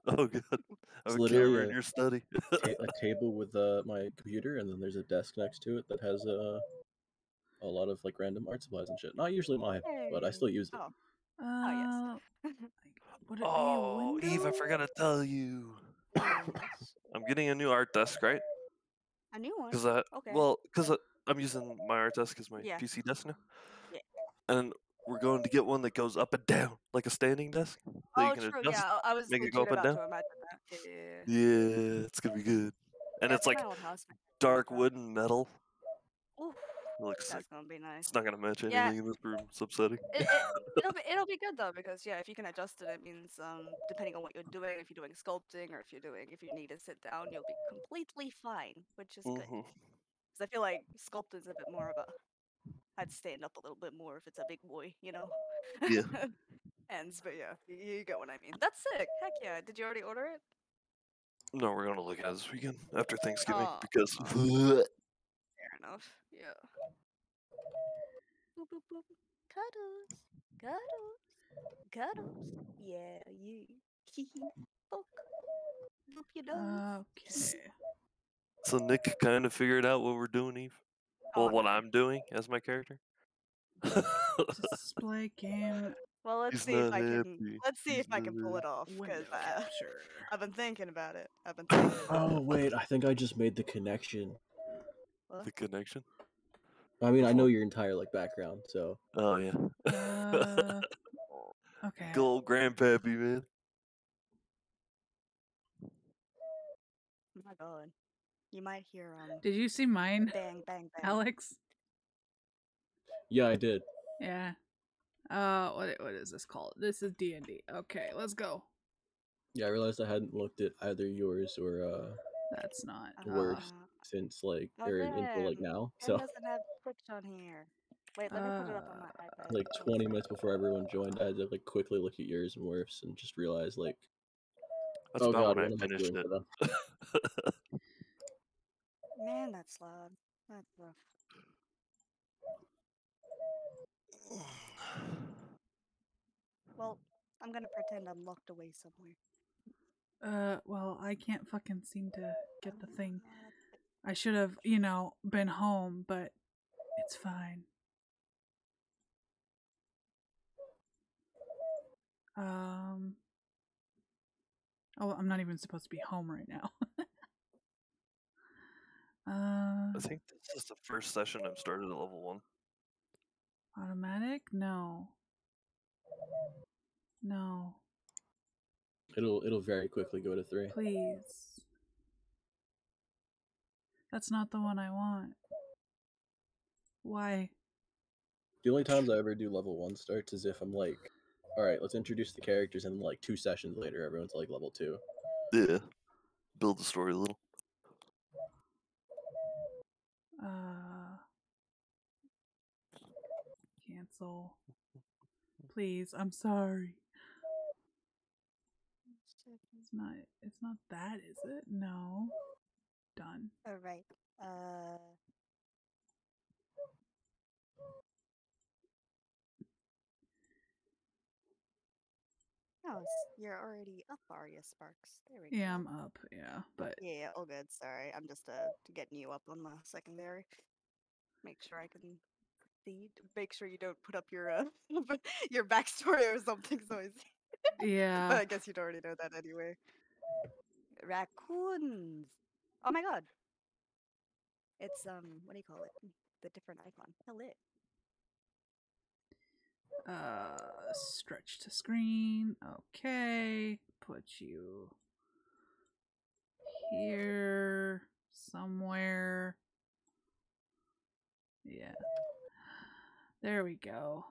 Oh god. I It's have a literally camera in your study. a table with my computer, and then there's a desk next to it that has a lot of like random art supplies and shit. Not usually mine, but I Hey. still use it. Oh yes. Would it be a Oh, window? Eve, I forgot to tell you. Yes. I'm getting a new art desk, right? A new one. Because Okay. I'm using my art desk as my Yeah. PC desk now. Yeah. And we're going to get one that goes up and down, like a standing desk that you Oh, can true. adjust, Yeah, I was make it go legit up and about down. to imagine that. Yeah. Yeah, it's gonna be good. And Yeah, it's for like my old house. dark wood and metal. Oof, It looks sick. that's gonna be nice. It's not gonna match Yeah. anything in this room. It's upsetting. It'll be good though, because yeah, if you can adjust it, it means depending on what you're doing, if you're doing sculpting or if you need to sit down, you'll be completely fine, which is good. Mhm. Because I feel like sculpting's a bit more of a I'd stand up a little bit more if it's a big boy, you know. Yeah. Ends, but yeah, you get what I mean. That's sick. Heck yeah. Did you already order it? No, we're gonna look at it this weekend after Thanksgiving Oh, because fair enough. Yeah. Boop, boop, boop. Cuddles. Cuddles. Cuddles. Yeah, you. Poke. Boop your nose. Okay. so Nick kind of figured out what we're doing, Eve. Well, Oh, what no. I'm doing as my character. Display game Well, let's He's see if not I can. happy. Let's see He's if I not can pull it happy. off. window Because capture. I've been thinking about it. I've been thinking about Oh it. wait, I think I just made the connection. What? The connection. I mean, I know Before- your entire like background, so Oh yeah. Okay. Good old grandpappy, man. Oh my god. You might hear Did you see mine, bang bang bang. Alex? yeah, I did. Yeah. What is this called? This is D&D. Okay, let's go. Yeah, I realized I hadn't looked at either yours or That's not. dwarves since like Oh or until like damn. now. Ken So doesn't have Twitch on here. Wait, let me put it up on my iPad. like 20 minutes before everyone joined, I had to like quickly look at yours and Worf's and just realize like, That's oh about god, when I what am I finished doing it. for them? Man, that's loud. That's rough. Well, I'm gonna pretend I'm locked away somewhere. Well, I can't fucking seem to get the thing. I should have, you know, been home, but it's fine. Oh, I'm not even supposed to be home right now. I think this is the first session I've started at level 1. Automatic? No. No. It'll very quickly go to 3. Please. That's not the one I want. Why? The only times I ever do level 1 starts is if I'm like, all right, let's introduce the characters, and then like 2 sessions later, everyone's like level 2. Yeah. Build the story a little. Cancel. Please, I'm sorry. It's not that, is it? No. Done. Alright. No, you're already up, are you, Sparks? There we go. Yeah, I'm up, yeah, but... Yeah, all good, sorry. I'm just getting you up on the secondary. Make sure I can see. Make sure you don't put up your your backstory or something so I see. Yeah. But I guess you'd already know that anyway. Raccoons! Oh my god! It's, what do you call it? The different icon. Hello. Stretch to screen. Okay. Put you here somewhere. Yeah. There we go.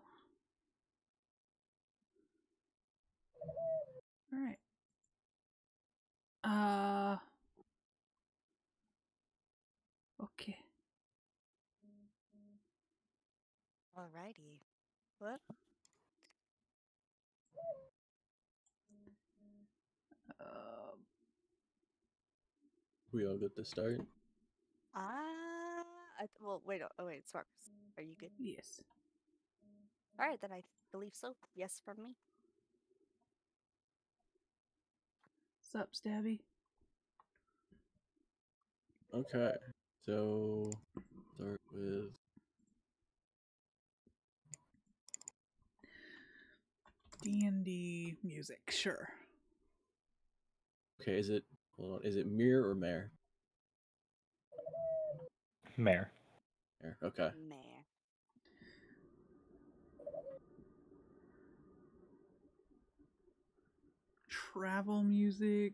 All right. Okay. Alrighty. What? We all good to start? Well, wait, oh wait, Sparks. Are you good? Yes. Alright, then I believe so. Yes from me. Sup, Stabby? Okay, so start with D&D music, sure. okay. Is it hold on? Is it mirror or mare? Mare. Mare. Okay. Meh. Travel music.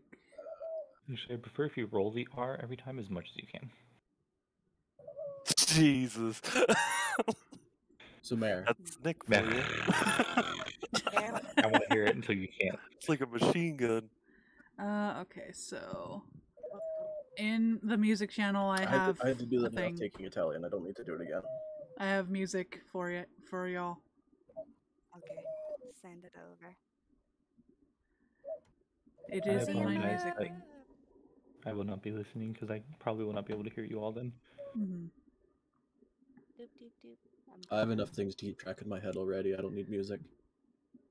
Actually, I prefer if you roll the R every time as much as you can. Jesus. So mare. That's Nick for Mare. you. Damn. I want to hear it until you can't. It's like a machine gun. Okay, so in the music channel, I have I had to do a that enough thing. taking Italian. I don't need to do it again. I have music for y'all. Okay, send it over. It I is in my apologize, music but- thing. I will not be listening because I probably will not be able to hear you all then. Hmm. Doop, doop, doop. I have enough things to keep track in my head already. I don't need music.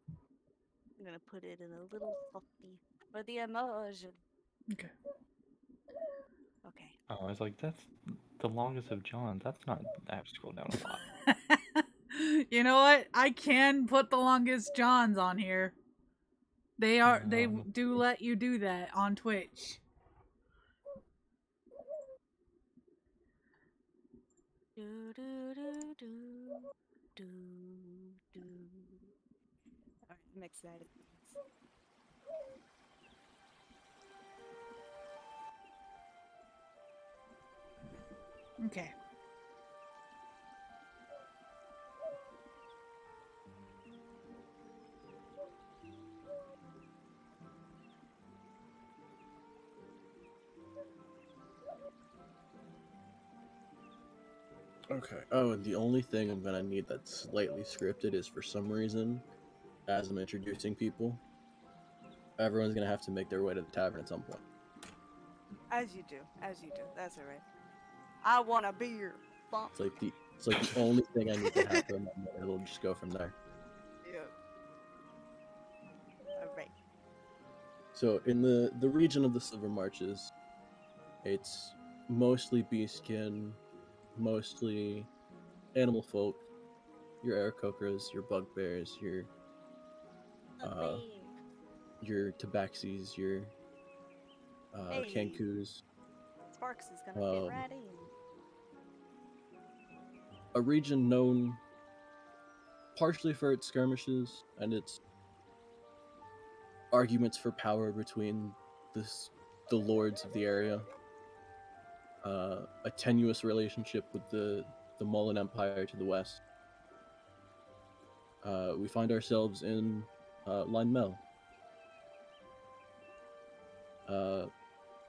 I'm gonna put it in a little softy for the emotion. Okay. Okay. Oh, I was like, that's the longest of John's. That's not. I have to scroll down a lot. You know what? I can put the longest Johns on here. They do let you do that on Twitch. Do do do do do do. Alright, I'm excited. Okay. Okay. Oh, and the only thing I'm gonna need that's slightly scripted is for some reason, as I'm introducing people, everyone's gonna have to make their way to the tavern at some point. As you do, that's alright. I want a beer. Bonk. It's like the only thing I need to happen, and then it'll just go from there. Yep. Alright. So in the region of the Silver Marches, it's mostly beastkin, mostly animal folk, your Aarakocras, your bugbears, your Tabaxis, your Hey. Kankus. Sparks is gonna fit Um, right in. A region known partially for its skirmishes and its arguments for power between the lords of the area. A tenuous relationship with the Mullen Empire to the west. We find ourselves in Line Mel.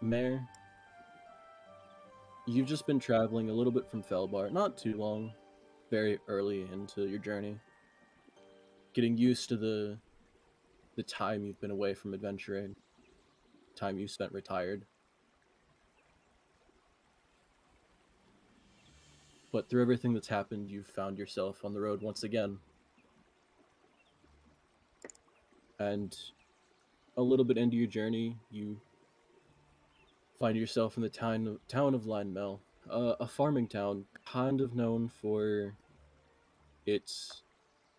Mare, you've just been traveling a little bit from Felbar, not too long, very early into your journey. Getting used to the time you've been away from adventuring, time you spent retired. But through everything that's happened, you've found yourself on the road once again. And a little bit into your journey, you find yourself in the town of Line Mel, a farming town, kind of known for its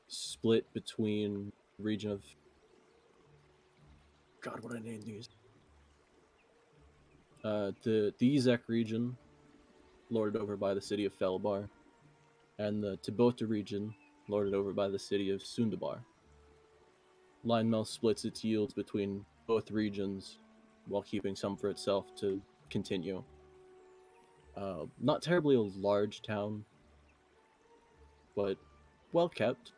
split between the region of... God, what did I name these? The Ezek region, lorded over by the city of Felbar, and the Tabota region, lorded over by the city of Sundabar. Line Mel splits its yields between both regions, while keeping some for itself to continue. Not terribly a large town, but well kept,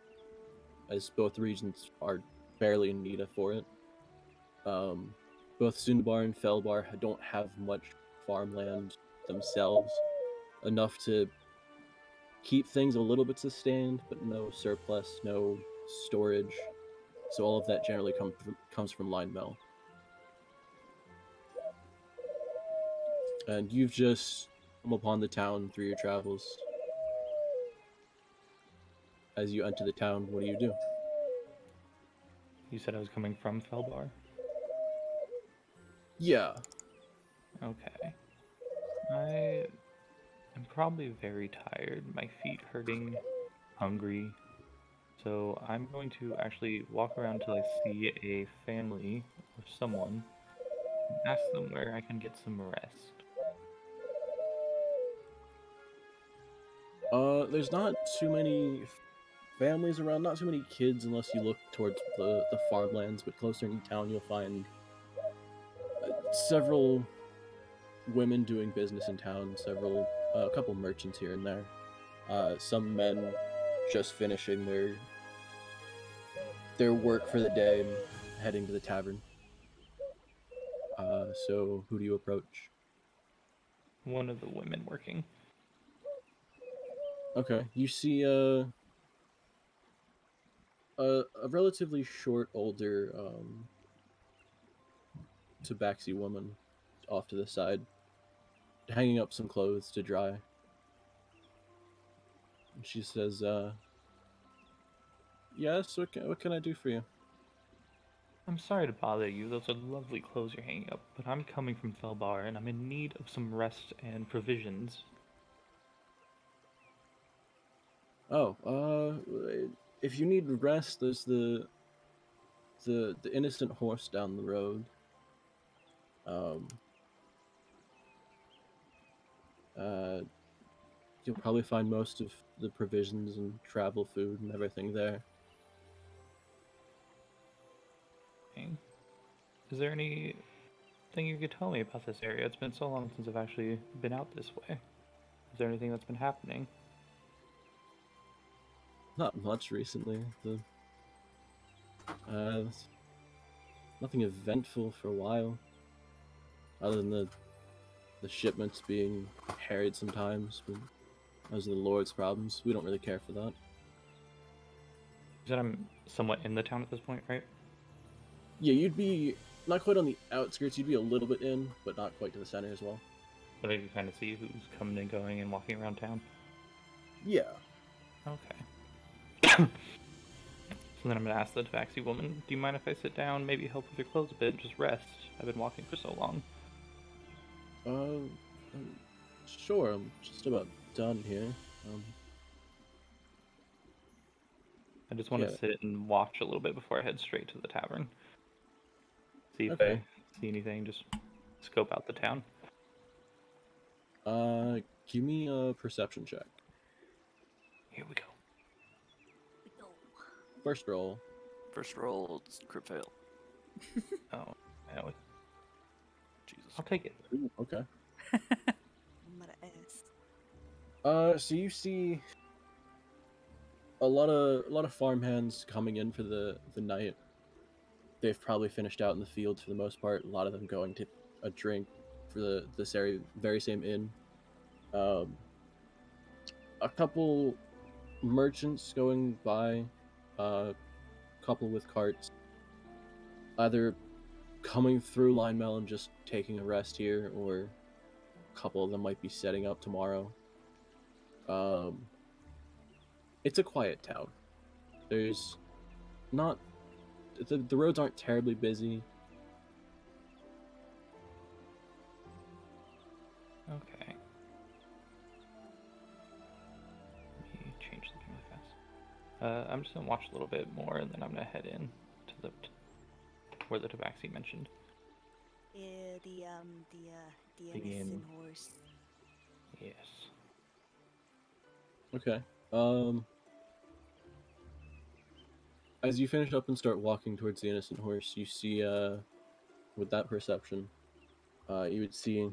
as both regions are barely in need for it. Both Sundabar and Felbar don't have much farmland themselves, enough to keep things a little bit sustained, but no surplus, no storage. So all of that generally comes from Line Mel. And you've just come upon the town through your travels. As you enter the town, what do? You said I was coming from Felbar? Yeah. Okay. I am probably very tired, my feet hurting, hungry. So I'm going to actually walk around till I see a family or someone and ask them where I can get some rest. There's not too many families around, not too many kids unless you look towards the farmlands, but closer in town you'll find several women doing business in town, a couple merchants here and there. Some men just finishing their work for the day and heading to the tavern. So who do you approach? One of the women working. Okay, you see a relatively short, older Tabaxi woman off to the side, hanging up some clothes to dry. And she says, yes, what can I do for you? I'm sorry to bother you, those are lovely clothes you're hanging up, but I'm coming from Felbar and I'm in need of some rest and provisions. Oh, if you need rest, there's the innocent horse down the road. You'll probably find most of the provisions and travel food and everything there. Okay. Is there anything you could tell me about this area? It's been so long since I've actually been out this way. Is there anything that's been happening? Not much recently. Nothing eventful for a while, other than the shipments being harried sometimes. But those are the Lord's problems. We don't really care for that. You said I'm somewhat in the town at this point, right? Yeah, you'd be not quite on the outskirts. You'd be a little bit in, but not quite to the center as well. But I can kind of see who's coming and going and walking around town. Yeah. Okay. So then I'm going to ask the Tabaxi woman, do you mind if I sit down, maybe help with your clothes a bit, just rest? I've been walking for so long. Sure, I'm just about done here. I just want to Yeah. sit and watch a little bit before I head straight to the tavern. See if Okay. I see anything, just scope out the town. Give me a perception check. Here we go. First roll. First roll, it's crit fail. Oh, I know it. Jesus. I'll take it. Ooh, okay. I'm gonna ask. So you see a lot of farmhands coming in for the night. They've probably finished out in the fields for the most part. A lot of them going to a drink for this very same inn. A couple merchants going by, a couple with carts, either coming through Line Mill and just taking a rest here, or a couple of them might be setting up tomorrow. It's a quiet town. There's not the roads aren't terribly busy. Okay. Let me change the game really fast. I'm just gonna watch a little bit more, and then I'm gonna head in to where the Tabaxi mentioned. Yeah, the The inn. innocent horse. Yes. Okay. As you finish up and start walking towards the innocent horse, you see, with that perception, you would see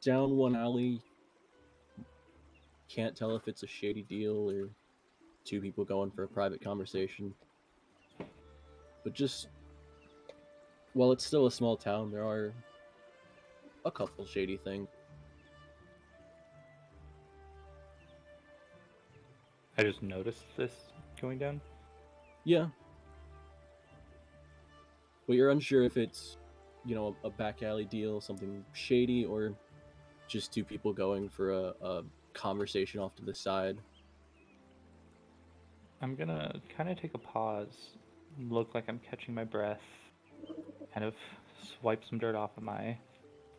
down one alley. Can't tell if it's a shady deal or two people going for a private conversation. But just, while it's still a small town, there are a couple shady things. I just noticed this going down. Yeah. But you're unsure if it's, a back alley deal, something shady, or just two people going for a conversation off to the side. I'm gonna kind of take a pause, look like I'm catching my breath, kind of swipe some dirt off of my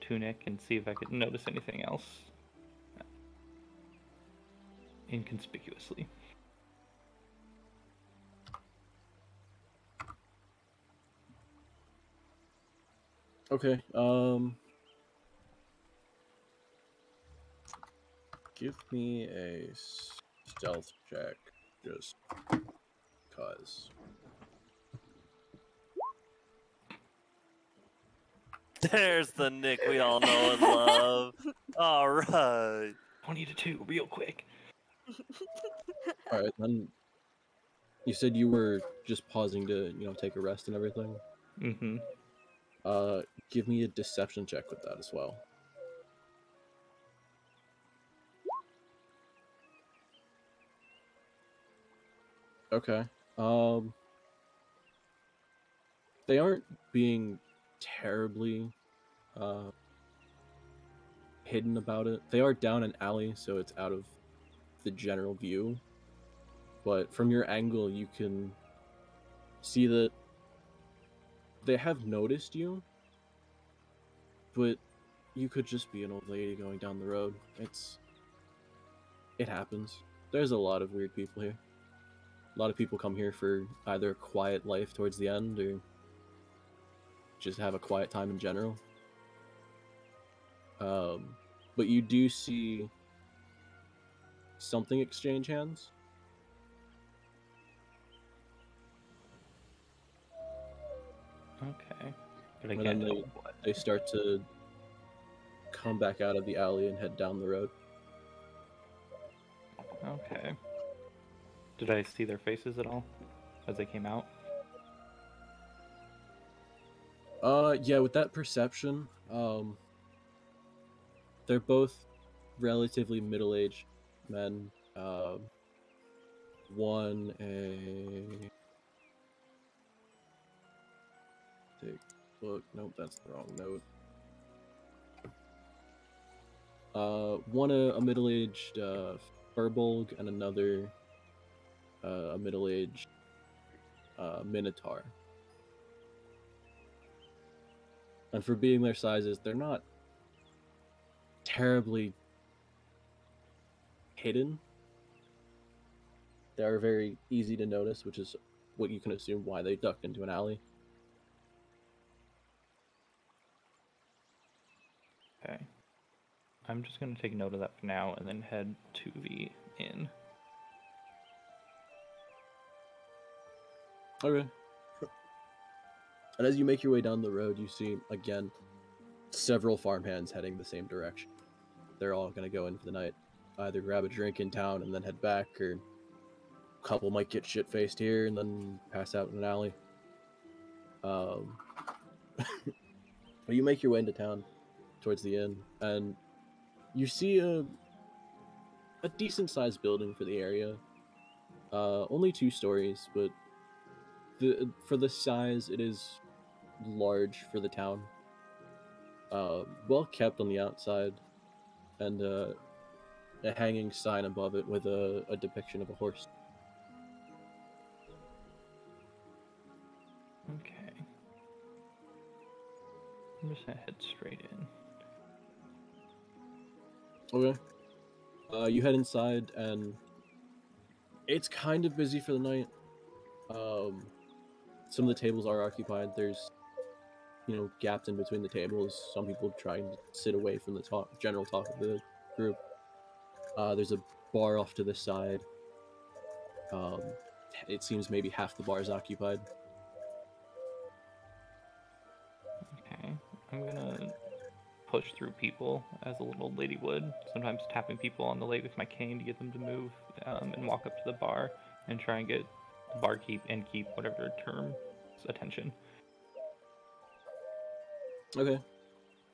tunic and see if I could notice anything else inconspicuously. Okay, give me a stealth check, just cause. There's the Nick we all know and love. All right. 20 to 2, real quick. Alright, then you said you were just pausing to, take a rest and everything. Mm-hmm. Give me a deception check with that as well. Okay. They aren't being terribly hidden about it. They are down an alley, so it's out of the general view. But from your angle, you can see that they have noticed you, but you could just be an old lady going down the road. It happens. There's a lot of weird people here. A lot of people come here for either a quiet life towards the end, or just have a quiet time in general. But you do see something exchange hands. Okay. But I And can't then tell what. they start to come back out of the alley and head down the road. Okay. Did I see their faces at all as they came out? Yeah, with that perception, they're both relatively middle-aged men. One take a look. Nope, that's the wrong note. One a middle-aged Furbolg, and another a middle-aged Minotaur. And for being their sizes, they're not terribly hidden. They are very easy to notice, which is what you can assume why they ducked into an alley. Okay. I'm just going to take note of that for now and then head to the inn. Okay. And as you make your way down the road, you see, again, several farmhands heading the same direction. They're all going to go in for the night. Either grab a drink in town and then head back, or a couple might get shit-faced here and then pass out in an alley. But you make your way into town towards the inn, and you see a decent-sized building for the area. Only 2 stories, but for the size, it is large for the town. Well kept on the outside, and a hanging sign above it with a depiction of a horse. Okay. I'm just gonna head straight in. Okay. You head inside, and it's kind of busy for the night. Some of the tables are occupied. There's, gaps in between the tables. Some people trying to sit away from the general talk of the group. There's a bar off to the side. It seems maybe half the bar is occupied. Okay. I'm gonna push through people as a little lady would, sometimes tapping people on the leg with my cane to get them to move, and walk up to the bar and try and get the barkeep, innkeep, whatever term's attention. Okay.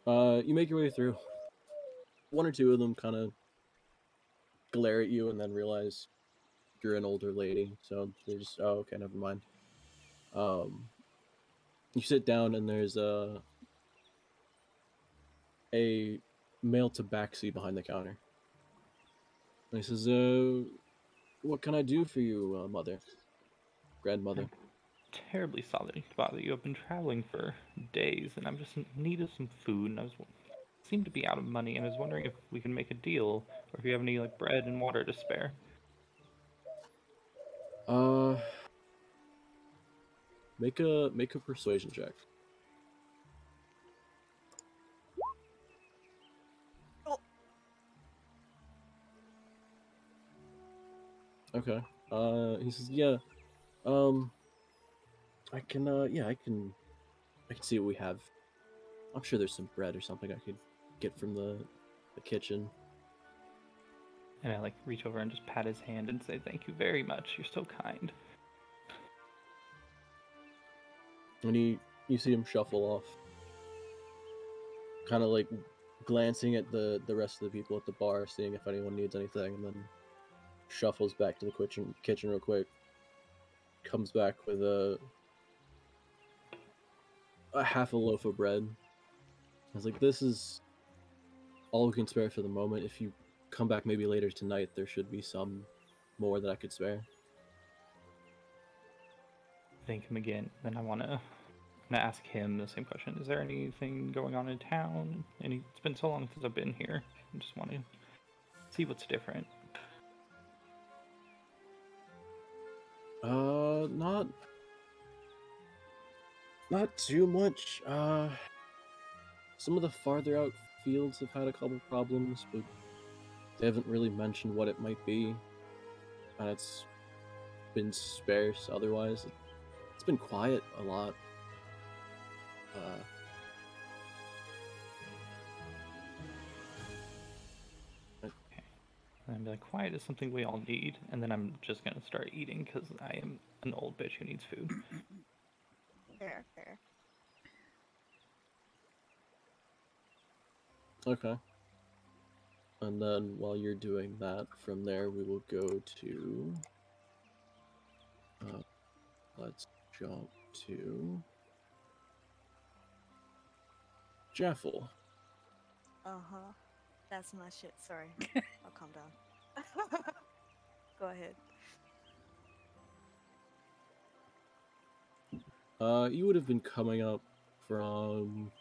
You make your way through. 1 or 2 of them kind of glare at you and then realize you're an older lady, so they're just, oh, okay, never mind. You sit down, and there's a male Tabaxi behind the counter. And he says, what can I do for you, mother? Grandmother? terribly sorry to bother you. I've been traveling for days, and I'm just in need of some food, and seem to be out of money, and I was wondering if we can make a deal, or if you have any like bread and water to spare. Make a persuasion check. Oh. Okay. He says, yeah. I can see what we have. I'm sure there's some bread or something I could get from the kitchen. And I like reach over and just pat his hand and say, "Thank you very much. You're so kind." And you see him shuffle off, kind of like glancing at the rest of the people at the bar, seeing if anyone needs anything, and then shuffles back to the kitchen real quick. Comes back with a half a loaf of bread. I was like, "This is all we can spare for the moment. If you come back maybe later tonight, there should be some more that I could spare." Thank him again. Then I'm gonna ask him the same question. Is there anything going on in town? It's been so long since I've been here. I just want to see what's different. Not too much. Some of the farther out fields have had a couple problems, but they haven't really mentioned what it might be, and it's been sparse. Otherwise, it's been quiet a lot. And I'm like, quiet is something we all need, and then I'm just gonna start eating because I am an old bitch who needs food. Fair. Okay. And then while you're doing that, from there we will go to. Let's jump to Jaffle. That's my shit. Sorry. I'll calm down. Go ahead. You would have been coming up from.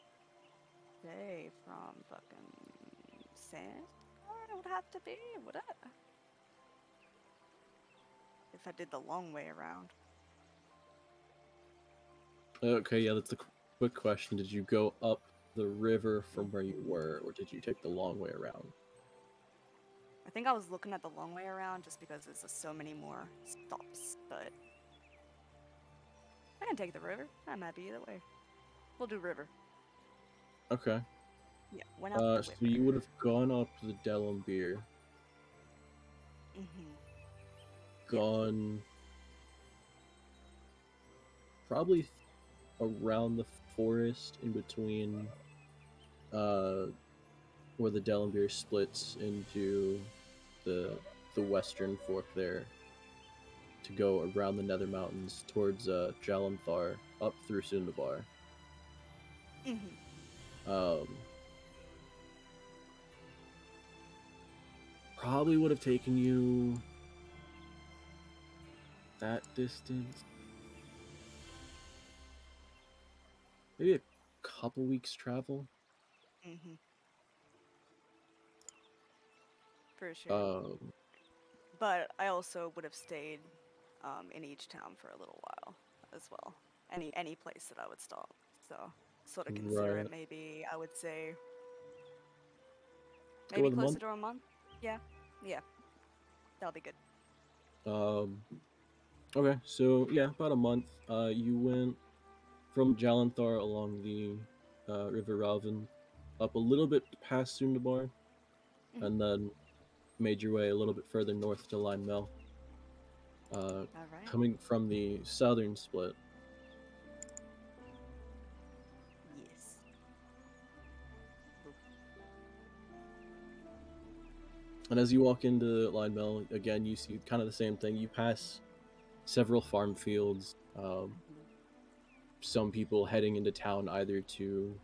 Hey, from fucking Sand? It would have to be, would it? If I did the long way around. Okay, yeah, that's a quick question. Did you go up the river from where you were, or did you take the long way around? I think I was looking at the long way around just because there's just so many more stops, but I can take the river. I'm happy either way. We'll do river. Okay. Yeah, went up the river. So you would have gone up the Delambir, gone probably around the forest in between where the Delambir splits into the western fork there, to go around the Nether Mountains towards Jalanthar, up through Sundabar. Probably would have taken you that distance. Maybe a couple weeks travel. For sure. But I also would have stayed in each town for a little while as well. Any place that I would stop. So sort of consider it maybe, I would say, maybe closer to a month. Yeah. That'll be good. Okay, so yeah, about a month. You went from Jalanthar along the River Raven up a little bit past Sundabar, and then made your way a little bit further north to Line Mel. Coming from the southern split. Yes. And as you walk into Line Mel, again, you see kind of the same thing. You pass several farm fields. Some people heading into town either to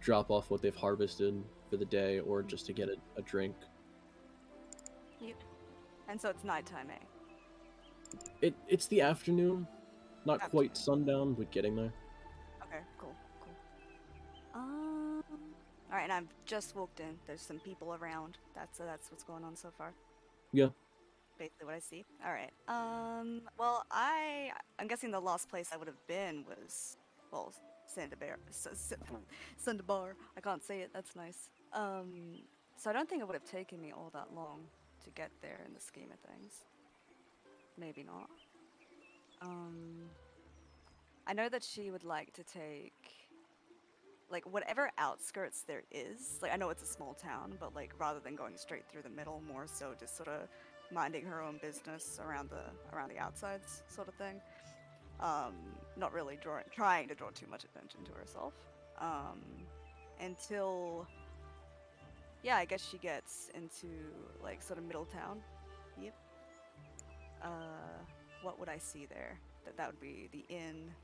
drop off what they've harvested for the day or just to get a drink. Yep. And so it's nighttime, eh? It's the afternoon not quite sundown, but getting there. Okay, cool. Alright, and I've just walked in. There's some people around. That's what's going on so far. Yeah. Basically what I see. Alright. Well, I'm guessing the last place I would have been was, well, Sandabar. I can't say it, that's nice. So I don't think it would have taken me all that long to get there in the scheme of things. Maybe not. I know that she would like to take, like, whatever outskirts there is. Like, I know it's a small town, but, like, rather than going straight through the middle, more so just sort of minding her own business around the outsides, sort of thing. Not really trying to draw too much attention to herself. Until, yeah, I guess she gets into, like, sort of middle town. Yep. What would I see there? That would be the inn.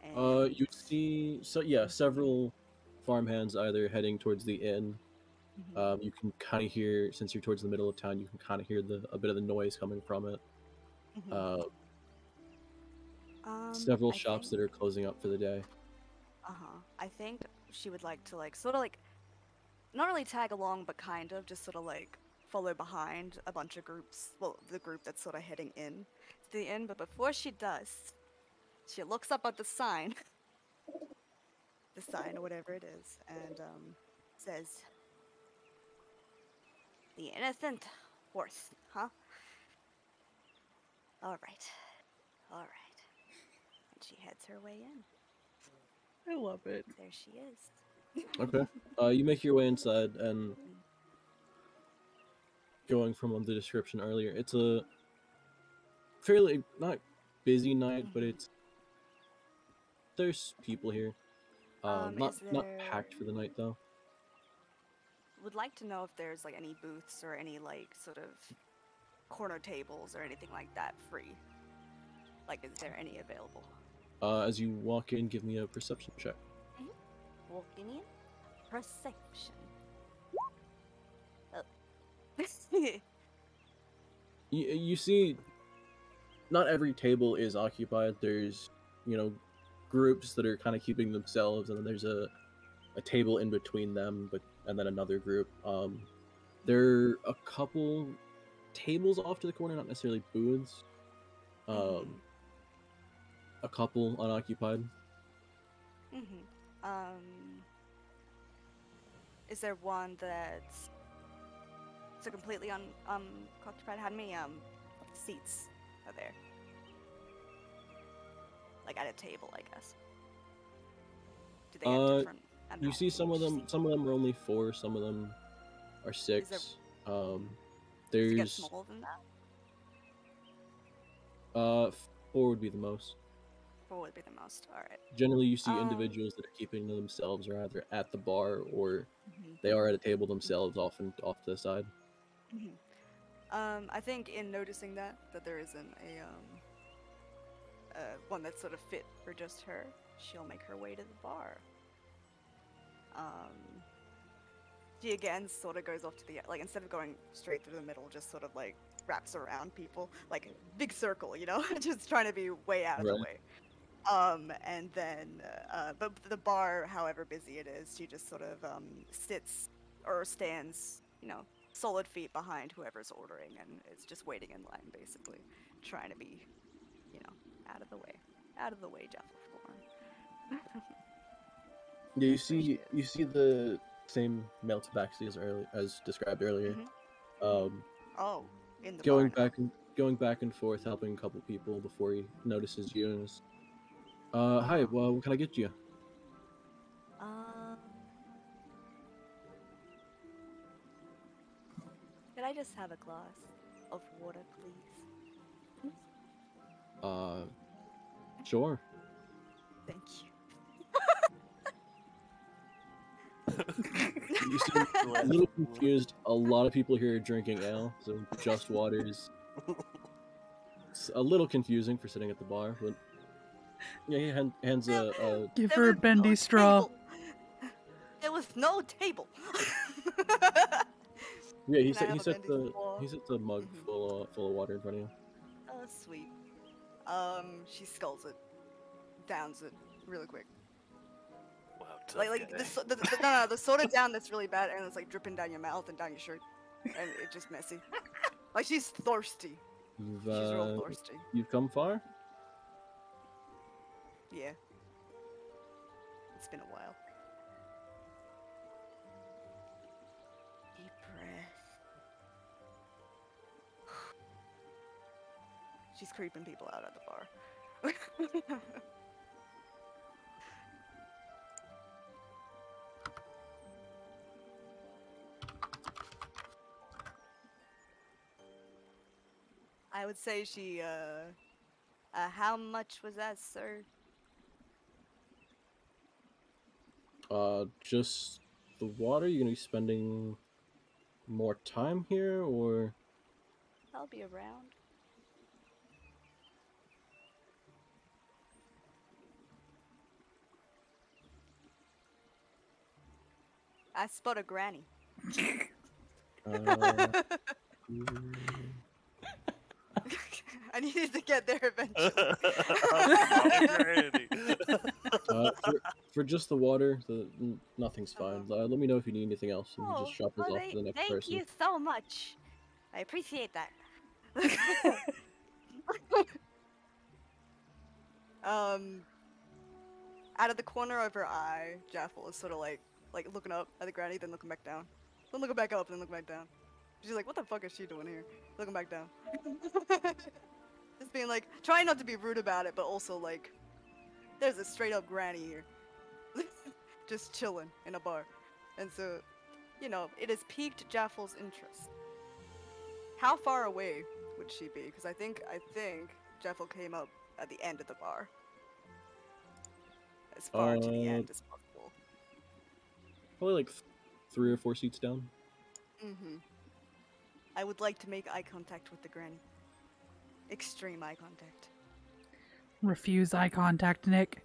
And... you'd see, several farmhands either heading towards the inn. You can kind of hear, since you're towards the middle of town, you can kind of hear a bit of the noise coming from it. Several shops that are closing up for the day. I think she would like to, like, sort of, like, not really tag along, but kind of just sort of, like, follow behind a bunch of groups. Well, the group that's sort of heading in to the inn. But before she does, she looks up at the sign, or whatever it is, and says, "The innocent horse, huh? All right. And she heads her way in. I love it. There she is. Okay. You make your way inside, and going from the description earlier, it's a fairly, not busy night, but there's people here. Not packed for the night though. Would like to know if there's, like, any booths or any, like, sort of corner tables or anything like that free. Like, is there any available? As you walk in, give me a perception check. Walking in. Perception. Oh. You see, not every table is occupied. There's, groups that are kind of keeping themselves, and then there's a table in between them, and then another group. There are a couple tables off to the corner, not necessarily booths. A couple unoccupied. Is there one that's so completely unoccupied? How many seats are there? Like at a table, I guess. Do they have different amounts? You see some of them are only 4, some of them are 6. Does There's it get smaller than that? 4 would be the most. 4 would be the most. All right. Generally, you see individuals that are keeping to themselves, are either at the bar or they are at a table themselves, often off to the side. I think in noticing that there isn't a one that's sort of fit for just her, she'll make her way to the bar. She again sort of goes off to the, like, instead of going straight through the middle, just sort of like wraps around people, like a big circle, just trying to be way out of the way. And then, but the bar, however busy it is, she just sort of sits or stands, solid feet behind whoever's ordering, and is just waiting in line, basically, trying to be, out of the way, Jaffle Scorn. Yeah, you see the same male Tabaxi as described earlier. In the going bar back and forth, helping a couple people before he notices you. And is, hi, well, what can I get you? Could I just have a glass of water, please? Sure. Thank you. You seem a little confused. A lot of people here are drinking ale, so just waters. It's a little confusing for sitting at the bar, but yeah, he hands a Give her a bendy straw. There was no table. Yeah, he sets a mug full of water in front of you. Oh, sweet. She skulls it, downs it really quick. Wow, tough Like guy. the soda down that's really bad, and it's like dripping down your mouth and down your shirt, and it's just messy. Like she's thirsty. She's real thirsty. You've come far? Yeah. It's been a while. Deep breath. She's creeping people out at the bar. I would say she, how much was that, sir? Just the water? You gonna be spending more time here, or? I'll be around. I spot a granny. I needed to get there eventually. For just the water, nothing's fine. Let me know if you need anything else, and he just shuffles off to the next person. Thank you so much. I appreciate that. Out of the corner of her eye, Jaffle is sort of like looking up at the granny, then looking back down. Then looking back up, then looking back down. She's like, what the fuck is she doing here? Looking back down. Just being like, trying not to be rude about it, but also like, there's a straight up granny here. Just chilling in a bar. And so, you know, it has piqued Jaffle's interest. How far away would she be? Because I think Jaffle came up at the end of the bar. As far to the end as possible. Probably like 3 or 4 seats down. Mm-hmm. I would like to make eye contact with the granny. Extreme eye contact. Refuse eye contact, Nick.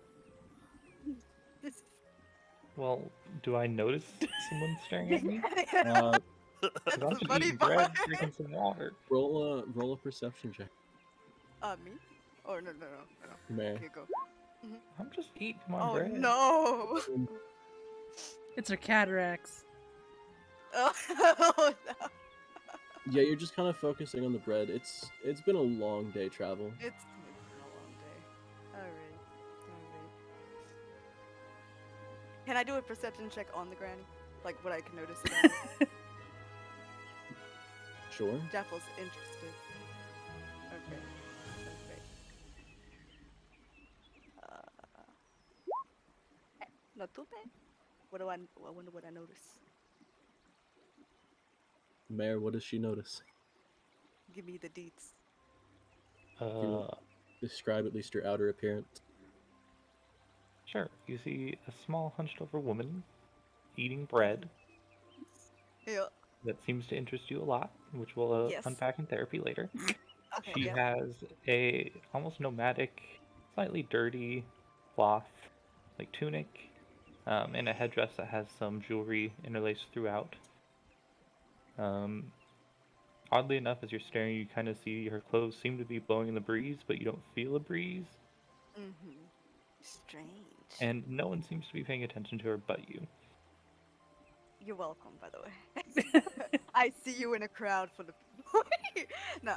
Well, do I notice someone staring at me? Uh, Because I'm just funny eating bread, part. drinking some water. roll a perception check. Me? Oh, no. Mare. Okay, go. I'm just eating my Oh, bread. no! It's her cataracts. Oh, no. Yeah, you're just kind of focusing on the bread. It's been a long day travel. It's been a long day. Alright. Can I do a perception check on the granny? Like, what I can notice about it? Sure. Jaffle's interested. Okay. Not too bad. I wonder what I notice. Mare, what does she notice? Give me the deets. Describe at least her outer appearance. Sure. You see a small hunched over woman eating bread. Yeah. That seems to interest you a lot, which we'll Yes. unpack in therapy later. Okay, She yeah. has a almost nomadic, slightly dirty cloth, like tunic, and a headdress that has some jewelry interlaced throughout. Oddly enough, as you're staring, you kind of see her clothes seem to be blowing in the breeze, but you don't feel a breeze. Mm-hmm. Strange. And no one seems to be paying attention to her but you. You're welcome, by the way. I see you in a crowd full of people. No,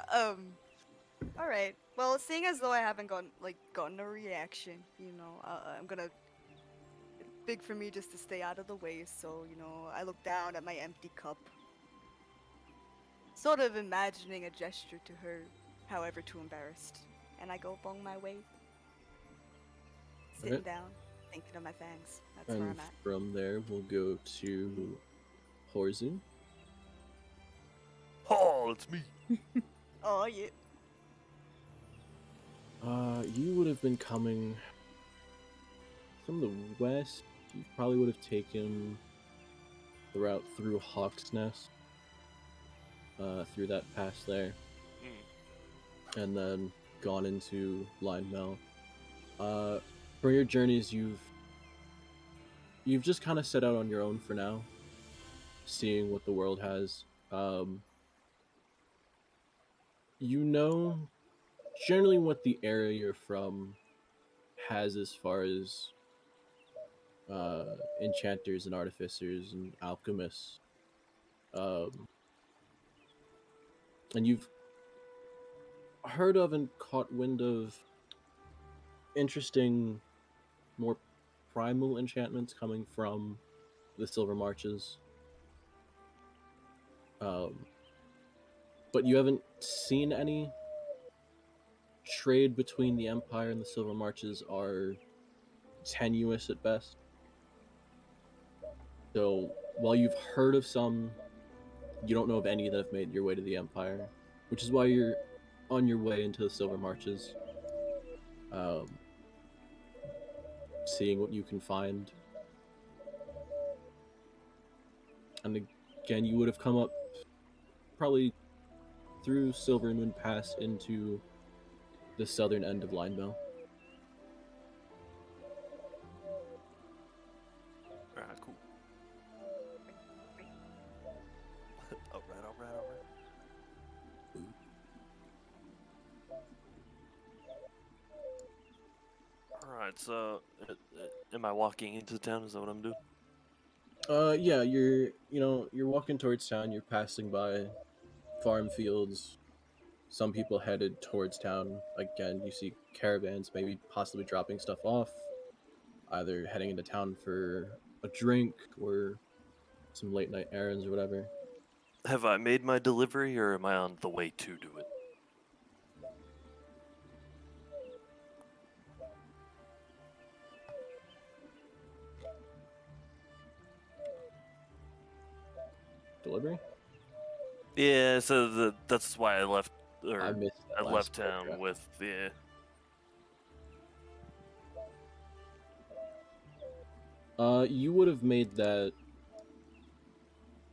alright. Well, seeing as though I haven't gotten a reaction, you know, I'm gonna... It's big for me just to stay out of the way, so, you know, I look down at my empty cup. Sort of imagining a gesture to her, however too embarrassed. And I go along my way. Sitting Okay. down, thinking of my fangs. That's And where I'm at. from there, we'll go to Horzu. Oh, it's me. Oh, yeah. You would have been coming from the west. You probably would have taken the route through Hawk's Nest, through that pass there, and then gone into Line Mel. For your journeys, you've just kind of set out on your own for now, seeing what the world has. You know generally what the area you're from has as far as enchanters and artificers and alchemists. And you've heard of and caught wind of interesting, more primal enchantments coming from the Silver Marches. But you haven't seen any. Trade between the Empire and the Silver Marches are tenuous at best. So, while you've heard of some, you don't know of any that have made your way to the Empire, which is why you're on your way into the Silver Marches, seeing what you can find. And again, you would have come up probably through Silver Moon Pass into the southern end of Linebell. Alright, cool. Alright. Alright, so am I walking into town? Is that what I'm doing? Yeah, you're walking towards town, you're passing by farm fields, some people headed towards town. Again, you see caravans maybe possibly dropping stuff off, either heading into town for a drink or some late night errands or whatever. Have I made my delivery, or am I on the way to do it? Delivery? Yeah, so that's why I left, or I missed that I last left paragraph. town with, yeah. You would have made that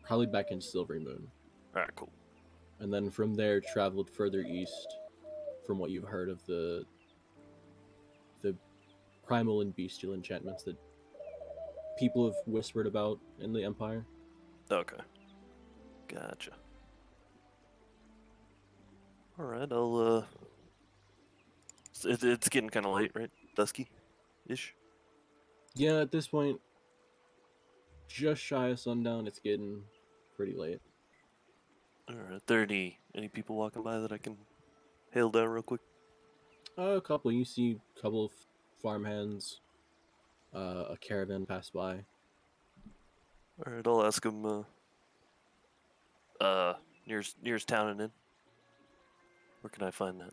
probably back in Silver Moon. Alright, cool. And then from there traveled further east from what you've heard of the primal and bestial enchantments that people have whispered about in the Empire. Okay. Gotcha. Alright, I'll, it's getting kind of late, right? Dusky-ish? Yeah, at this point, just shy of sundown, it's getting pretty late. Alright, there any people walking by that I can hail down real quick? A couple. You see a couple of farmhands, a caravan pass by. Alright, I'll ask them, nearest town and inn. Where can I find that?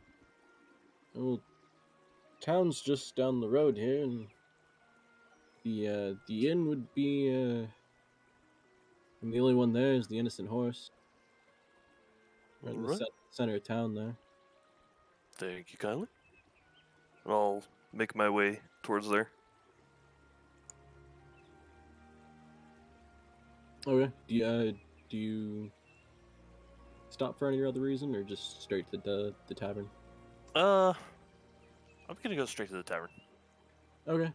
Well, town's just down the road here, and the inn would be, and the only one there is the Innocent Horse. Right in the Alright. center of town there. Thank you kindly. I'll make my way towards there. Okay. Do you stop for any other reason, or just straight to the tavern? I'm gonna go straight to the tavern. Okay.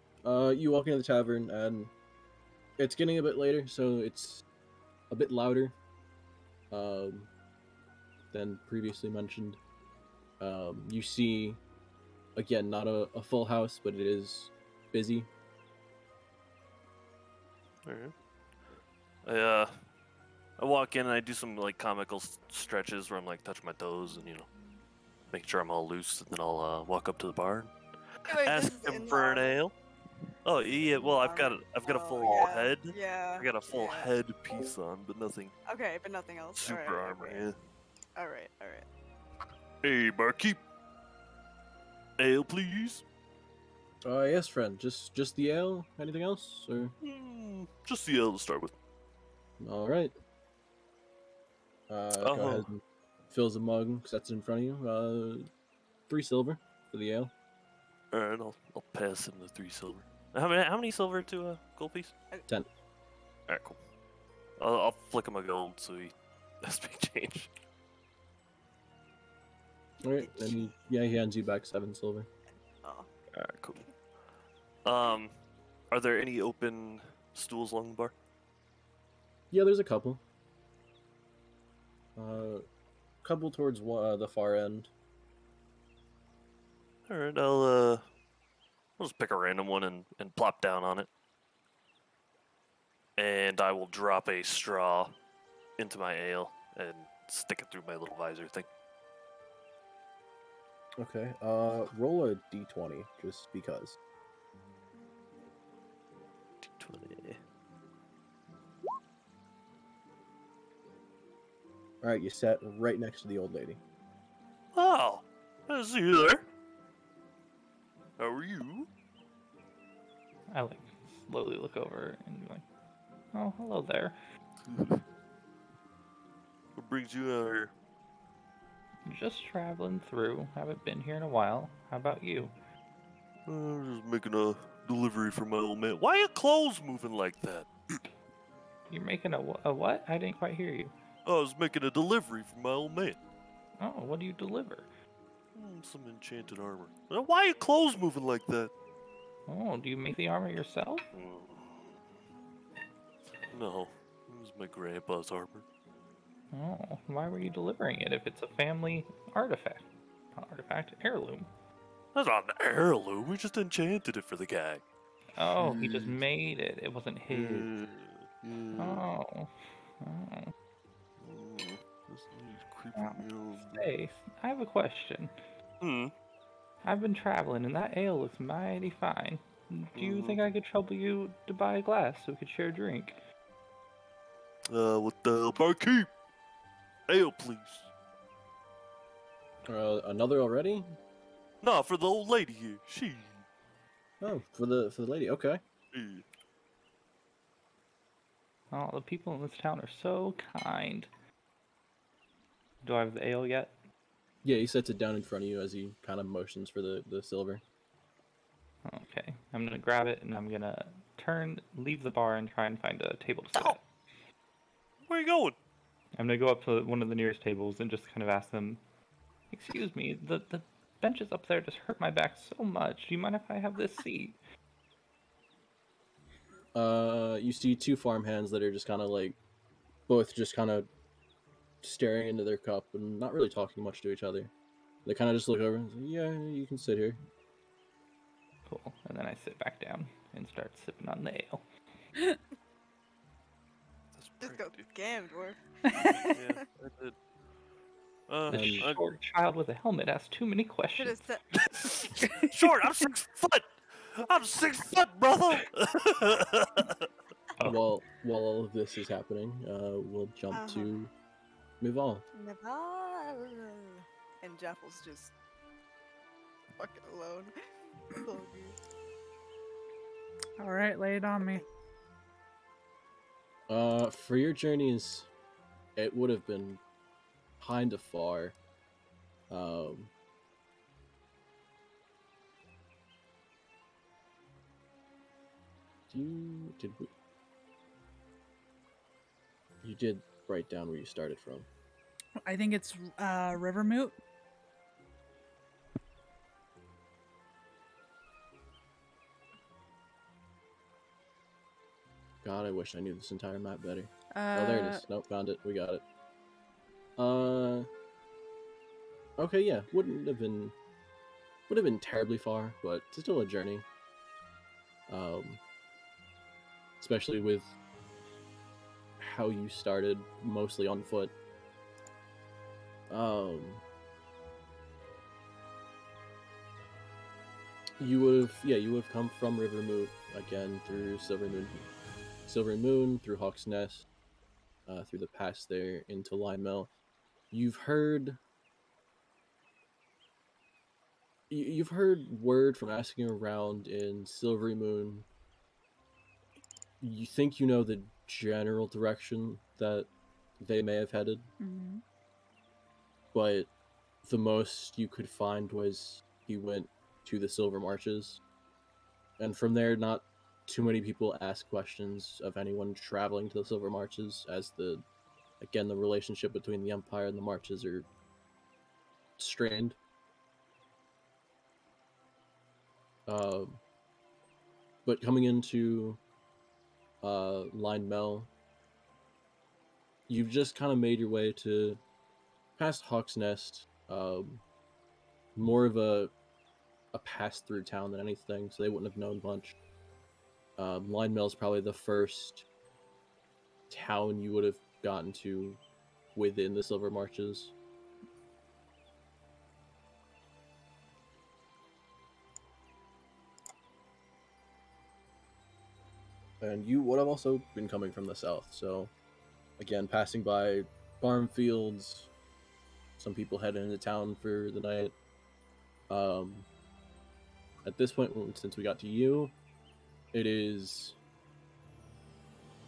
You walk into the tavern, and it's getting a bit later, so it's a bit louder than previously mentioned. You see, again, not a full house, but it is busy. Alright. I walk in and I do some like comical stretches where I'm like touching my toes and make sure I'm all loose, and then I'll walk up to the bar, Wait, ask this is him in for an law? ale. Oh yeah, well I've got a Oh, full yeah, head. Yeah. I got a full yeah. head piece on, but nothing Okay, but nothing else. super Alright, armor. okay. Yeah. Alright. Hey barkeep, ale please. Yes, friend. Just the ale. Anything else? Or Just the ale to start with. all right. Go ahead and fills a mug, sets it in front of you. 3 silver for the ale. All right, I'll pass him the 3 silver. How many silver to a gold piece? 10. All right, cool. I'll flick him a gold so he has to be changed. All right, and he hands you back 7 silver. Oh. All right, cool. Are there any open stools along the bar? Yeah, there's a couple. Couple towards the far end. All right, I'll just pick a random one and plop down on it. And I will drop a straw into my ale and stick it through my little visor thing. Okay. Roll a d20 just because. D20. All right, you sat right next to the old lady. Oh, I see you there. How are you? I like slowly look over and be like, "Oh, hello there. What brings you out here? Just traveling through. Haven't been here in a while. How about you?" I'm just making a delivery for my old man. Why are your clothes moving like that? You're making a what? I didn't quite hear you. I was making a delivery for my old man. Oh, what do you deliver? Some enchanted armor. Why are your clothes moving like that? Oh, do you make the armor yourself? No, it was my grandpa's armor. Oh, why were you delivering it if it's a family artifact? Heirloom. That's not an heirloom. We just enchanted it for the guy. Oh, he just made it. It wasn't his. Yeah. Oh. This is creeping Now, me out. say, I have a question. I've been traveling and that ale looks mighty fine. Do you think I could trouble you to buy a glass so we could share a drink? What the barkeep? Ale, please. Another already? No, for the old lady here. She. Oh, for the lady. Okay. Yeah. Oh, the people in this town are so kind. Do I have the ale yet? Yeah, he sets it down in front of you as he kind of motions for the silver. Okay, I'm gonna grab it and I'm gonna leave the bar and try and find a table to sit at. Where are you going? I'm gonna go up to one of the nearest tables and just kind of ask them, "Excuse me, the benches up there just hurt my back so much. Do you mind if I have this seat?" You see two farmhands that are just kind of like, both just kind of staring into their cup and not really talking much to each other. They kind of just look over and say, "Yeah, you can sit here." Cool. And then I sit back down and start sipping on the ale. Just go scam, dwarf. Yeah, I did. The short child with a helmet asks too many questions. Short, I'm 6 foot! I'm 6 foot, brother! While all of this is happening, we'll jump to Mival. And Jaffle's just fucking alone. So good. Alright, lay it on me. For your journeys, it would have been kind of far. You did write down where you started from. I think it's Rivermoot. God, I wish I knew this entire map better. Oh, there it is. Nope, found it. We got it. Okay, yeah, would have been terribly far, but it's still a journey. Especially with how you started, mostly on foot. You would have come from Rivermoot again through Silver Moon, through Hawk's Nest, through the pass there into Limel. You've heard word from asking around in Silvery Moon. You think you know the general direction that they may have headed, but the most you could find was he went to the Silver Marches, and from there, not too many people ask questions of anyone traveling to the Silver Marches, as the relationship between the Empire and the Marches are strained. But coming into Line Mel, you've just kind of made your way to past Hawk's Nest, more of a a pass-through town than anything, so they wouldn't have known much. Line Mill's probably the first town you would have gotten to within the Silver Marches. And you would have also been coming from the south, so again, passing by farm fields, some people heading into town for the night. At this point, since we got to you, it is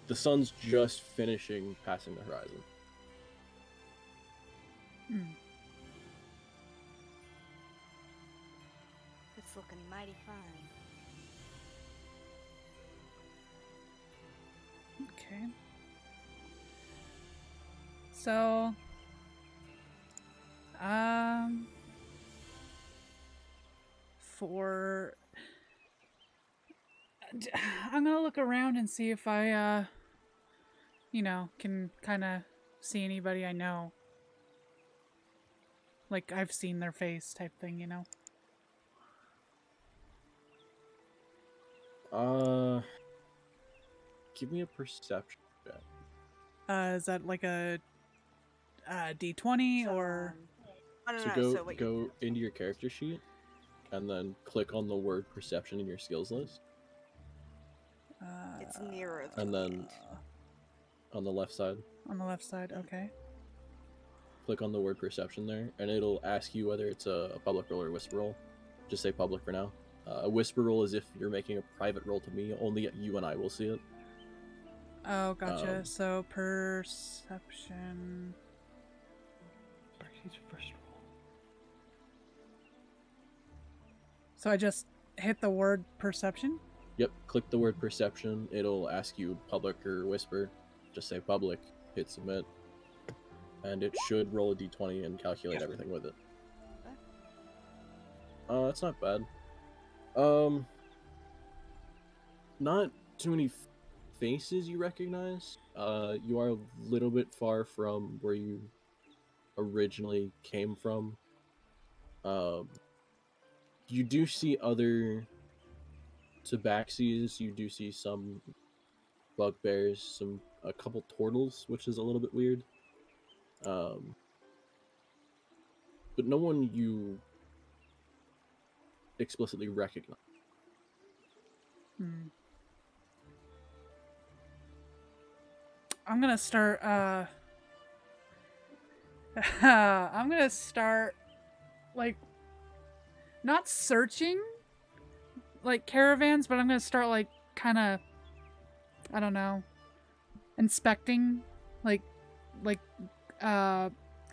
the sun's just finishing passing the horizon. It's looking mighty fine. Okay. So, I'm gonna look around and see if I, can kind of see anybody I know. Like, I've seen their face type thing, you know? Give me a perception check. Is that like a D20 or? I don't So know. go into your character sheet, and then click on the word perception in your skills list. It's nearer. And then on the left side. On the left side, okay. Click on the word perception there, and it'll ask you whether it's a public roll or a whisper roll. Just say public for now. A whisper roll is if you're making a private roll to me. Only you and I will see it. Oh, gotcha. So perception. Tabaxi's first roll. So I just hit the word perception? Yep, click the word perception. It'll ask you public or whisper. Just say public, hit submit, and it should roll a d20 and calculate everything with it. That's not bad. Not too many faces you recognize. You are a little bit far from where you originally came from. You do see other Tabaxis, you do see some bugbears, a couple turtles, which is a little bit weird. But no one you explicitly recognize. I'm gonna start, I'm gonna start, like, not searching, like, caravans, but I'm gonna start, like, kind of, I don't know, inspecting, like,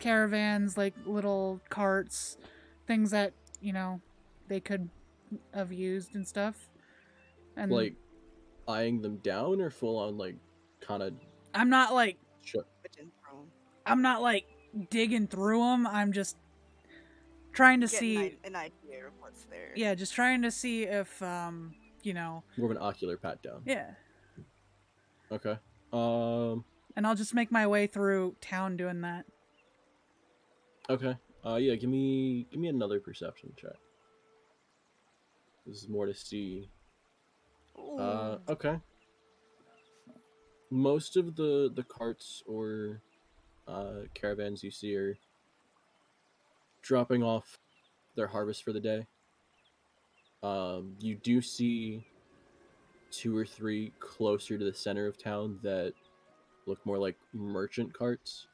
caravans, like, little carts, things that, you know, they could have used and stuff. And like, eyeing them down or full on, like, kind of... I'm not, like... Sure. I'm not, like, digging through them. I'm just trying to see... an idea of what's there. Yeah, just trying to see if, you know... More of an ocular pat down. Yeah. Okay. And I'll just make my way through town doing that. Okay. Yeah, give me another perception check. This is more to see. Okay. Most of the carts or caravans you see are dropping off their harvest for the day. You do see 2 or 3 closer to the center of town that look more like merchant carts.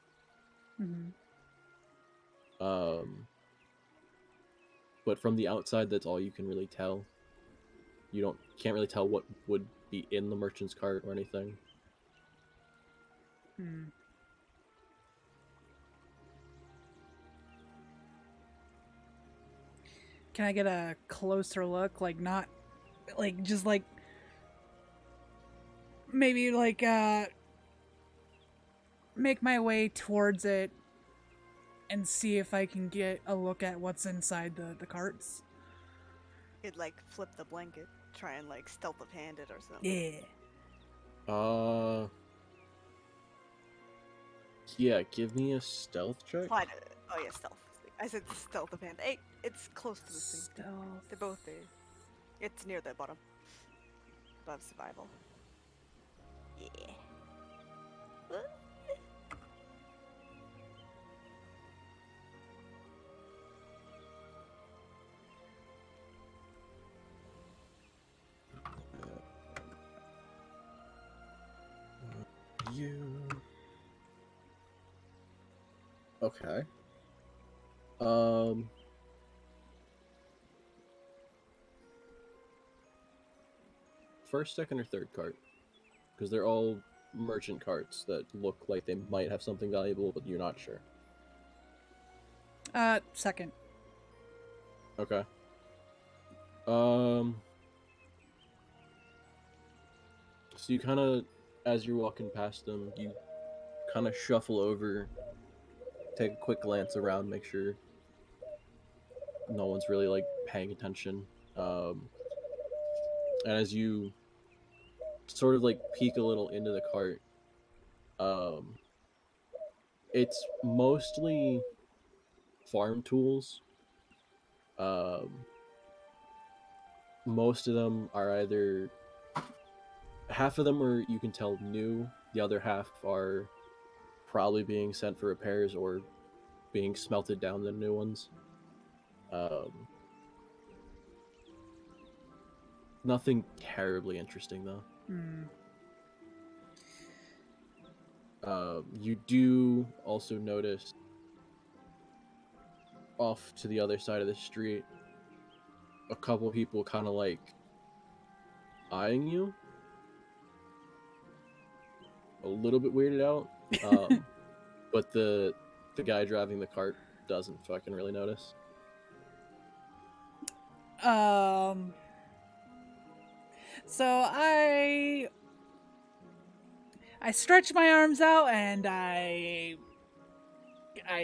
But from the outside, that's all you can really tell. You can't really tell what would be in the merchant's cart or anything. Can I get a closer look? Like, not, like, just, like, maybe, like, make my way towards it and see if I can get a look at what's inside the carts. You'd, like, flip the blanket, try and, like, stealth of hand it or something. Yeah. Yeah, give me a stealth check. Oh yeah, stealth. I said stealth of hand. Hey, It's close to the sea. Stealth. They're both there. It's near the bottom. Above survival. Yeah. You. Okay. First, second, or third cart? Because they're all merchant carts that look like they might have something valuable, but you're not sure. Second. Okay. So you kind of, as you're walking past them, you kind of shuffle over, take a quick glance around, make sure no one's really, like, paying attention. And as you sort of, like, peek a little into the cart, it's mostly farm tools. Most of them are either... Half of them are, you can tell, new. The other half are probably being sent for repairs or being smelted down the new ones. Nothing terribly interesting, though. You do also notice off to the other side of the street a couple people kind of like eyeing you. A little bit weirded out. But the guy driving the cart doesn't fucking really notice. So I stretch my arms out and I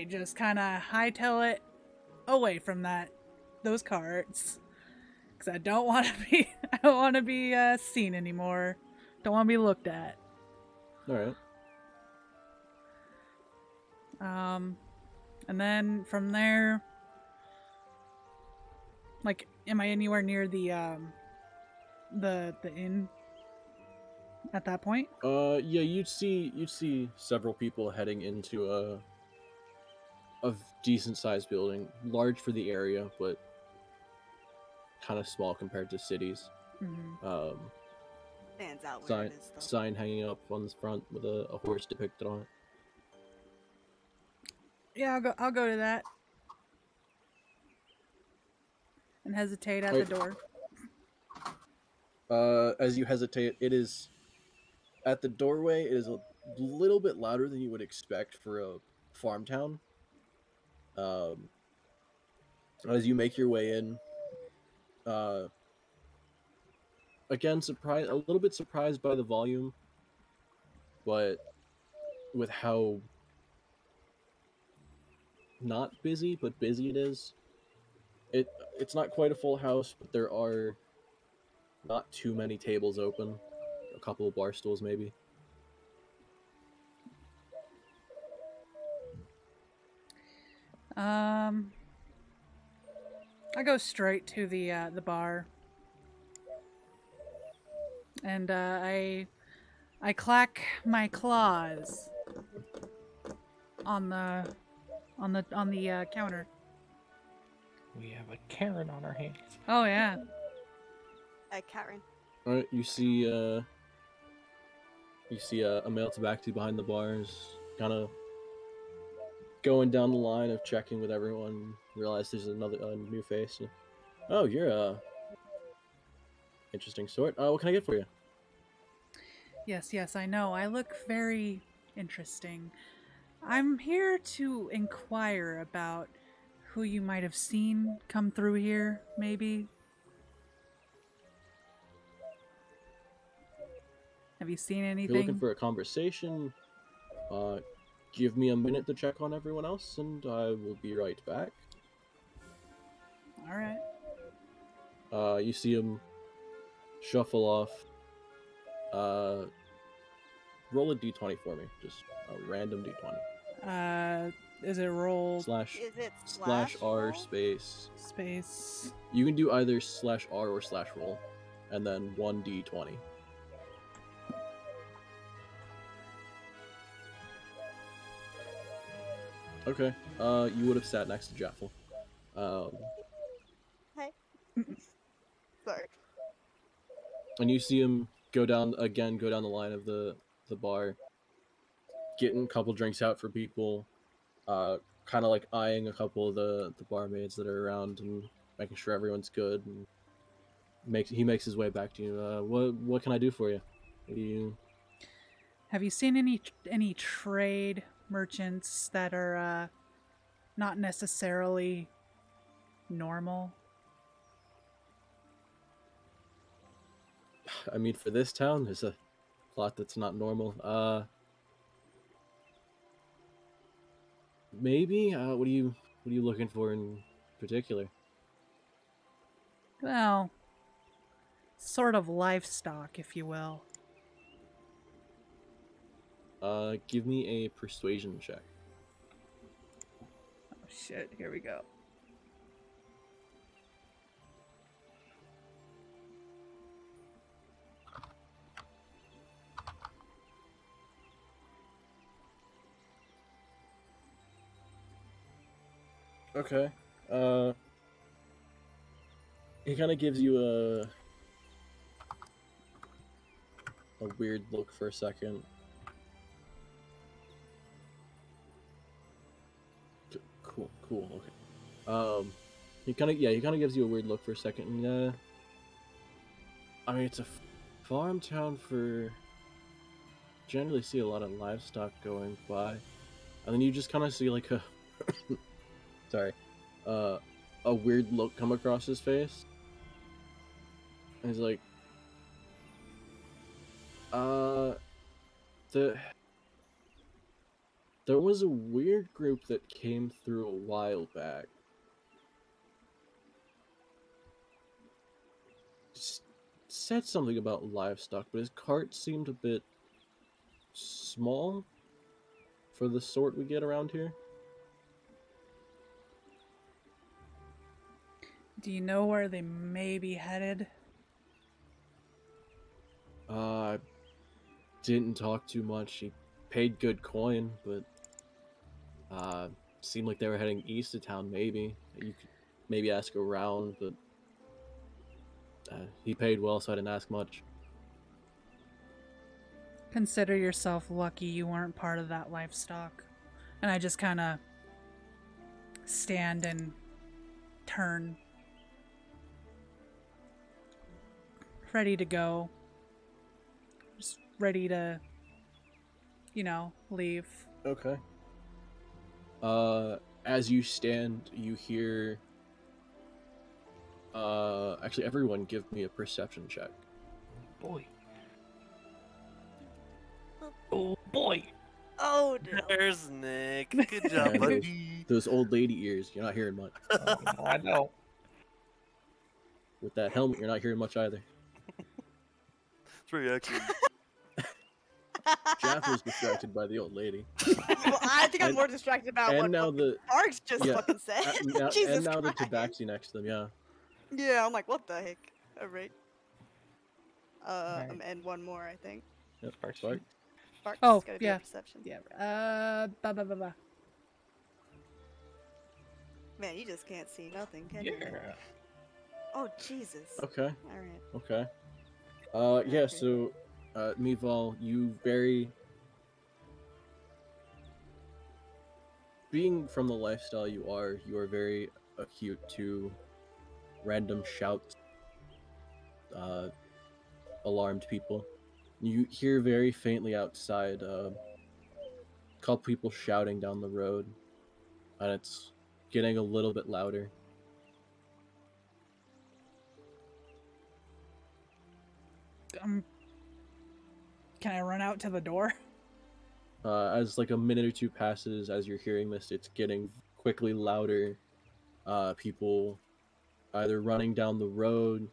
just kind of hightail it away from those carts because I don't want to be seen anymore. Don't want to be looked at. All right. And then from there, like, am I anywhere near the inn at that point? Yeah, you'd see several people heading into a decent sized building, large for the area, but kind of small compared to cities. Mm-hmm. Stands out where it is, though. Sign hanging up on the front with a horse depicted on it. Yeah, I'll go to that. And hesitate at the door. As you hesitate, it is at the doorway. It is a little bit louder than you would expect for a farm town. As you make your way in, again, a little bit surprised by the volume, but with how not busy, but busy it is. It's not quite a full house, but there are not too many tables open. A couple of bar stools, maybe. I go straight to the bar, and I clack my claws on the counter. We have a Karen on our hands. Oh yeah. Karen. All right, you see a male Tabaxi behind the bars, kind of going down the line of checking with everyone. Realize there's a new face. Oh, you're a interesting sort. What can I get for you? Yes, I know. I look very interesting. I'm here to inquire about who you might have seen come through here, maybe. Have you seen anything? If you're looking for a conversation, give me a minute to check on everyone else, and I will be right back. All right. You see him shuffle off. Roll a d20 for me. Just a random d20. Is it roll slash Is it slash R roll? space. space? You can do either slash R or slash roll, and then 1d20. Okay. You would have sat next to Jaffle. Hey. Sorry. And you see him go down the line of the bar, getting a couple drinks out for people, kind of like eyeing a couple of the barmaids that are around and making sure everyone's good. And he makes his way back to you. What can I do for you? What do you? Have you seen any trade merchants that are not necessarily normal? I mean, for this town, there's a lot that's not normal. Maybe. What are you looking for in particular? Well, sort of livestock, if you will. Give me a persuasion check. Oh shit, here we go. Okay. He kind of gives you a weird look for a second. Cool. Okay. He kind of gives you a weird look for a second. And, I mean, it's a farm town for. Generally see a lot of livestock going by, and then you just kind of see like a. Sorry. A weird look come across his face. And he's like, there was a weird group that came through a while back. Said something about livestock, but his cart seemed a bit small for the sort we get around here. Do you know where they may be headed? Didn't talk too much. He paid good coin, but seemed like they were heading east of town. Maybe you could maybe ask around, but he paid well, so I didn't ask much. Consider yourself lucky you weren't part of that livestock. And I just kind of stand and turn. Ready to go. Just ready to, leave. Okay. As you stand, you hear. Actually, everyone, give me a perception check. Boy. Oh boy. Oh no. There's Nick. Good job, Yeah, buddy. Those old lady ears, you're not hearing much. I know. With that helmet, you're not hearing much either. It's very accurate. Jaffle's distracted by the old lady. Well, I think I'm And- more distracted about and what now fucking the Sparks just yeah, fucking said. now, Jesus and now the Christ. Tabaxi next to them. Yeah. Yeah, I'm like, what the heck? Alright. Alright. And one more, I think. Yep. Sparks. Spark. Sparks Oh, gotta do yeah. a perception. Yeah. Blah. Man, you just can't see nothing, can you? Yeah. Oh, Jesus. Okay. Alright. Okay. Yeah. Okay. So, Mival, you being from the lifestyle you are very acute to random shouts, alarmed people. You hear very faintly outside a couple people shouting down the road, and it's getting a little bit louder. Can I run out to the door? As like a minute or two passes, as you're hearing this, it's getting quickly louder. People either running down the road.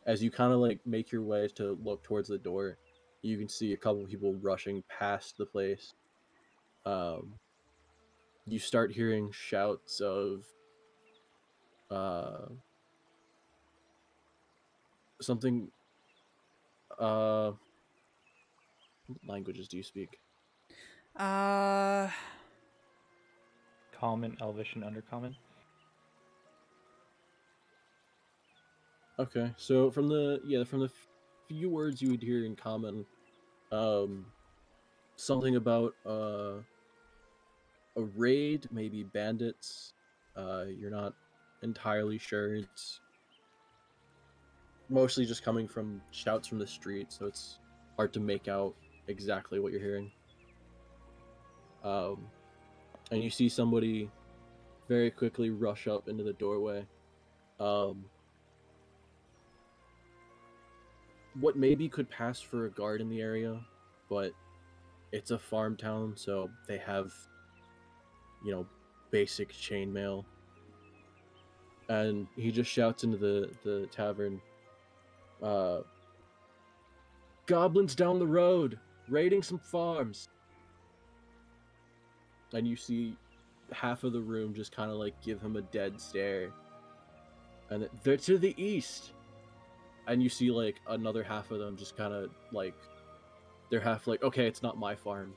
As you kind of like make your way to look towards the door, you can see a couple people rushing past the place. you start hearing shouts of something. What languages do you speak? Uh, Common, Elvish, and Undercommon. Okay, so from the few words you would hear in common, something about a raid, maybe bandits. You're not entirely sure. It's mostly just coming from shouts from the street, so it's hard to make out exactly what you're hearing. And you see somebody very quickly rush up into the doorway. What maybe could pass for a guard in the area, but it's a farm town, so they have, basic chainmail. And he just shouts into the tavern, goblins down the road, raiding some farms. And you see half of the room just kind of like give him a dead stare. And they're to the east. And you see like another half of them just kind of like, they're half like, okay, it's not my farm,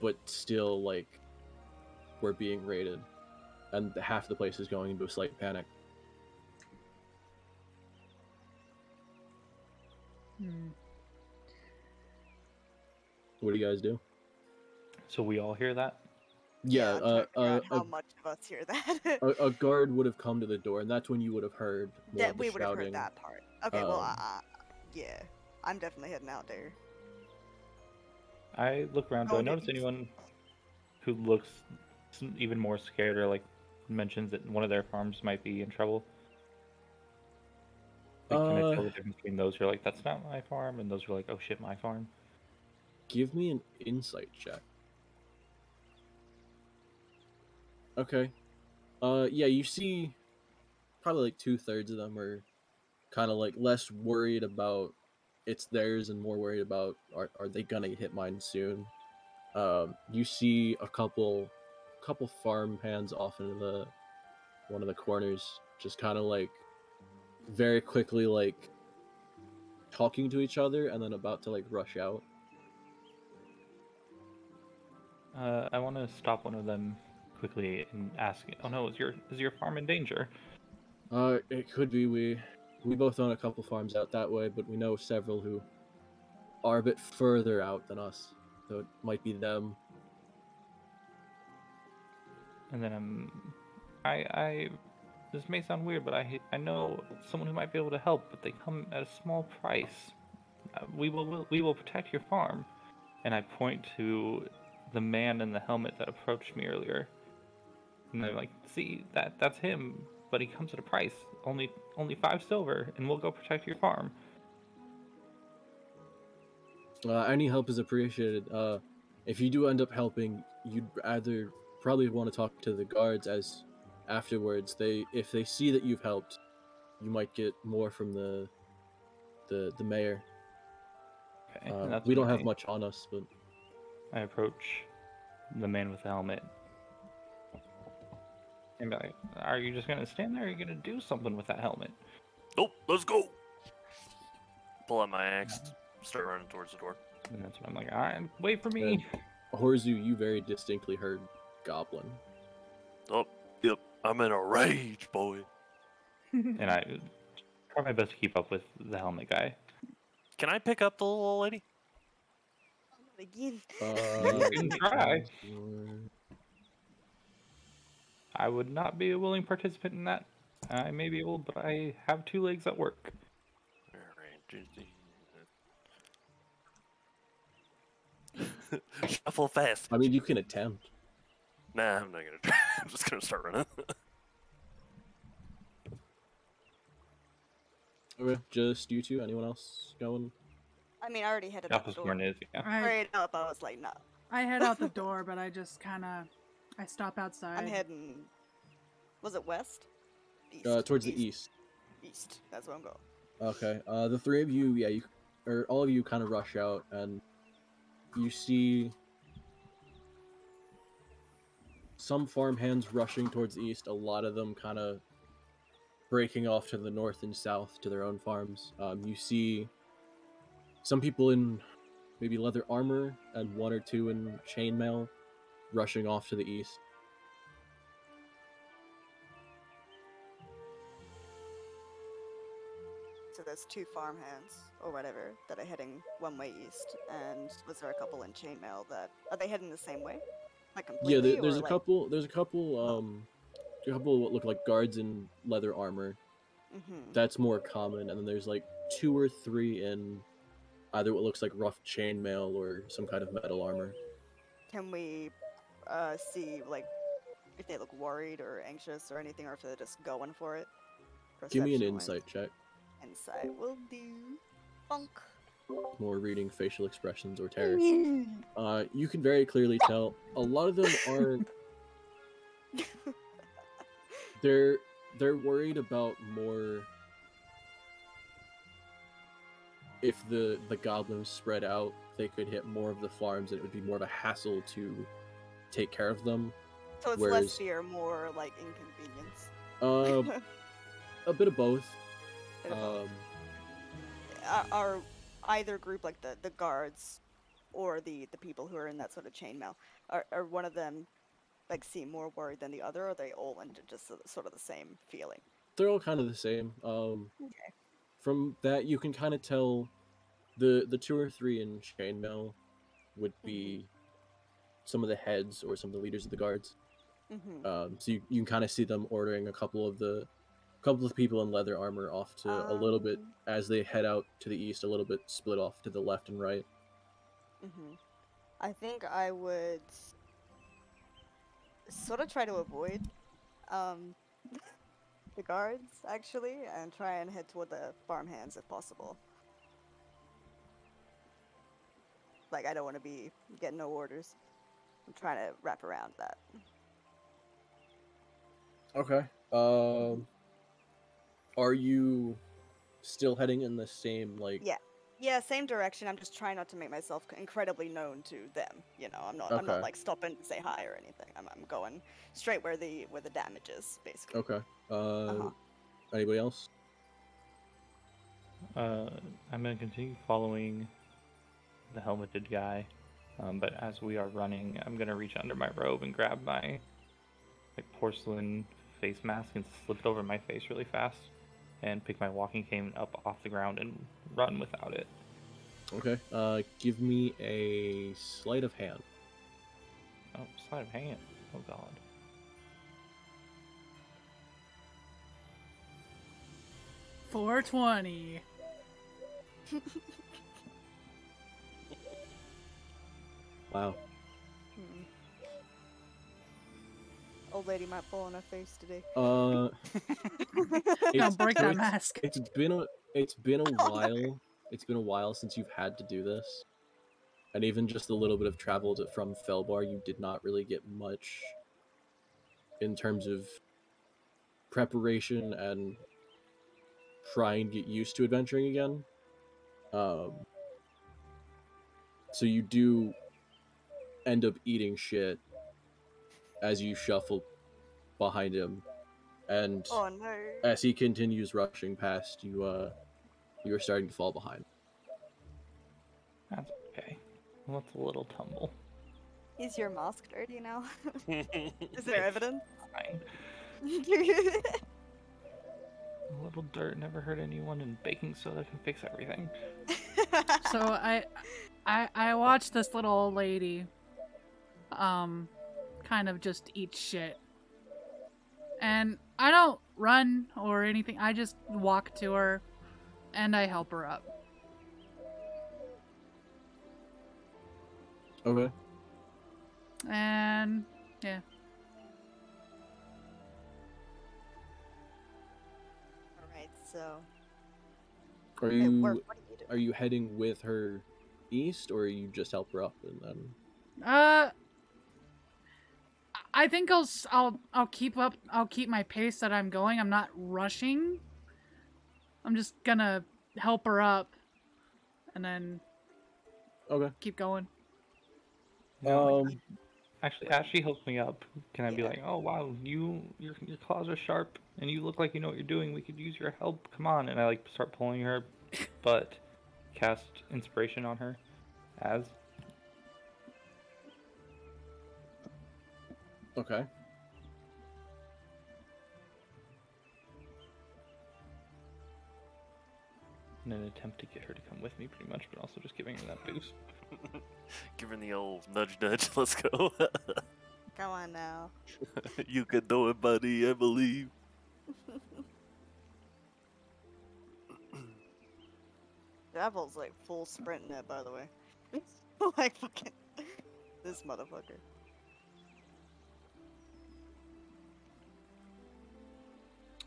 but still like we're being raided. And half the place is going into a slight panic. What do you guys do? So we all hear that? Yeah, I'm trying to figure out how much of us hear that. a guard would have come to the door, and that's when you would have heard more That of the we would have shouting. heard that part. Okay, yeah, I'm definitely heading out there. I look around. Do I notice anyone who looks even more scared or like mentions that one of their farms might be in trouble? Like, can I tell the difference between those who are like, that's not my farm, and those who are like, oh shit, my farm? Give me an insight check. Okay. Yeah, you see probably like 2/3 of them are kind of like less worried about it's theirs and more worried about are they gonna hit mine soon. You see a couple farm hands off into one of the corners, just kind of like very quickly like talking to each other and then about to like rush out. I want to stop one of them quickly and ask, oh no, is your farm in danger? It could be. We both own a couple farms out that way, but we know several who are a bit further out than us, so it might be them. And then this may sound weird, but I know someone who might be able to help, but they come at a small price. We will protect your farm. And I point to the man in the helmet that approached me earlier. And they're like, see, that's him, but he comes at a price. Only 5 silver, and we'll go protect your farm. Any help is appreciated. If you do end up helping, you'd either probably want to talk to the guards, as afterwards if they see that you've helped, you might get more from the mayor. Okay, we don't have much on us, but I approach the man with the helmet and be like, are you just gonna stand there, or are you gonna do something with that helmet? Nope, let's go. Pull out my axe, start running towards the door. And that's when I'm like, alright, wait for me. Horzu, you very distinctly heard goblin. Oh, yep, I'm in a rage, boy. And I try my best to keep up with the helmet guy. Can I pick up the little old lady? Again. You can try. I would not be a willing participant in that. I may be able, but I have 2 legs at work. Shuffle fast. I mean, you can attempt. Nah, I'm not gonna try. I'm just gonna start running. Okay, just you two. Anyone else going? I mean, I already headed out the Jaffle door. Scorn is, yeah. Right up, I was like, no. I head out the door, but I just kind of, I stop outside. I'm heading. Was it west? East. Towards the east. East. That's where I'm going. Okay. The 3 of you, all of you, kind of rush out, and you see some farmhands rushing towards the east, a lot of them kind of breaking off to the north and south to their own farms. You see some people in maybe leather armor and one or two in chainmail rushing off to the east. So there's 2 farmhands or whatever that are heading one way east, and was there a couple in chainmail that are they heading the same way? Like completely? Yeah, there's or a like... couple. There's a couple of what look like guards in leather armor. That's more common, and then there's like 2 or 3 in either what looks like rough chainmail or some kind of metal armor. Can we see like if they look worried or anxious or anything, or if they're just going for it? Give me an Perception-wise? insight check. Insight will do. Bonk. More reading facial expressions or terror. You can very clearly tell a lot of them aren't. They're worried about more. If the goblins spread out, they could hit more of the farms, and it would be more of a hassle to take care of them. So it's less fear, more like inconvenience. A bit of both. Are either group, like the guards or the people who are in that sort of chainmail, are one of them like seem more worried than the other, or are they all into just sort of the same feeling? They're all kind of the same. Okay. From that you can kind of tell the 2 or 3 in chainmail would be some of the heads or some of the leaders of the guards. So you can kind of see them ordering a couple of people in leather armor off to a little bit as they head out to the east, a little bit split off to the left and right. I think I would sort of try to avoid the guards, actually, and try and head toward the farmhands if possible. Like, I don't want to be getting no orders. I'm trying to wrap around that. Okay. Are you still heading in the same, like... Yeah, same direction. I'm just trying not to make myself incredibly known to them. You know, I'm not like stopping to say hi or anything. I'm going straight where the damage is, basically. Okay. Anybody else? I'm gonna continue following the helmeted guy, but as we are running, I'm gonna reach under my robe and grab my porcelain face mask and slip it over my face really fast, and pick my walking cane up off the ground and run without it. Okay. Give me a sleight of hand. Oh, sleight of hand. Oh god. $420. Wow. Old lady might fall on her face today. Don't break that mask. It's been a while. It's been a while since you've had to do this, and even just a little bit of travel from Felbar, you did not really get much in terms of preparation and trying to get used to adventuring again. So you do end up eating shit as you shuffle behind him, and as he continues rushing past you, you are starting to fall behind. That's okay. Well, that's a little tumble. Is your mask dirty now? Is there evidence? Fine. A little dirt never hurt anyone, and baking soda can fix everything. So I watched this little old lady kind of just eat shit. And I don't run or anything. I just walk to her and I help her up. Okay. And yeah. Alright, so are you heading with her east, or you just help her up and then I think I'll keep my pace that I'm going. I'm not rushing. I'm just gonna help her up and then okay, keep going. Actually, as she helps me up, can I be Yeah. like, oh wow, your claws are sharp, and you look like you know what you're doing. We could use your help. Come on, and I like start pulling her, but cast inspiration on her, as Okay. in an attempt to get her to come with me, pretty much, but also just giving her that boost. Give her the old nudge nudge. Let's go. Come on now. You can do it, buddy. I believe. Javel's like full sprinting it, by the way. Like fucking this motherfucker.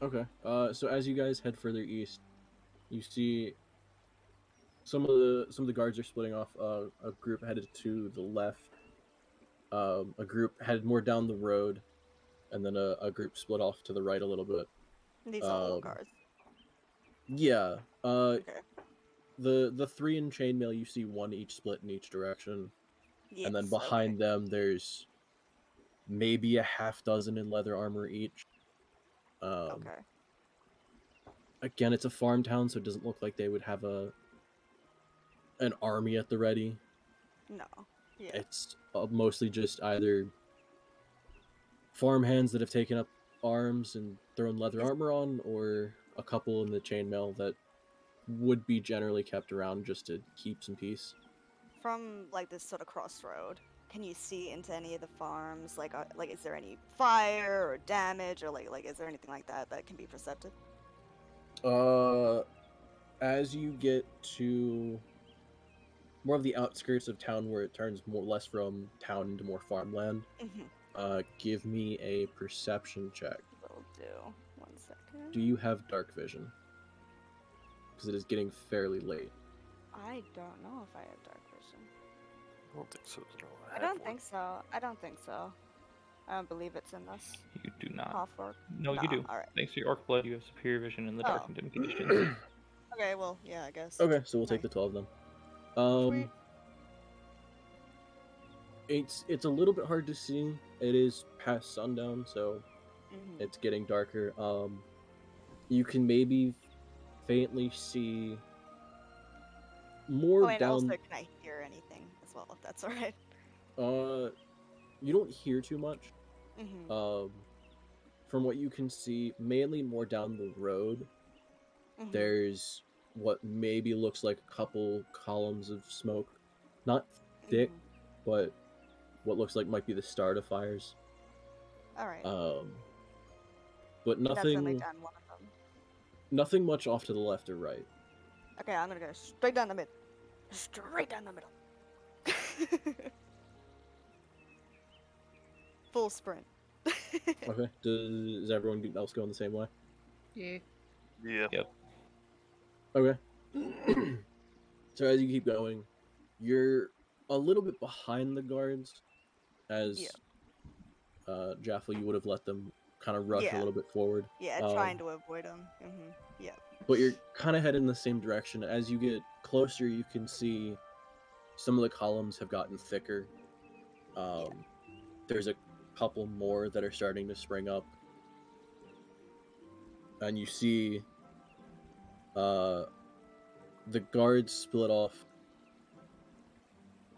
Okay. So as you guys head further east, you see some of the guards are splitting off. A group headed to the left. A group headed more down the road, and then a group split off to the right a little bit. These are all guards. Yeah. Okay. The three in chainmail, you see one each split in each direction, Yes, and then behind them there's maybe a half dozen in leather armor each. Okay. Again, it's a farm town, so it doesn't look like they would have an army at the ready. No. Yeah. It's mostly just either farmhands that have taken up arms and thrown leather armor on, or a couple in the chainmail that would be generally kept around just to keep some peace. From like this sort of crossroad, can you see into any of the farms? Like is there any fire or damage, or like is there anything like that that can be perceptive? As you get to more of the outskirts of town, where it turns less from town into more farmland, give me a perception check. Will do. 1 second. Do you have dark vision? Because it is getting fairly late. I don't know if I have dark vision. I don't think so. No, I don't think so. I don't think so. I don't believe it's in this. You do not. Half-orc. No, you do. All right. Thanks to your orc blood, you have superior vision in the dark and dim Oh. conditions. Okay, well, yeah, I guess. Okay, so we'll take the 12 then. Sweet. It's a little bit hard to see. It is past sundown, so it's getting darker. You can maybe faintly see more and down. also, can I hear anything as well, if that's alright? You don't hear too much. Mm-hmm. From what you can see, mainly more down the road, there's what maybe looks like a couple columns of smoke. Not thick, but what looks like might be the start of fires. Alright. But Definitely nothing, done one of them. nothing much off to the left or right. Okay, I'm gonna go straight down the middle. Straight down the middle. Full sprint. Okay. Does everyone else go in the same way? Yeah. Yeah. Yep. Okay. So as you keep going, you're a little bit behind the guards, as Jaffle, you would have let them kind of rush a little bit forward. Yeah, trying to avoid them. Yeah. But you're kind of headed in the same direction. As you get closer, you can see some of the columns have gotten thicker. There's a couple more that are starting to spring up. And you see the guards split off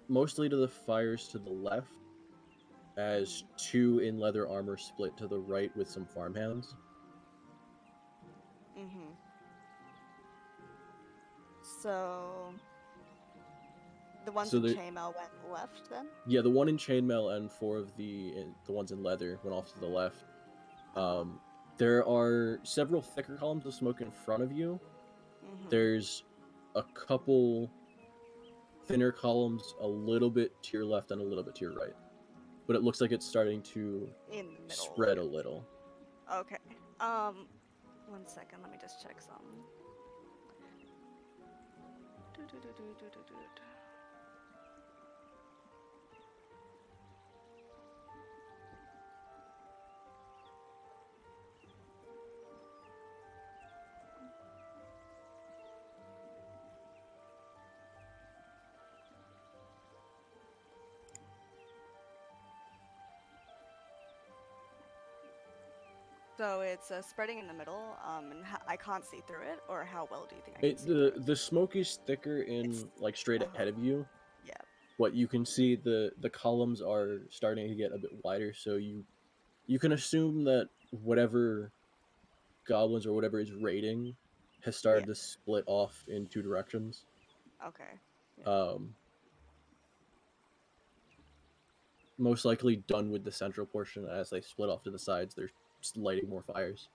mostly to the fires to the left, as two in leather armor split to the right with some farmhands. So the ones in chainmail went left then? Yeah, the one in chainmail and four of the ones in leather went off to the left. There are several thicker columns of smoke in front of you. There's a couple thinner columns a little bit to your left and a little bit to your right. But it looks like it's starting to spread a little. Okay. 1 second, let me just check something. So it's spreading in the middle, and I can't see through it, or how well do you think I can see through it? The smoke is thicker It's in like straight uh-huh. ahead of you. Yeah. What you can see, the columns are starting to get a bit wider, so you can assume that whatever goblins or whatever is raiding has started Yeah. to split off in two directions. Okay. Yeah. Most likely done with the central portion. As they split off to the sides, they're lighting more fires.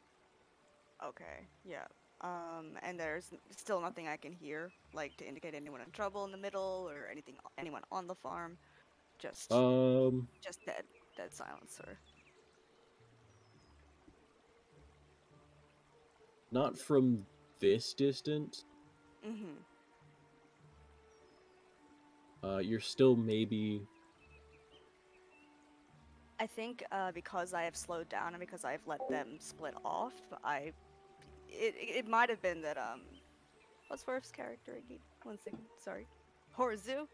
Okay. Yeah. And there's still nothing I can hear, like to indicate anyone in trouble in the middle or anyone on the farm. Just dead silence, or not from this distance. mm-hmm. You're still maybe. I think because I have slowed down and because I've let them split off, it might have been that what's Worf's character again? 1 second, sorry. Horzu?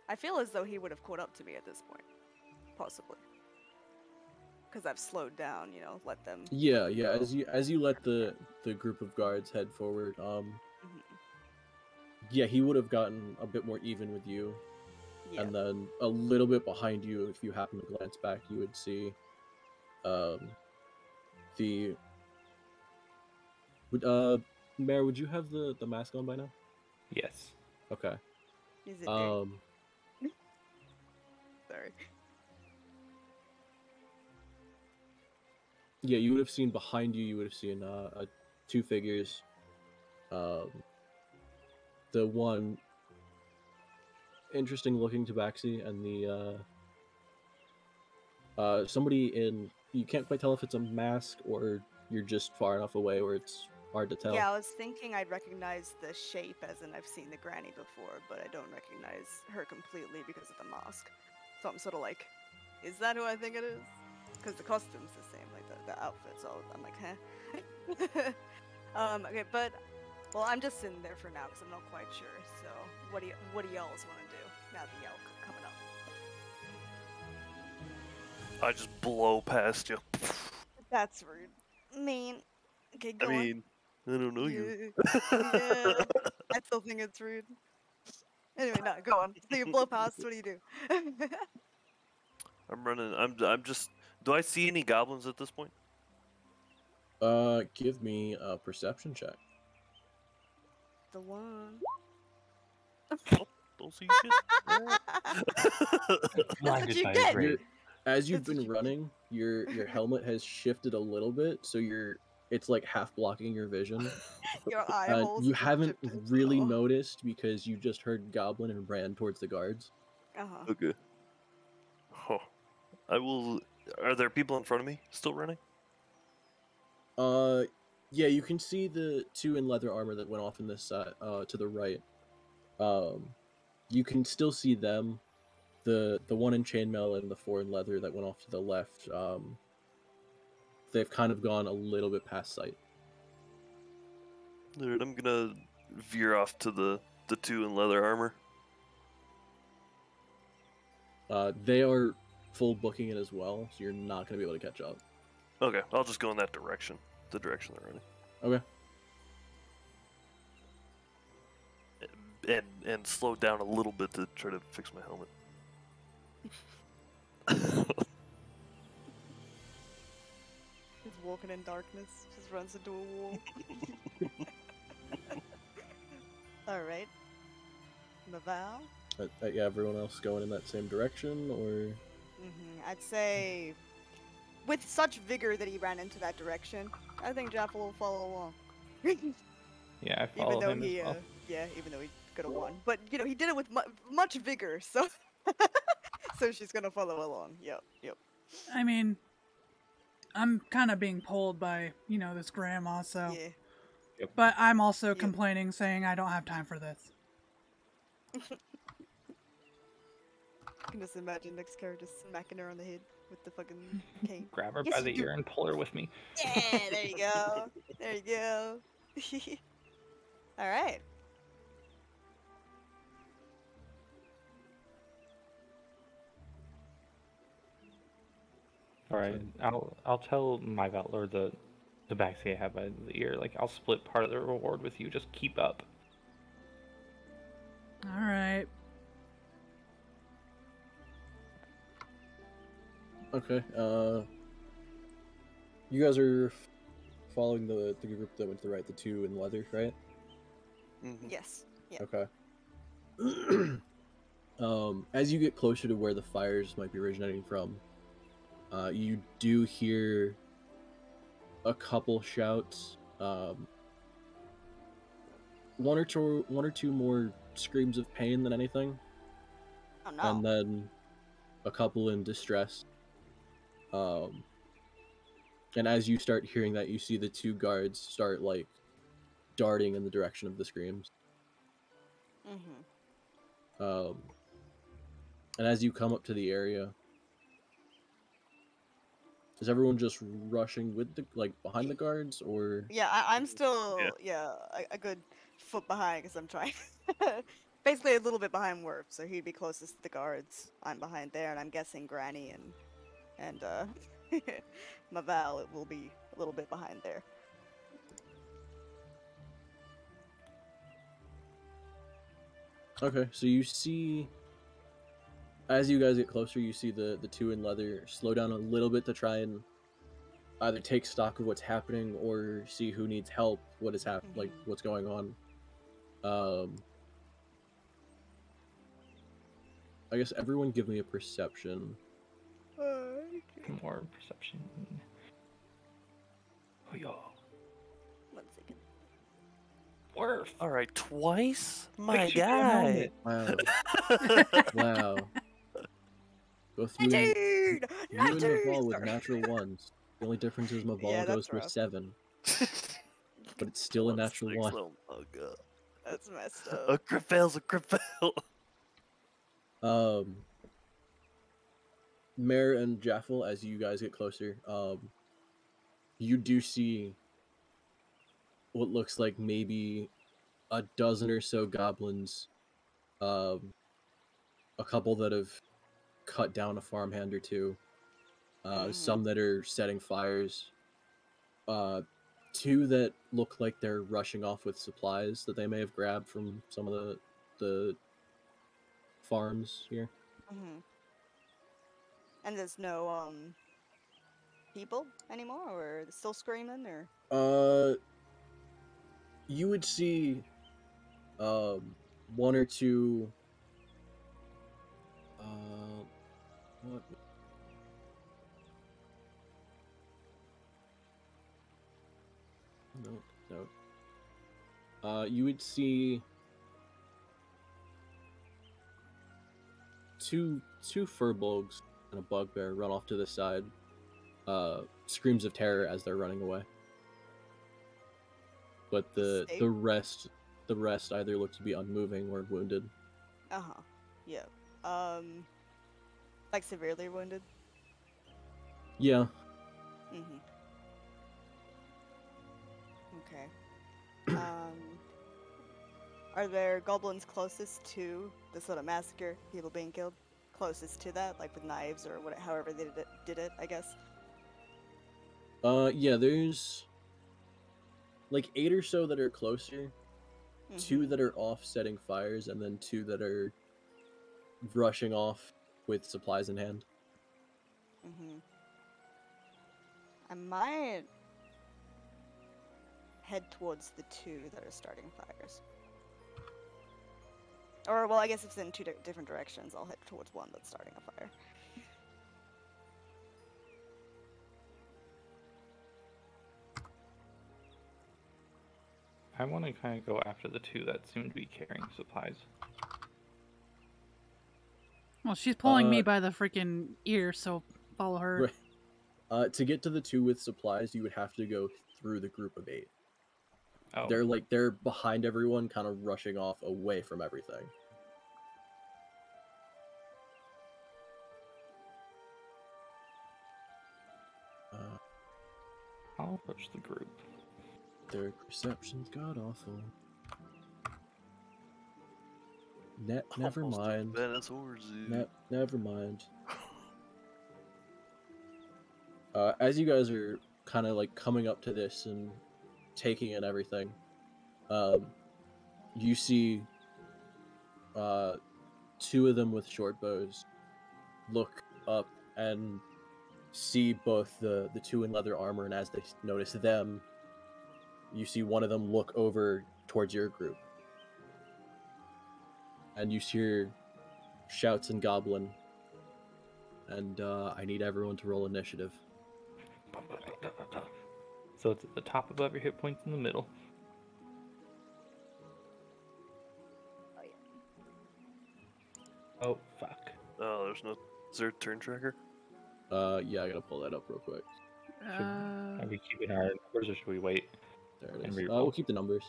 I feel as though he would have caught up to me at this point. Possibly. Because I've slowed down, let them. Yeah. As you let the group of guards head forward, yeah, he would have gotten a bit more even with you. Yeah. And then a little bit behind you, if you happen to glance back, you would see Mayor, would you have the mask on by now? Yes. Okay. Is it Sorry. Yeah, you would have seen behind you. You would have seen two figures. The one interesting looking Tabaxi, and the somebody in. You can't quite tell if it's a mask or you're just far enough away where it's hard to tell. Yeah, I was thinking I'd recognize the shape, as in I've seen the granny before, but I don't recognize her completely because of the mask. So I'm sort of like, is that who I think it is? Because the costume's the same, like the outfit, so I'm like, huh? Okay, but, well, I'm just sitting there for now because I'm not quite sure, so what do y'all want to do now that y'all coming up? I just blow past you. That's rude. Mean. Okay, go I mean, I don't know you. Yeah, I still think it's rude. Anyway, no, go on. So you blow past, what do you do? I'm running. I'm just. Do I see any goblins at this point? Give me a perception check. The one. Oh, don't see shit. What you get? As you've been running, your helmet has shifted a little bit, so it's like half blocking your vision. Your eye holes. You haven't really noticed because you just heard goblin and ran towards the guards. Okay. Oh, I will. Are there people in front of me still running? Yeah, you can see the two in leather armor that went off in this side, to the right. You can still see them. The one in chainmail and the four in leather that went off to the left. They've kind of gone a little bit past sight. Alright, I'm gonna veer off to the two in leather armor. They are full booking it as well, so you're not gonna be able to catch up. Okay, I'll just go in that direction. The direction they're running. Okay. And slow down a little bit to try to fix my helmet. He's walking in darkness, just runs into a wall. Alright. Maval? Yeah, everyone else going in that same direction, or? I'd say, with such vigor that he ran into that direction, I think Jaffle will follow along. Yeah, I follow him as well. Yeah, even though he could have won. But, he did it with much vigor, so... so she's gonna follow along. Yep. I mean, I'm kind of being pulled by, this grandma, so... Yeah. Yep. But I'm also complaining, saying I don't have time for this. I can just imagine Nick's character smacking her on the head with the fucking cane. Grab her by the ear and pull her with me. Yeah, there you go. There you go. Alright. Alright, I'll tell my Valor the Tabaxi I have by the ear. Like, I'll split part of the reward with you. Just keep up. All right. Okay. You guys are following the group that went to the right, the two in leather, right? Mm-hmm. Yes. Yeah. Okay. As you get closer to where the fires might be originating from, you do hear a couple shouts. One or two more screams of pain than anything, Oh no. and then a couple in distress. And as you start hearing that, you see the two guards start like darting in the direction of the screams. Mm-hmm. And as you come up to the area, is everyone just rushing with the behind the guards, or? Yeah, I'm still a good foot behind because I'm trying. Basically, a little bit behind Werf, so he'd be closest to the guards. I'm behind there, and I'm guessing Granny and Maval will be a little bit behind there. Okay, so you see, as you guys get closer, you see the two in leather slow down a little bit to try and either take stock of what's happening or see who needs help, what is like what's going on. I guess everyone give me a perception. More perception. Oh, yeah. 1 second. Werf. All right, twice, my Wait, you got a guy. helmet. Wow. Wow. Both you and Maval with Sorry. natural ones. The only difference is Maval Yeah, goes that's for a rough. 7, but it's still a natural 1. Oh my god. That's messed A up. crit fail's a crit fail. Mare and Jaffle, as you guys get closer, you do see what looks like maybe a dozen or so goblins, a couple that have cut down a farmhand or two, some that are setting fires, 2 that look like they're rushing off with supplies that they may have grabbed from some of the farms here. And there's no people anymore, or they're still screaming, or? You would see 1 or 2 what? No. You would see two furbolgs and a bugbear run off to the side. Screams of terror as they're running away. But the rest either look to be unmoving or wounded. Yeah. Like severely wounded? Yeah. Okay. Are there goblins closest to the sort of massacre, people being killed? Closest to that, like with knives or whatever, however they did it, I guess? Yeah, there's like 8 or so that are closer, 2 that are off setting fires, and then 2 that are rushing off with supplies in hand. I might head towards the 2 that are starting fires. Or, well, I guess it's in 2 different directions. I'll head towards one that's starting a fire. I want to kind of go after the 2 that seem to be carrying supplies. Well, she's pulling me by the freaking ear, so follow her. Right. To get to the 2 with supplies, you would have to go through the group of 8. Oh. They're behind everyone, kind of rushing off away from everything. I'll approach the group. Their perception's god awful. Never mind. Never mind. As you guys are kind of like coming up to this and taking in everything, you see two of them with short bows look up and see both the two in leather armor, and as they notice them, you see one of them look over towards your group, and you hear shouts in Goblin, and I need everyone to roll initiative. So it's at the top above your hit points in the middle. Oh, fuck. Oh, there's no... Is there a turn tracker? Yeah, I gotta pull that up real quick. Are we keeping our numbers or should we wait? There it And is. re-roll? We'll keep the numbers.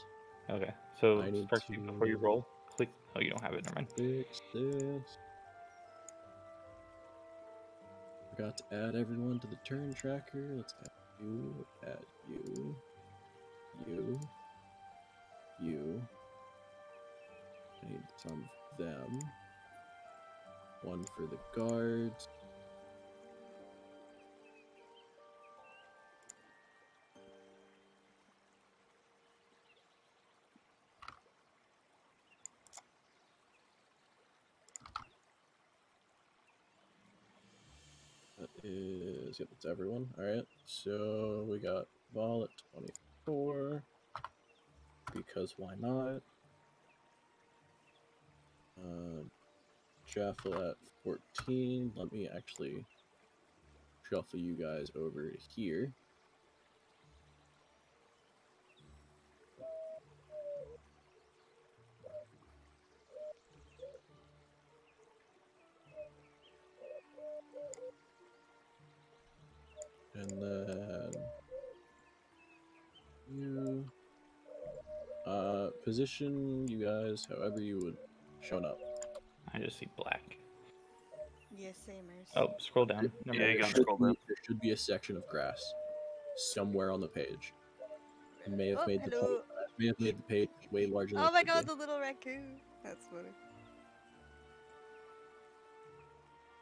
Okay, so I need first to- before you roll, click... Oh, you don't have it, never mind. Fix this. Forgot to add everyone to the turn tracker. Let's add you, you. I need some of them. One for the guards. That is, yep, it's everyone. Alright, so we got Vol at 24, because why not? Jaffle at 14. Let me actually shuffle you guys over to here. And then you position you guys however you would shown up. I just see black. Yes, samers. Oh, scroll down. No, Yeah, you There gotta should scroll be- down. There should be a section of grass somewhere on the page. I may have made the hello. page way larger than Oh it my should god, be. the little raccoon. That's funny.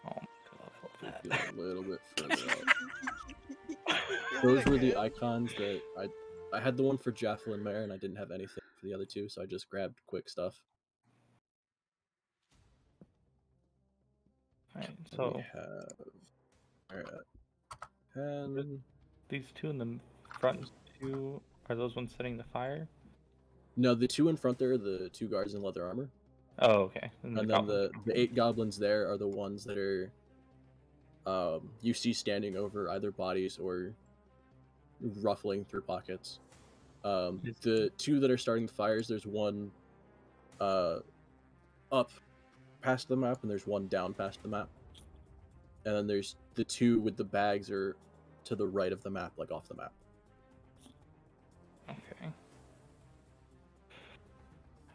Oh my god, I love Should that. be a little bit further up. Is Those it were the good? icons that I had the one for Jaffle and Mare, and I didn't have anything for the other two, so I just grabbed quick stuff. Alright, We so have and these two in the front two, are those ones setting the fire? no, the two in front there are the two guards in leather armor, Oh, okay. and then goblins. the 8 goblins there are the ones that are you see standing over either bodies or ruffling through pockets. The two that are starting the fires, there's one up past the map, and there's one down past the map. And then there's the two with the bags are to the right of the map, like off the map. Okay.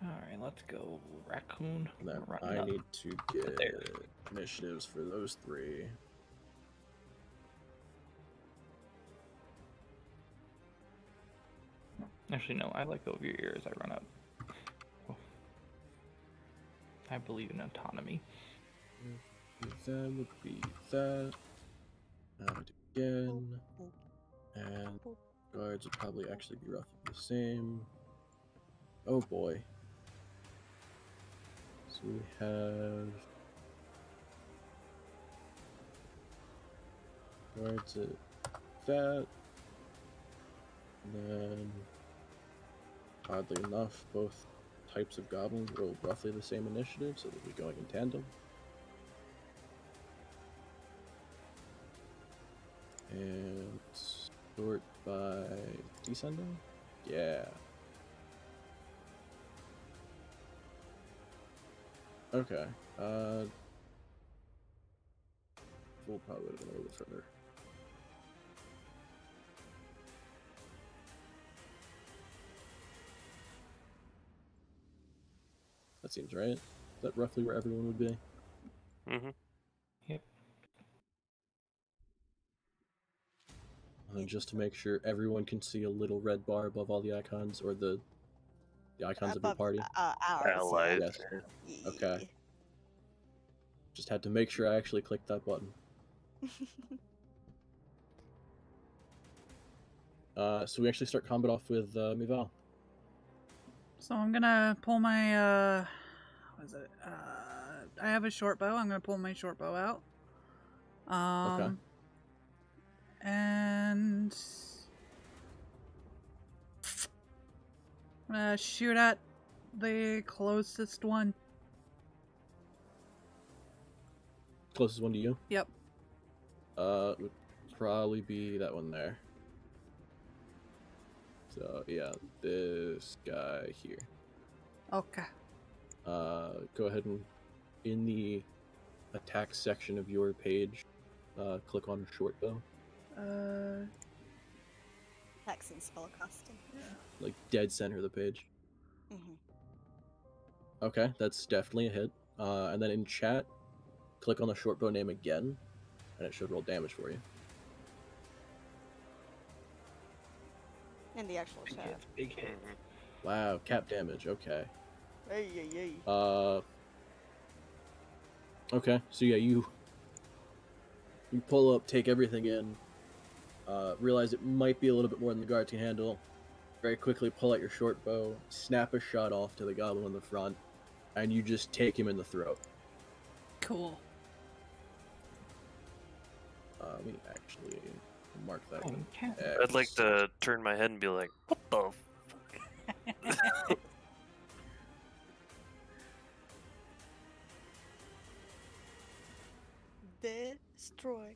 Alright, let's go Raccoon. And then Run I up. need to get There. initiatives for those 3. Actually, no, I like over your ear as I run up. Oh. I believe in autonomy. That would be that. Add again. And guards would probably actually be roughly the same. Oh boy. So we have guards at that. And then, oddly enough, both types of goblins roll roughly the same initiative, so they'll be going in tandem. And sort by descending? Yeah. Okay. We'll probably go a little bit further. That seems right. Is that roughly where everyone would be? Mm-hmm. Yep. And just to make sure everyone can see a little red bar above all the icons, or the icons of your Above, party. ours. Allies. Yes. Yeah. Okay. Just had to make sure I actually clicked that button. So we actually start combat off with Mival. So I'm gonna pull my what is it? I have a short bow. I'm gonna pull my short bow out. Okay. And I'm gonna shoot at the closest one. Closest one to you? Yep. Would probably be that one there. So yeah, this guy here. Okay. Go ahead and in the attack section of your page, click on short bow. Attacks and spellcasting. Like dead center of the page. Mm-hmm. Okay, that's definitely a hit. And then in chat, click on the short bow name again, and it should roll damage for you. In the actual chat. Big hit. Wow, cap damage. Okay. Hey, hey, hey. Okay, so yeah, you pull up, take everything in, realize it might be a little bit more than the guards can handle. Very quickly pull out your short bow, snap a shot off to the goblin in the front, and you just take him in the throat. Cool. Let me actually mark that Oh, one. cat. I'd like to turn my head and be like, what the fuck? Destroy.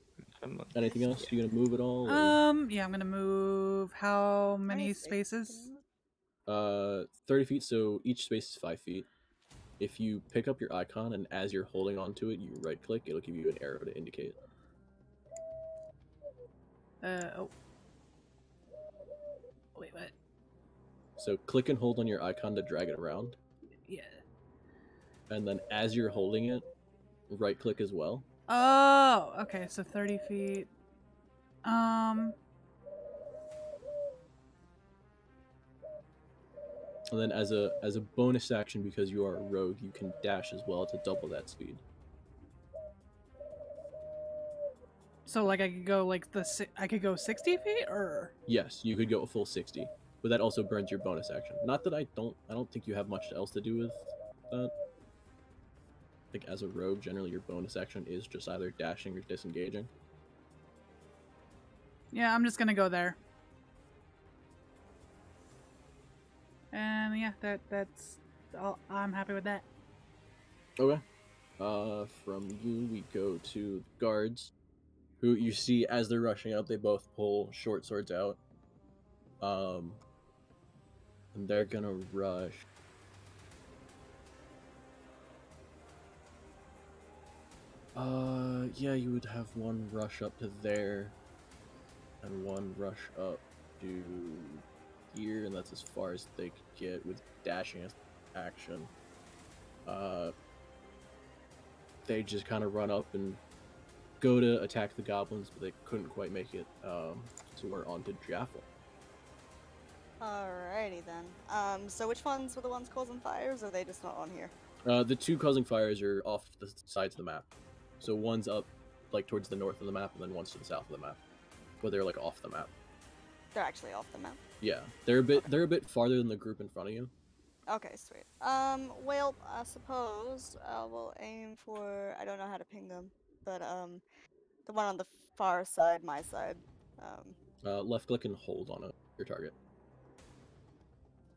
Anything else? You gonna move at all? Or? Yeah, I'm gonna move how many spaces? 30 feet, so each space is 5 feet. If you pick up your icon and as you're holding onto it, you right click, it'll give you an arrow to indicate. Oh. Wait, what? So click and hold on your icon to drag it around, Yeah. and then as you're holding it, right click as well. Oh, okay, so 30 feet. And then as a bonus action, because you are a rogue, you can dash as well to double that speed. So like I could go like I could go 60 feet or Yes, you could go a full 60, but that also burns your bonus action. Not that I don't think you have much else to do with that. I think as a rogue, generally your bonus action is just either dashing or disengaging. yeah, I'm just gonna go there. And yeah, that's all. I'm happy with that. Okay. From you, we go to the guards, who you see as they're rushing out, they both pull short swords out. And they're gonna rush. Yeah, you would have one rush up to there, and one rush up to here, and that's as far as they could get with dashing as action. They just kind of run up and go to attack the goblins, but they couldn't quite make it. So we're on to Jaffle. Alrighty then. So which ones were the ones causing fires, or are they just not on here? The two causing fires are off the sides of the map. So one's up, like, towards the north of the map, and then one's to the south of the map. But they're, like, off the map. They're actually off the map. Yeah, they're a bit farther than the group in front of you. Okay, sweet. Well, I suppose I will aim for, I don't know how to ping them, but, the one on the far side, my side. Left click and hold on your target.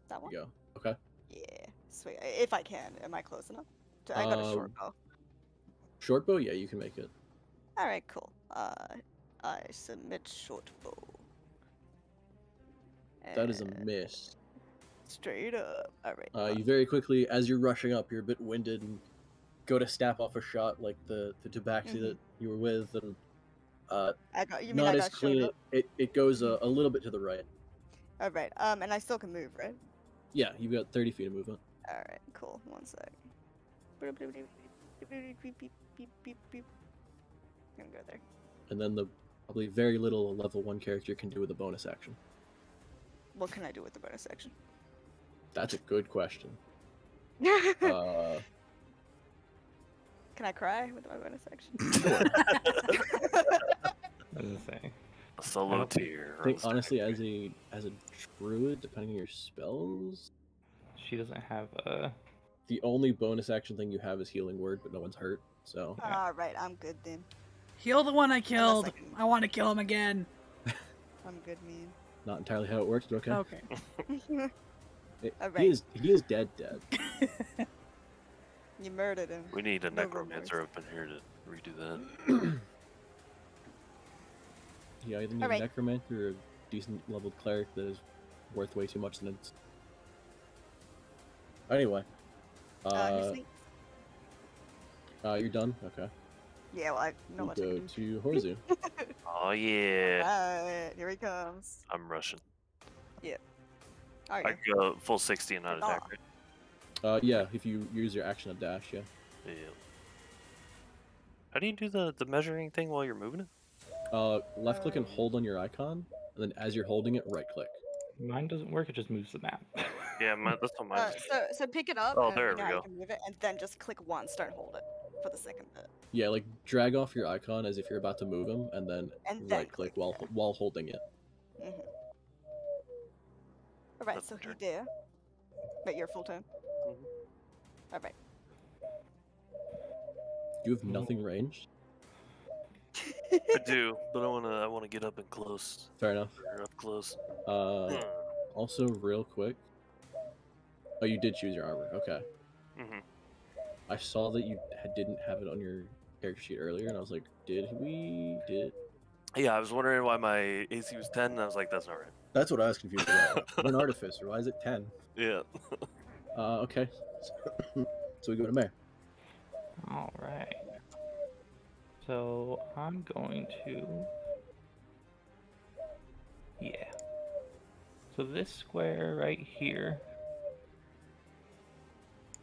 That There one? you go. Okay. Yeah, sweet. If I can. Am I close enough? I got a short bow. Short bow? Yeah, you can make it. Alright, cool. I submit short bow. That is a And miss. straight up. Alright. You very quickly, as you're rushing up, you're a bit winded, and go to snap off a shot like the Tabaxi that you were with, and You mean not I as got clean. showed up? It goes a little bit to the right. Alright, and I still can move, right? Yeah, you've got 30 feet of movement. Alright, cool. One sec. I'm gonna go there. And then the probably very little level 1 character can do with a bonus action. What can I do with the bonus action? That's a good question. Can I cry with my bonus action? That's the thing. Solo tier. I think honestly, as a druid, depending on your spells, She doesn't have a. the only bonus action thing you have is healing word, but no one's hurt. So Yeah. Alright, I'm good then. Heal the one I killed. I can- I want to kill him again. I'm good, man. not entirely how it works, but okay. Okay. Alright. He is dead. You murdered him. We need a No necromancer remorse. up in here to redo that. You either need a Alright. necromancer or a decent leveled cleric that is worth way too much than it's. Anyway, Who's next? you're done. Okay. Yeah, well, I know We what to go do. to Horzu. Oh yeah. Alright, here he comes. I'm rushing. Oh, I yeah. can go full 60 and not attack, right? Yeah, if you use your action to dash, yeah. Yeah. How do you do the measuring thing while you're moving it? Left click and hold on your icon, and then as you're holding it, right click. Mine doesn't work. It just moves the map. Yeah, that's what mine. So pick it up, Oh, and there you know we how go. you can move it, and then just click once, don't hold it for the second bit. Yeah, like drag off your icon as if you're about to move him, and then And then right click click, while holding it. Mm-hmm. Alright, That's so my turn. he dare. Wait, your full turn? Mhm. Alright. You have nothing ranged. I do, but I wanna get up and close. Fair enough. Or up close. Also, real quick. Oh, you did choose your armor. Okay. Mm-hmm. I saw that you didn't have it on your character sheet earlier, and I was like, did we? Yeah, I was wondering why my AC was 10, and I was like, that's not right. That's what I was confused about. I'm an artificer. Why is it 10? Yeah. Okay. So we go to Mare. All right. So I'm going to. Yeah. So this square right here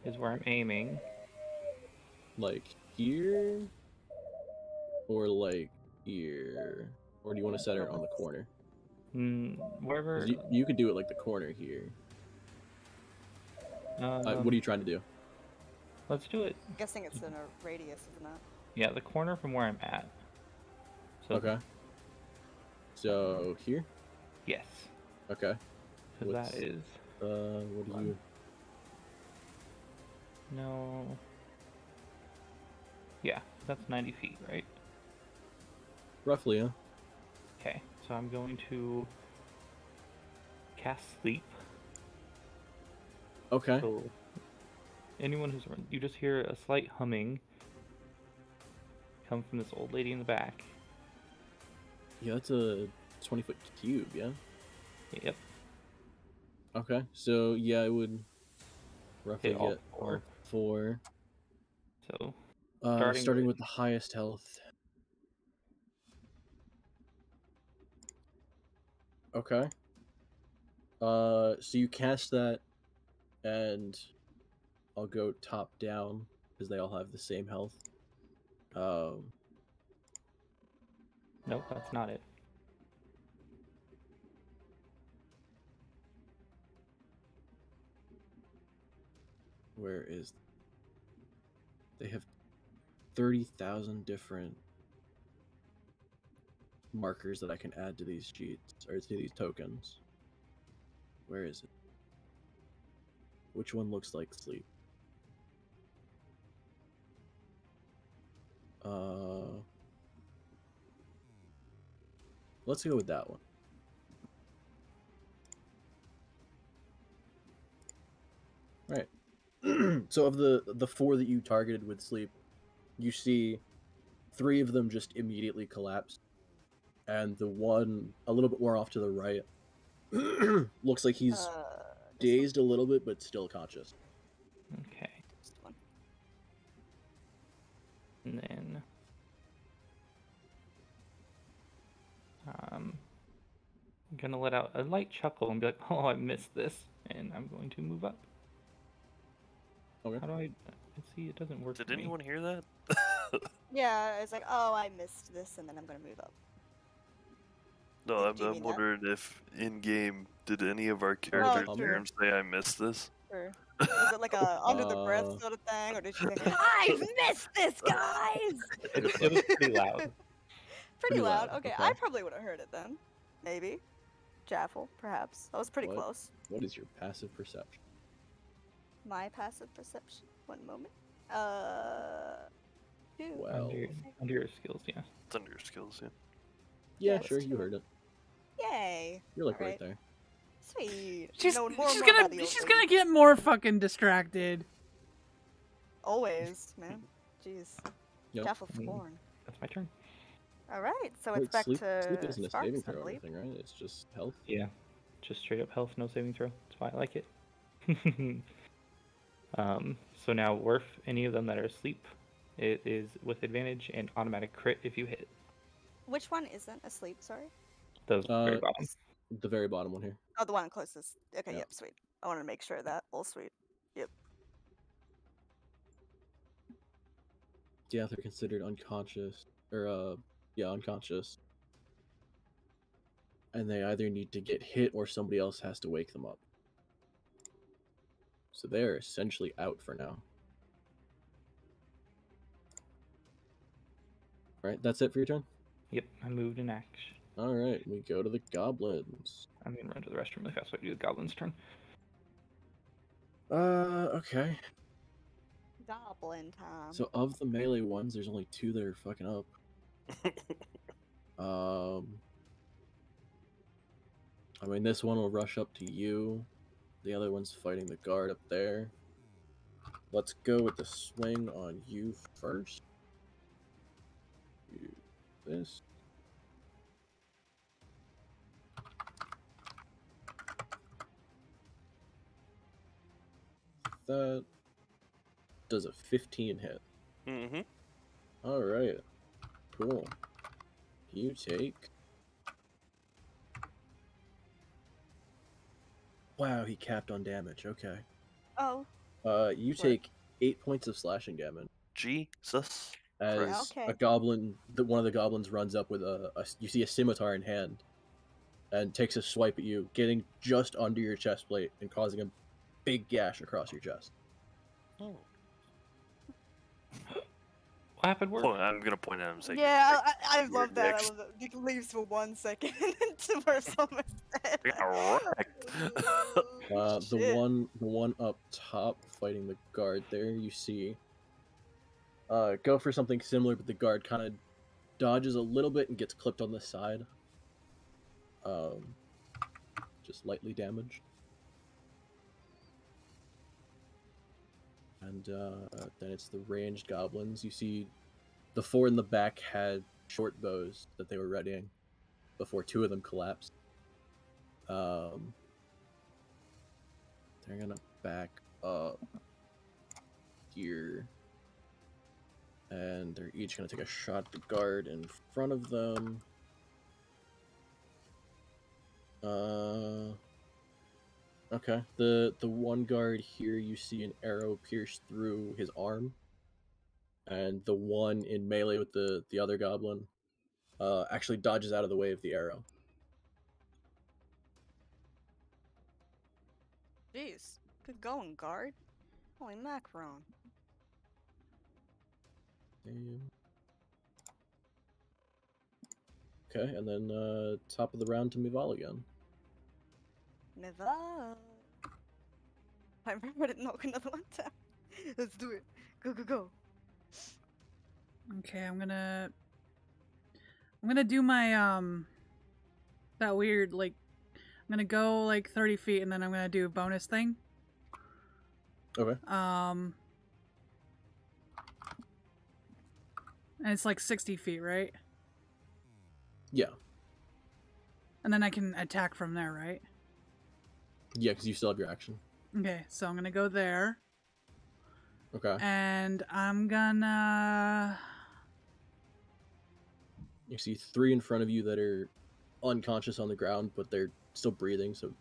is where I'm aiming. Like here? Or like here? Or do you want to set it on the corner? Wherever. 'Cause you could do it like the corner here. What are you trying to do? Let's do it. I'm guessing it's in a radius, isn't it? Yeah, the corner from where I'm at. So, Okay. So here? Yes. Okay. Because What's- that is. What do you... No. Yeah, that's 90 feet, right? Roughly, yeah. Okay, so I'm going to cast sleep. Okay. So anyone who's you just hear a slight humming come from this old lady in the back. Yeah, that's a 20-foot cube, yeah? Yep. Okay, so yeah, I would roughly Hit all get four. all 4. So Starting with the highest health. Okay. So you cast that, and I'll go top down because they all have the same health. nope, that's not it. Where is? They have 30,000 different markers that I can add to these sheets or to these tokens. Where is it? Which one looks like sleep? Let's go with that one. Right. So of the 4 that you targeted with sleep, you see 3 of them just immediately collapse, and the one a little bit more off to the right looks like he's dazed a little bit, but still conscious. Okay. This one. And then I'm gonna let out a light chuckle and be like, "Oh, I missed this," and I'm going to move up. Okay. How do I? See, it doesn't work. Did for me. anyone hear that? Yeah, it's like, oh, I missed this, and then I'm gonna move up. No, Do you I'm mean that? wondering if in game did any of our characters true. hear him say, "I missed this"? Or was it like a under the breath sort of thing, or did you think, I've missed this, guys? It was pretty loud. Pretty loud. Okay, I probably would have heard it then. Maybe. Jaffle, perhaps. That was pretty close. What is your passive perception? My passive perception? One moment. 2. Well, under your skills, yeah. It's under your skills, yeah. Yeah, sure, you heard it. Yay! You're like right there. Sweet. She's gonna get more fucking distracted. Always, man. Jeez. Yep. Jaffle Scorn. That's my turn. Alright, so it's back sleep to isn't a Sparks, saving I throw or believe. anything, right? It's just health. Yeah, just straight up health, no saving throw. That's why I like it. So now Wurf, any of them that are asleep, it is with advantage and automatic crit if you hit. Which one isn't asleep, sorry? The very bottom. The very bottom one here. Oh, the one closest. Okay, Yeah. yep, sweet. I wanted to make sure of that. All sweet. Yep. Yeah, they're considered unconscious. Or, unconscious. And they either need to get hit or somebody else has to wake them up. So they're essentially out for now. Alright, that's it for your turn? Yep, I moved in action. Alright, we go to the goblins. I'm gonna run to the restroom really fast so I do the goblin's turn. Okay. Goblin time. So of the melee ones, there's only 2 that are fucking up. I mean, this one will rush up to you. The other one's fighting the guard up there. Let's go with the swing on you first. Do this. That does a 15 hit. Mm-hmm. Alright. Cool. You take... Wow, he capped on damage. Okay. Oh. You take 8 points of slashing damage. Jesus. As Okay. a goblin, one of the goblins runs up with you see a scimitar in hand, and takes a swipe at you, getting just under your chest plate and causing a big gash across your chest. Oh. What happened, Wurf? I'm gonna point at him and say, Yeah, I You're love that. I next. love that. He leaves for 1 second to Wurf's almost dead. "I got wrecked." The one up top fighting the guard there, you see go for something similar, but the guard kind of dodges a little bit and gets clipped on the side. Just lightly damaged. And then it's the ranged goblins. You see the 4 in the back had short bows that they were readying before 2 of them collapsed. They're gonna back up here. And they're each gonna take a shot at the guard in front of them. Okay. The one guard here, you see an arrow pierce through his arm. And the one in melee with the other goblin actually dodges out of the way of the arrow. Jeez. Good going, guard. Holy macaron. Okay, and then top of the round to Mival again. Never. I remember to knock another one down. Let's do it. Go, go, go. Okay, I'm gonna do my that weird, like, I'm gonna go like 30 feet and then I'm gonna do a bonus thing. Okay. And it's like 60 feet, right? Yeah. And then I can attack from there, right? Yeah, because you still have your action. Okay, so I'm gonna go there. Okay. And I'm gonna... You see 3 in front of you that are unconscious on the ground, but they're still breathing, so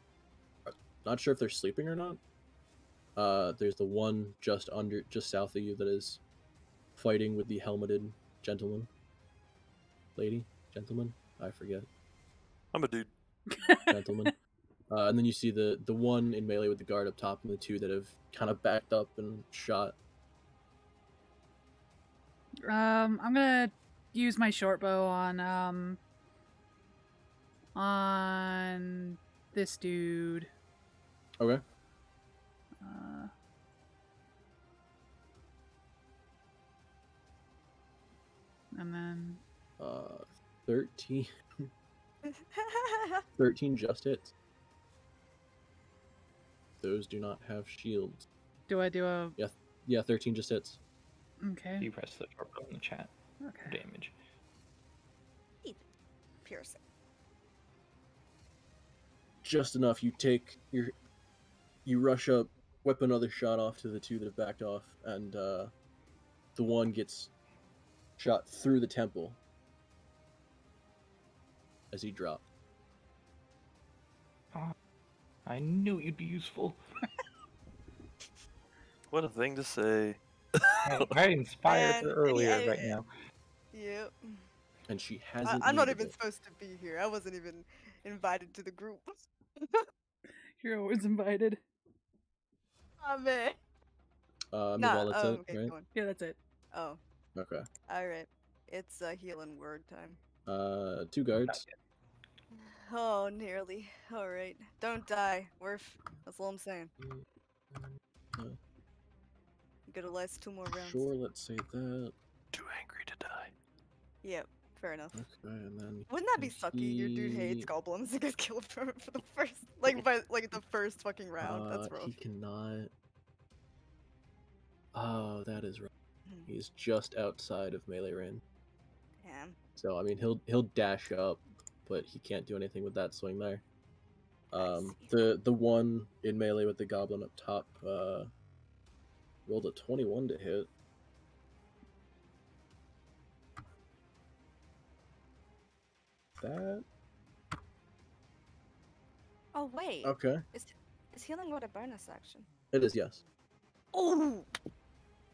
not sure if they're sleeping or not. There's the one just south of you that is fighting with the helmeted gentleman. Lady? Gentleman? I forget. I'm a dude. Gentleman. And then you see the one in melee with the guard up top and the 2 that have kind of backed up and shot. I'm gonna use my short bow on this dude. Okay. And then 13. 13 just hits. Those do not have shields. do I do a... Yeah, 13 just hits. Okay. You press the short button in the chat for Okay. damage. Piercing. Just enough. You rush up, whip another shot off to the two that have backed off, and the one gets shot through the temple as he dropped. Ah, I knew you'd be useful. What a thing to say. I inspired her And- earlier right now. Yep. And she hasn't. I'm not needed even it. supposed to be here. I wasn't even invited to the group. You're always invited. Oh man. Move Nah, all that's oh, it, okay, right? go on. Yeah, that's it. Oh, Okay. alright. It's healing word time. 2 guards. Oh, nearly. Alright. Don't die, Worf. That's all I'm saying. Uh, You gotta last 2 more rounds. Sure, let's say that. Too angry to die. Yep, fair enough. Okay, and then. Wouldn't that be sucky? Your dude hates goblins and gets killed for the first, by the first fucking round. That's rough. He cannot. Oh, that is right. Hmm. He's just outside of melee range. Damn. So I mean, he'll dash up, but he can't do anything with that swing there. see. The one in melee with the goblin up top rolled a 21 to hit. That Oh wait. okay? Is healing word a bonus action? It is, yes. Oh.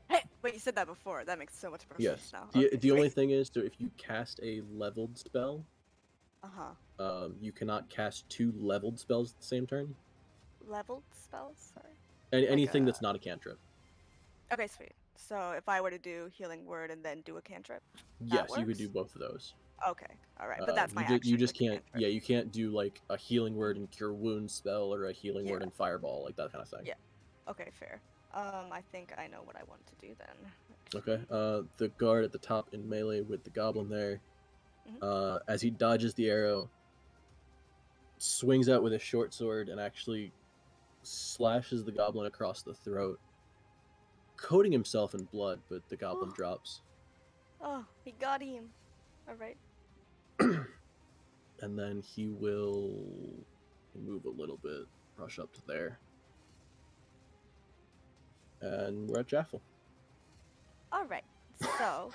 Hey, wait, you said that before. That makes so much more Yes. sense now. The Okay, the only sweet. thing is, so if you cast a leveled spell, you cannot cast 2 leveled spells at the same turn. Leveled spells. Sorry. Anything that's not a cantrip. Okay, sweet. So if I were to do healing word and then do a cantrip. Yes, you could works? do both of those. Okay, all right, but that's my you action just with the can't. cantrip. Yeah, you can't do like a healing word and cure wounds spell or a healing word Yeah. and fireball, like that kind of thing. Yeah. Okay, fair. I think I know what I want to do then. Okay. The guard at the top in melee with the goblin there, Mhm. as he dodges the arrow, swings out with his short sword and actually slashes the goblin across the throat, coating himself in blood, but the goblin drops. Oh, he got him. All right. And then he will move a little bit, rush up to there. And we're at Jaffle. All right. So,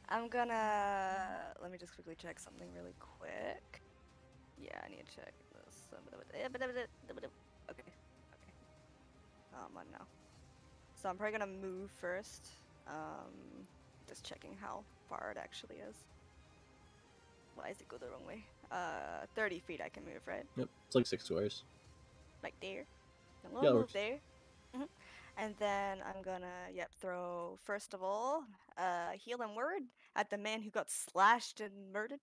I'm gonna let me just quickly check something really quick. Yeah, I need to check this. Okay. I'm on now. So I'm probably gonna move first. Just checking how far it actually is. Why does it go the wrong way? 30 feet I can move, right? Yep, it's like 6 squares. Like there. I'm Yeah, gonna it move works. there. And then I'm gonna, throw, first of all, healing word at the man who got slashed and murdered.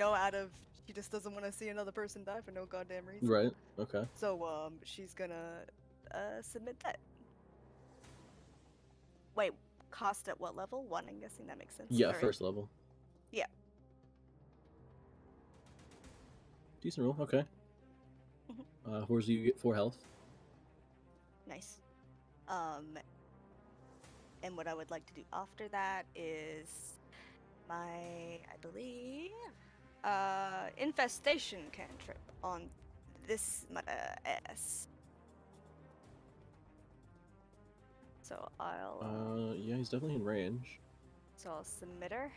Out of, she just doesn't want to see another person die for no goddamn reason. Right, okay. So, she's gonna, submit that. Wait, cost at what level? 1, I'm guessing that makes sense. Yeah, Alright. first level. Yeah. Decent roll, okay. Horzu, you get 4 health. Nice. And what I would like to do after that is my, I believe, infestation cantrip on this ass. So I'll. Yeah, he's definitely in range. So I'll submit her.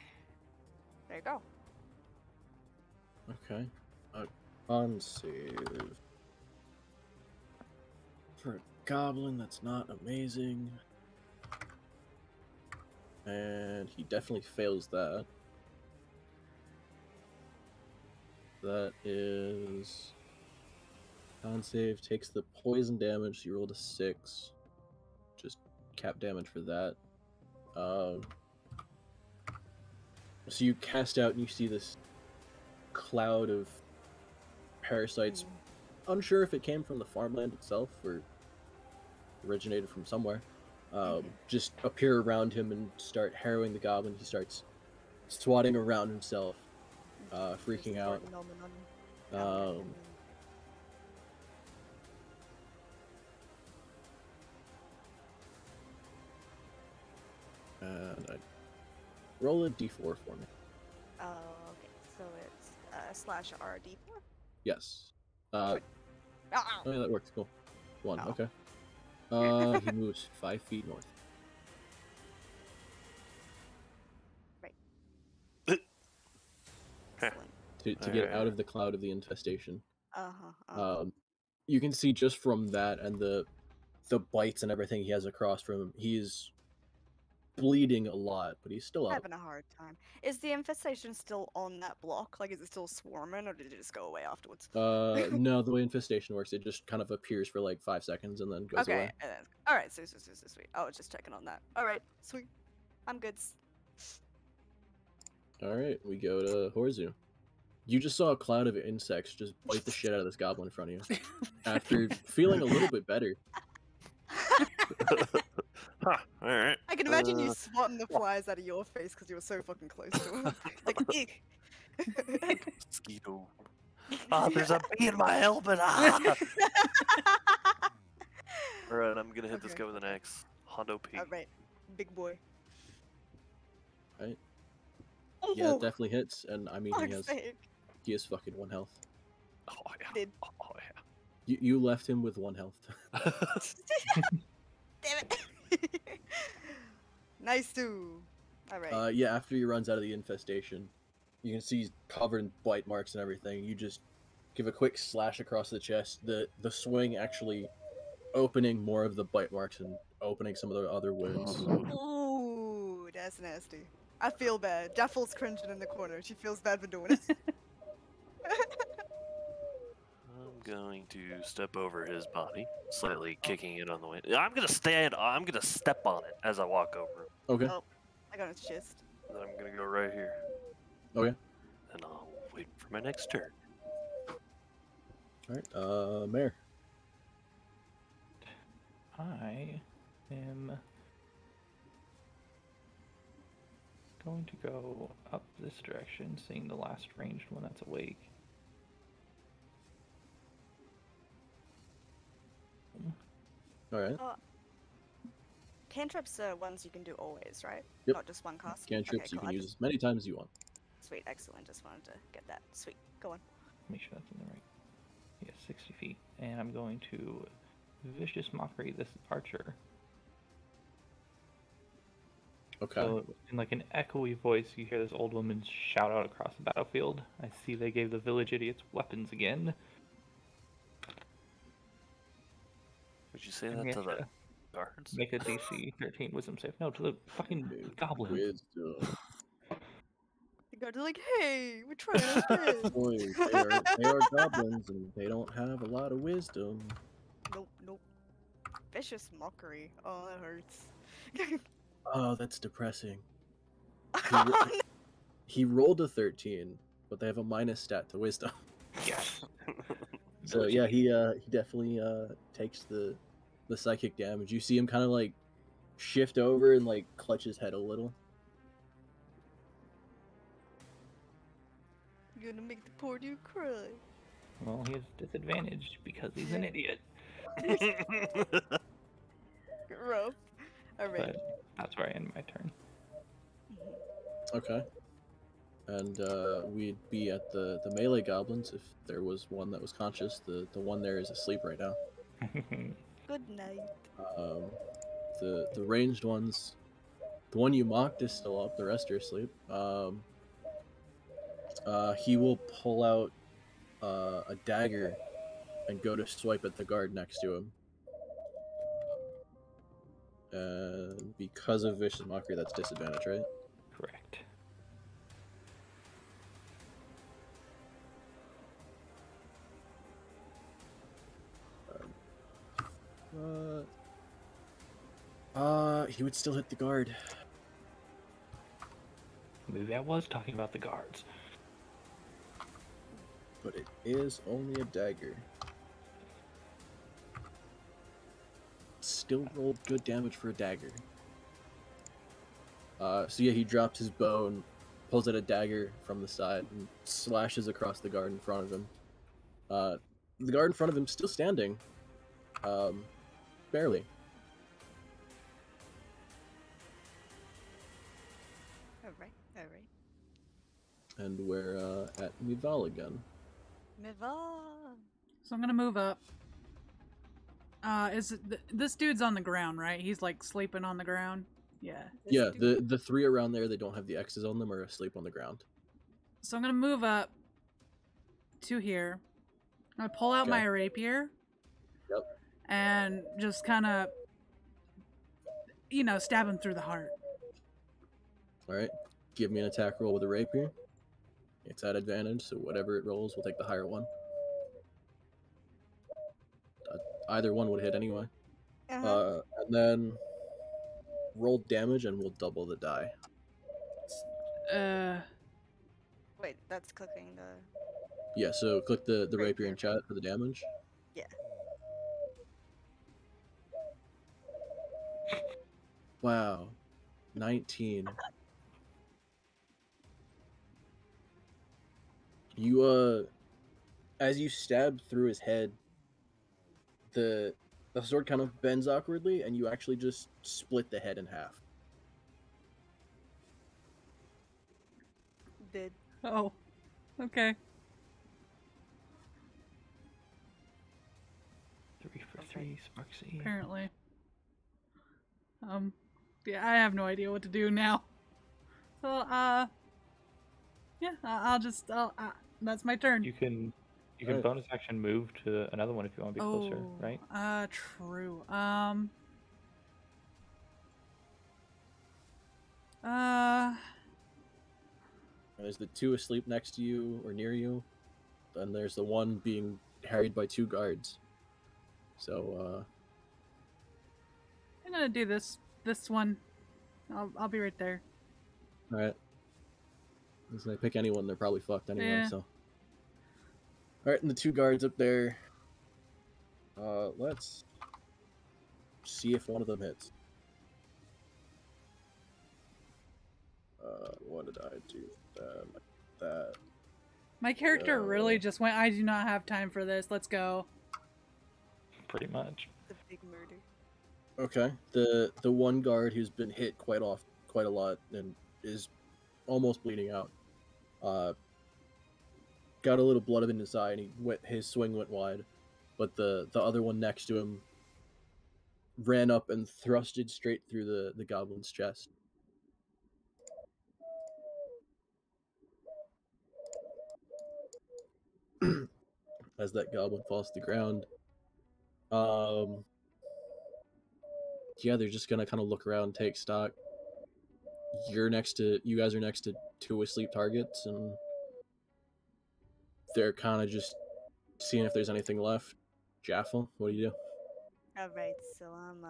There you go. Okay. On save. For a goblin, that's not amazing. And he definitely fails that. That is... Con save takes the poison damage, so you rolled a 6. Just cap damage for that. So you cast out and you see this cloud of parasites. Unsure if it came from the farmland itself or originated from somewhere. Just appear around him and start harrowing the goblin. He starts swatting around himself, freaking out. And I roll a d4 for me. Okay, so it's slash RD4? Yes. Ah! Oh yeah, that works. Cool. 1, Oh. okay. He moves 5 feet north. Excellent. To get out of the cloud of the infestation. Uh-huh. You can see just from that and the bites and everything he has across from him, he's bleeding a lot, but he's still up. Having a hard time. Is the infestation still on that block? Like, is it still swarming, or did it just go away afterwards? No, the way infestation works, it just kind of appears for like 5 seconds and then goes away. Okay. All right. Sweet. I was just checking on that. All right. Sweet. I'm good. All right, we go to Horzu. You just saw a cloud of insects just bite the shit out of this goblin in front of you. After feeling a little bit better. Huh, alright. I can imagine you swatting the flies out of your face because you were so fucking close to him. Like, eek. Mosquito. Ah, there's a bee in my helmet. Ah! Alright, I'm gonna hit this guy with an axe. Hondo P. All right, big boy. Right. Yeah, it definitely hits, and I mean he has fucking 1 health. Oh yeah. Did. Oh yeah. You left him with 1 health. Damn it. Nice too. All right. Yeah, after he runs out of the infestation, you can see he's covered in bite marks and everything. You just give a quick slash across the chest. The swing actually opening more of the bite marks and opening some of the other wounds. Ooh, that's nasty. I feel bad. Jaffle's cringing in the corner. She feels bad for doing it. I'm going to step over his body, slightly kicking it on the way. I'm gonna step on it as I walk over. Okay. Oh, I got his chest. And then I'm gonna go right here. Okay. And I'll wait for my next turn. Alright, Mayor. I am going to go up this direction, seeing the last ranged one that's awake. Alright. Cantrips are ones you can do always, right? Yep. Not just one cast? Cantrips Okay, you cool. can use as many times as you want. Sweet, excellent. Just wanted to get that. Sweet, go on. Make sure that's in the right. Yeah, 60 feet. And I'm going to Vicious Mockery this archer. Okay. So, in like an echoey voice, you hear this old woman shout out across the battlefield. I see they gave the village idiots weapons again. Would you say that to the guards? Make a DC 13 wisdom save. No, to the fucking goblin. Wisdom. The guards are like, hey, we're trying our best. Boys, they are goblins and they don't have a lot of wisdom. Nope. Vicious mockery. Oh, that hurts. Oh, that's depressing. Oh, no. He rolled a 13, but they have a minus stat to wisdom. Yes. So yeah, he definitely takes the psychic damage. You see him kind of like shift over and like clutch his head a little. You're gonna make the poor dude cry. Well, he has disadvantage because he's an idiot. Rough. Alright. But that's where I end my turn. Okay. And we'd be at the melee goblins if there was one that was conscious. The one there is asleep right now. Good night. The ranged ones, the one you mocked is still up. The rest are asleep. He will pull out a dagger and go to swipe at the guard next to him. And because of Vicious Mockery, that's disadvantage, right? Correct. He would still hit the guard. Maybe I was talking about the guards. But it is only a dagger. Still rolled good damage for a dagger. So yeah, he drops his bow and pulls out a dagger from the side and slashes across the guard in front of him. The guard in front of him still standing. Barely. Alright. And we're at Mival again. Mival. So I'm gonna move up. This dude's on the ground, right? He's like sleeping on the ground. Yeah. Yeah, the three around there, they don't have the X's on them, are asleep on the ground. So I'm gonna move up to here. I pull out my rapier. Yep. And just kind of, stab him through the heart. All right, give me an attack roll with a rapier. It's at advantage, so whatever it rolls, we'll take the higher one. Either one would hit anyway. And then roll damage, and we'll double the die. Wait, that's clicking the... Yeah, so click the rapier in chat for the damage. Yeah. Wow. 19. You, as you stab through his head, the sword kind of bends awkwardly, and you actually just split the head in half. Did. Oh. Okay. 3 for 3, Sparksy. Apparently. Yeah, I have no idea what to do now. So, yeah, that's my turn. You can bonus action move to another one if you want to be closer, right? True. There's the two asleep next to you or near you. Then there's the one being harried by two guards. So, I'm gonna do this one. I'll be right there. alright. As I pick anyone, they're probably fucked anyway, Yeah. so. Alright, and the two guards up there. Let's see if one of them hits. What did I do? Like that. My character really just went, I do not have time for this. Let's go. Pretty much. The big murder. Okay. The one guard who's been hit quite a lot and is almost bleeding out. Got a little blood in his eye and his swing went wide. But the other one next to him ran up and thrusted straight through the goblin's chest. As that goblin falls to the ground. Yeah, they're just gonna kind of look around, take stock. You guys are next to two asleep targets, and they're kind of just seeing if there's anything left. Jaffle, what do you do? Alright, so I'm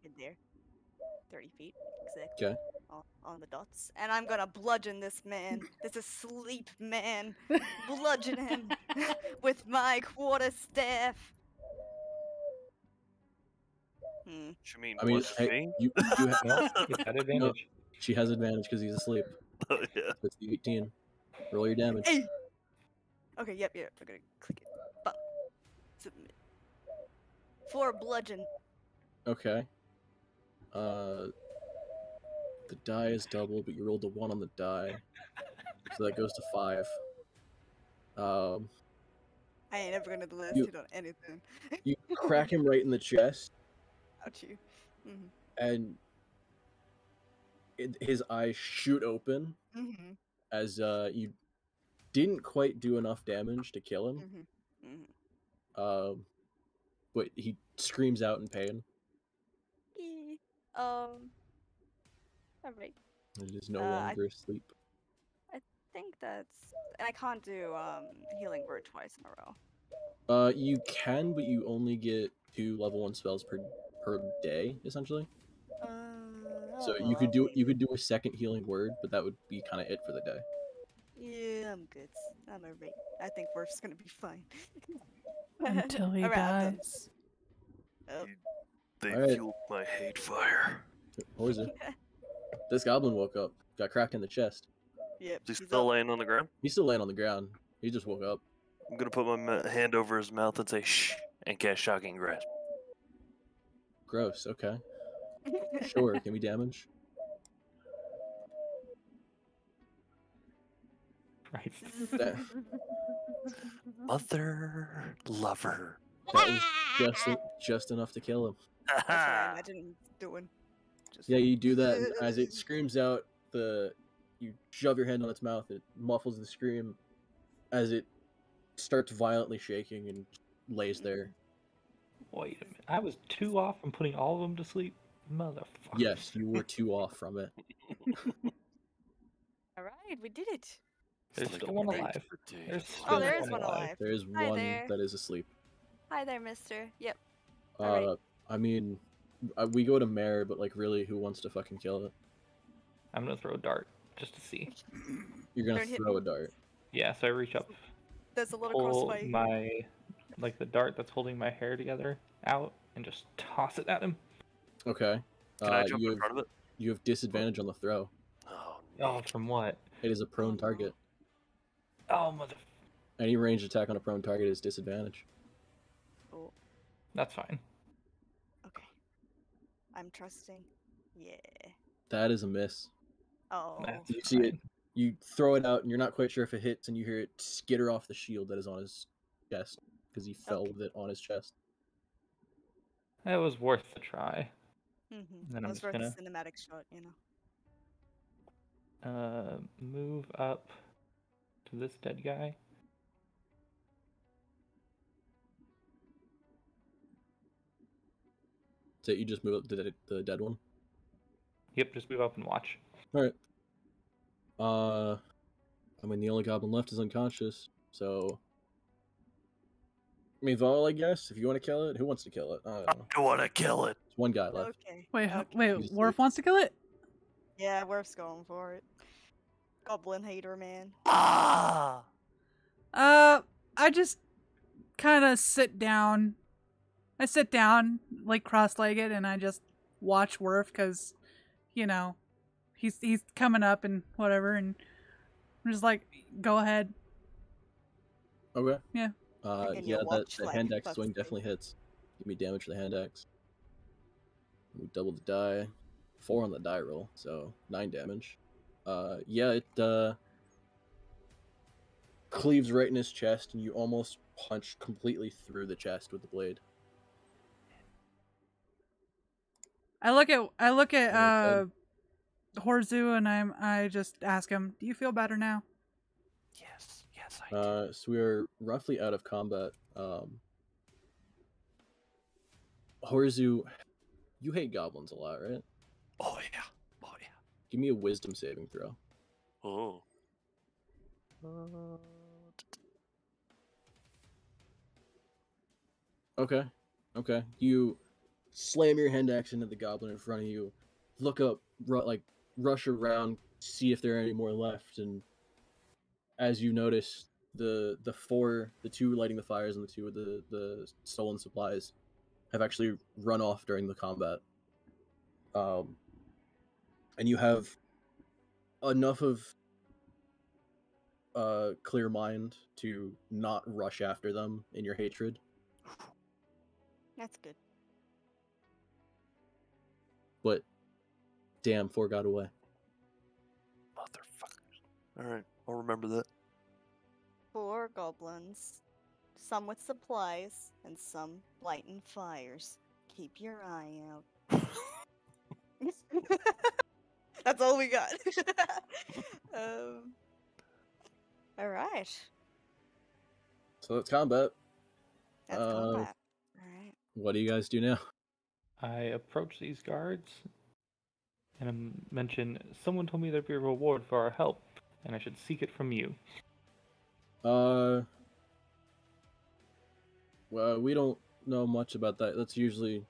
in there. 30 feet, exactly. Okay. On the dots. And I'm gonna bludgeon this man, this asleep man. Bludgeon him with my quarterstaff. You mean, I mean, what's hey, me? you have No, he's got advantage. She has advantage because he's asleep. Oh, yeah. It's the 18. Roll your damage. Hey! Okay, yep, we're gonna click it. Bum. Submit. 4 bludgeon. Okay. The die is doubled, but you rolled a 1 on the die. So that goes to 5. I ain't ever gonna do this You- hit on anything. You crack him right in the chest, Ouch you. Mm-hmm. and his eyes shoot open Mm-hmm. as you didn't quite do enough damage to kill him. Mm-hmm. Mm-hmm. But he screams out in pain. Alright. He is no I longer asleep. think that's... And I can't do healing word twice in a row. You can, but you only get 2 level 1 spells per day, essentially. So Oh, you could do a second healing word, but that would be kind of it for the day. Yeah, I'm good. I'm alright. I think Worf's gonna be fine. Until he Alright, I'm done. dies. Oh. They Alright. fueled my hate fire. Horzu. This goblin woke up, got cracked in the chest. Yep. Is he he's still up. laying on the ground? He's still laying on the ground. He just woke up. I'm gonna put my hand over his mouth and say shh, and cast Shocking Grasp. Gross. Okay. Sure. Can we damage? Right. That, Mother lover. that was just enough to kill him. That's what I imagine him doing. Just Yeah, you do that, and as it screams out, you shove your hand on its mouth. It muffles the scream as it starts violently shaking and lays there. Wait a minute. I was 2 off from putting all of them to sleep? Motherfucker. Yes, you were 2 off from it. Alright, we did it. There's It's still like one a alive. day. There's Oh, still there is one alive. There is Hi one there. that is asleep. Hi there, mister. Yep. Alright. I mean, we go to Mare, but like, really, who wants to fucking kill it? I'm gonna throw a dart just to see. You're gonna Don't hit throw me. a dart. Yeah, so I reach up, There's a little pull crossfire. my, like the dart that's holding my hair together out, and just toss it at him. Okay. Can I jump you in have, front of it? you have disadvantage on the throw. Oh, Oh, from what? It is a prone no. target. Oh, mother. Any ranged attack on a prone target is disadvantage. Oh, That's fine. okay. I'm trusting. Yeah. That is a miss. Oh. That's You see it. fine. You throw it out, and you're not quite sure if it hits, and you hear it skitter off the shield that is on his chest because he fell Okay. with it on his chest. It was worth the try. Mm-hmm. Then That I'm was just worth gonna- a cinematic shot, you know. Move up to this dead guy. So you just move up to the dead one. Yep, just move up and watch. All right. I mean, the only goblin left is unconscious, so. I mean, Vol, I guess, if you want to kill it. Who wants to kill it? I don't know. I want to kill it. There's one guy left. Okay. Wait, okay. wait, He's Worf asleep. wants to kill it? Yeah, Worf's going for it. Goblin hater, man. Ah! I just kind of sit down. I sit down, like cross-legged, and I just watch Worf because, you know, he's coming up and whatever, and I'm just like, go ahead. Okay. Yeah. And Yeah, you'll watch, that like, hand axe that's swing the- definitely hits. Give me damage for the hand axe. We double the die. 4 on the die roll, so 9 damage. Yeah, it cleaves right in his chest, and you almost punch completely through the chest with the blade. I look at Okay. Horzu, and I just ask him, "Do you feel better now?" Yes, yes, I do. So we are roughly out of combat. Horzu, you hate goblins a lot, right? Oh yeah, oh yeah. Give me a wisdom saving throw. Oh. Okay. Okay. You slam your hand axe into the goblin in front of you, look up, rush around, see if there are any more left, and as you notice, the 2 lighting the fires and the 2 with the stolen supplies have actually run off during the combat. And you have enough of clear mind to not rush after them in your hatred. That's good. But damn, 4 got away. Motherfuckers. Alright, I'll remember that. 4 goblins. Some with supplies, and some lighting fires. Keep your eye out. That's all we got. Alright. So that's combat. That's combat. Alright. What do you guys do now? I approach these guards and mention, someone told me there'd be a reward for our help, and I should seek it from you. Well, we don't know much about that. That's usually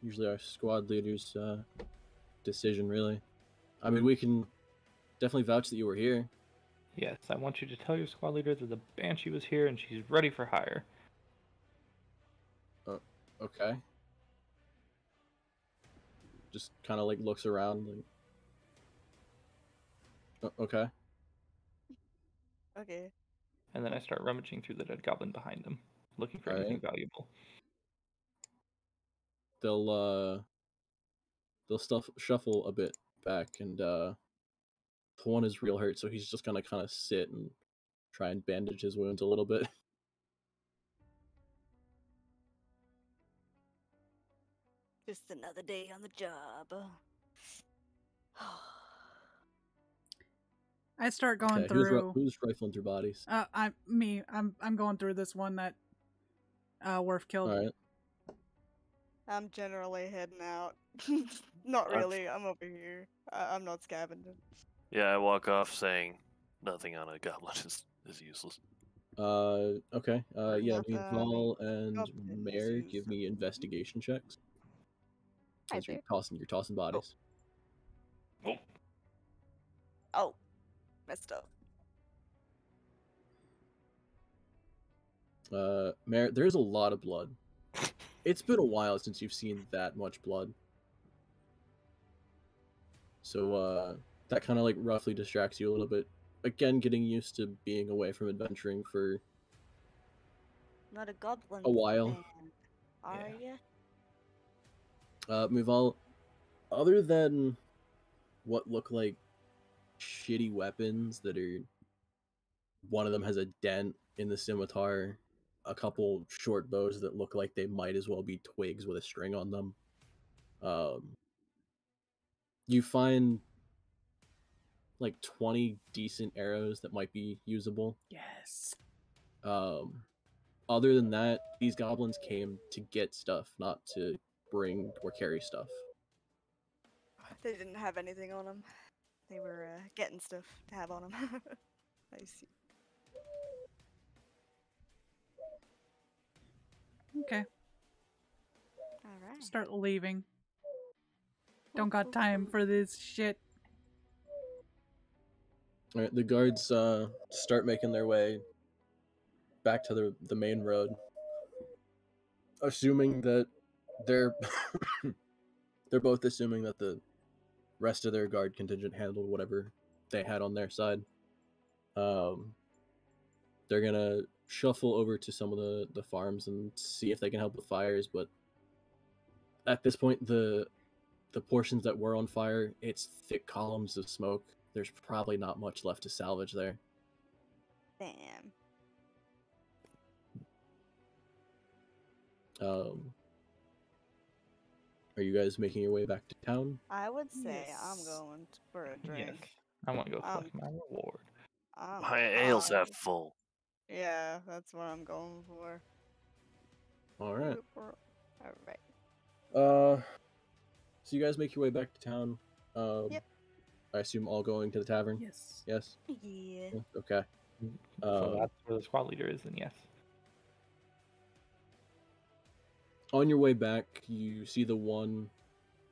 usually our squad leader's decision, really. I mean, we can definitely vouch that you were here. Yes, I want you to tell your squad leader that the Banshee was here and she's ready for hire. Okay. Just kind of like looks around. Like, okay. Okay. And then I start rummaging through the dead goblin behind them, looking for All anything right. valuable. They'll shuffle a bit back, and the one is real hurt, so he's just gonna kind of sit and try and bandage his wounds a little bit. Just another day on the job. I start going Okay, through. who's rifling through bodies? I'm going through this one that Worf killed. All right. I'm generally heading out. Not really. I'm over here. I'm not scavenging. Yeah, I walk off saying nothing on a goblin is useless. Okay. Yeah, Nothing. Val and Nothing Mare, is give me useful. investigation checks. Hi As you're there. tossing bodies. Oh, messed up. Mare, there's a lot of blood. It's been a while since you've seen that much blood. So, that kind of like roughly distracts you a little bit. Again, getting used to being away from adventuring for Not a goblin. a while. Fan, are ya? Muval, other than what look like shitty weapons that are... One of them has a dent in the scimitar, a couple short bows that look like they might as well be twigs with a string on them. You find like 20 decent arrows that might be usable. Yes. Other than that, these goblins came to get stuff, not to bring or carry stuff. They didn't have anything on them. They were getting stuff to have on them. I see. Okay. All right. Start leaving. Don't got time for this shit. All right, the guards start making their way back to the main road, assuming that they're both assuming that the rest of their guard contingent handled whatever they had on their side. They're gonna shuffle over to some of the farms and see if they can help with fires, but at this point, the portions that were on fire, it's thick columns of smoke. There's probably not much left to salvage there. Damn. Are you guys making your way back to town? I would say I'm Yes. going for a drink. Yes, I want to go collect my reward. My ale's half full. Yeah, that's what I'm going for. All right. All right. So you guys make your way back to town. Yep. I assume all going to the tavern. Yes. Yes. Yeah. Okay. So that's where the squad leader is, then yes. On your way back, you see the one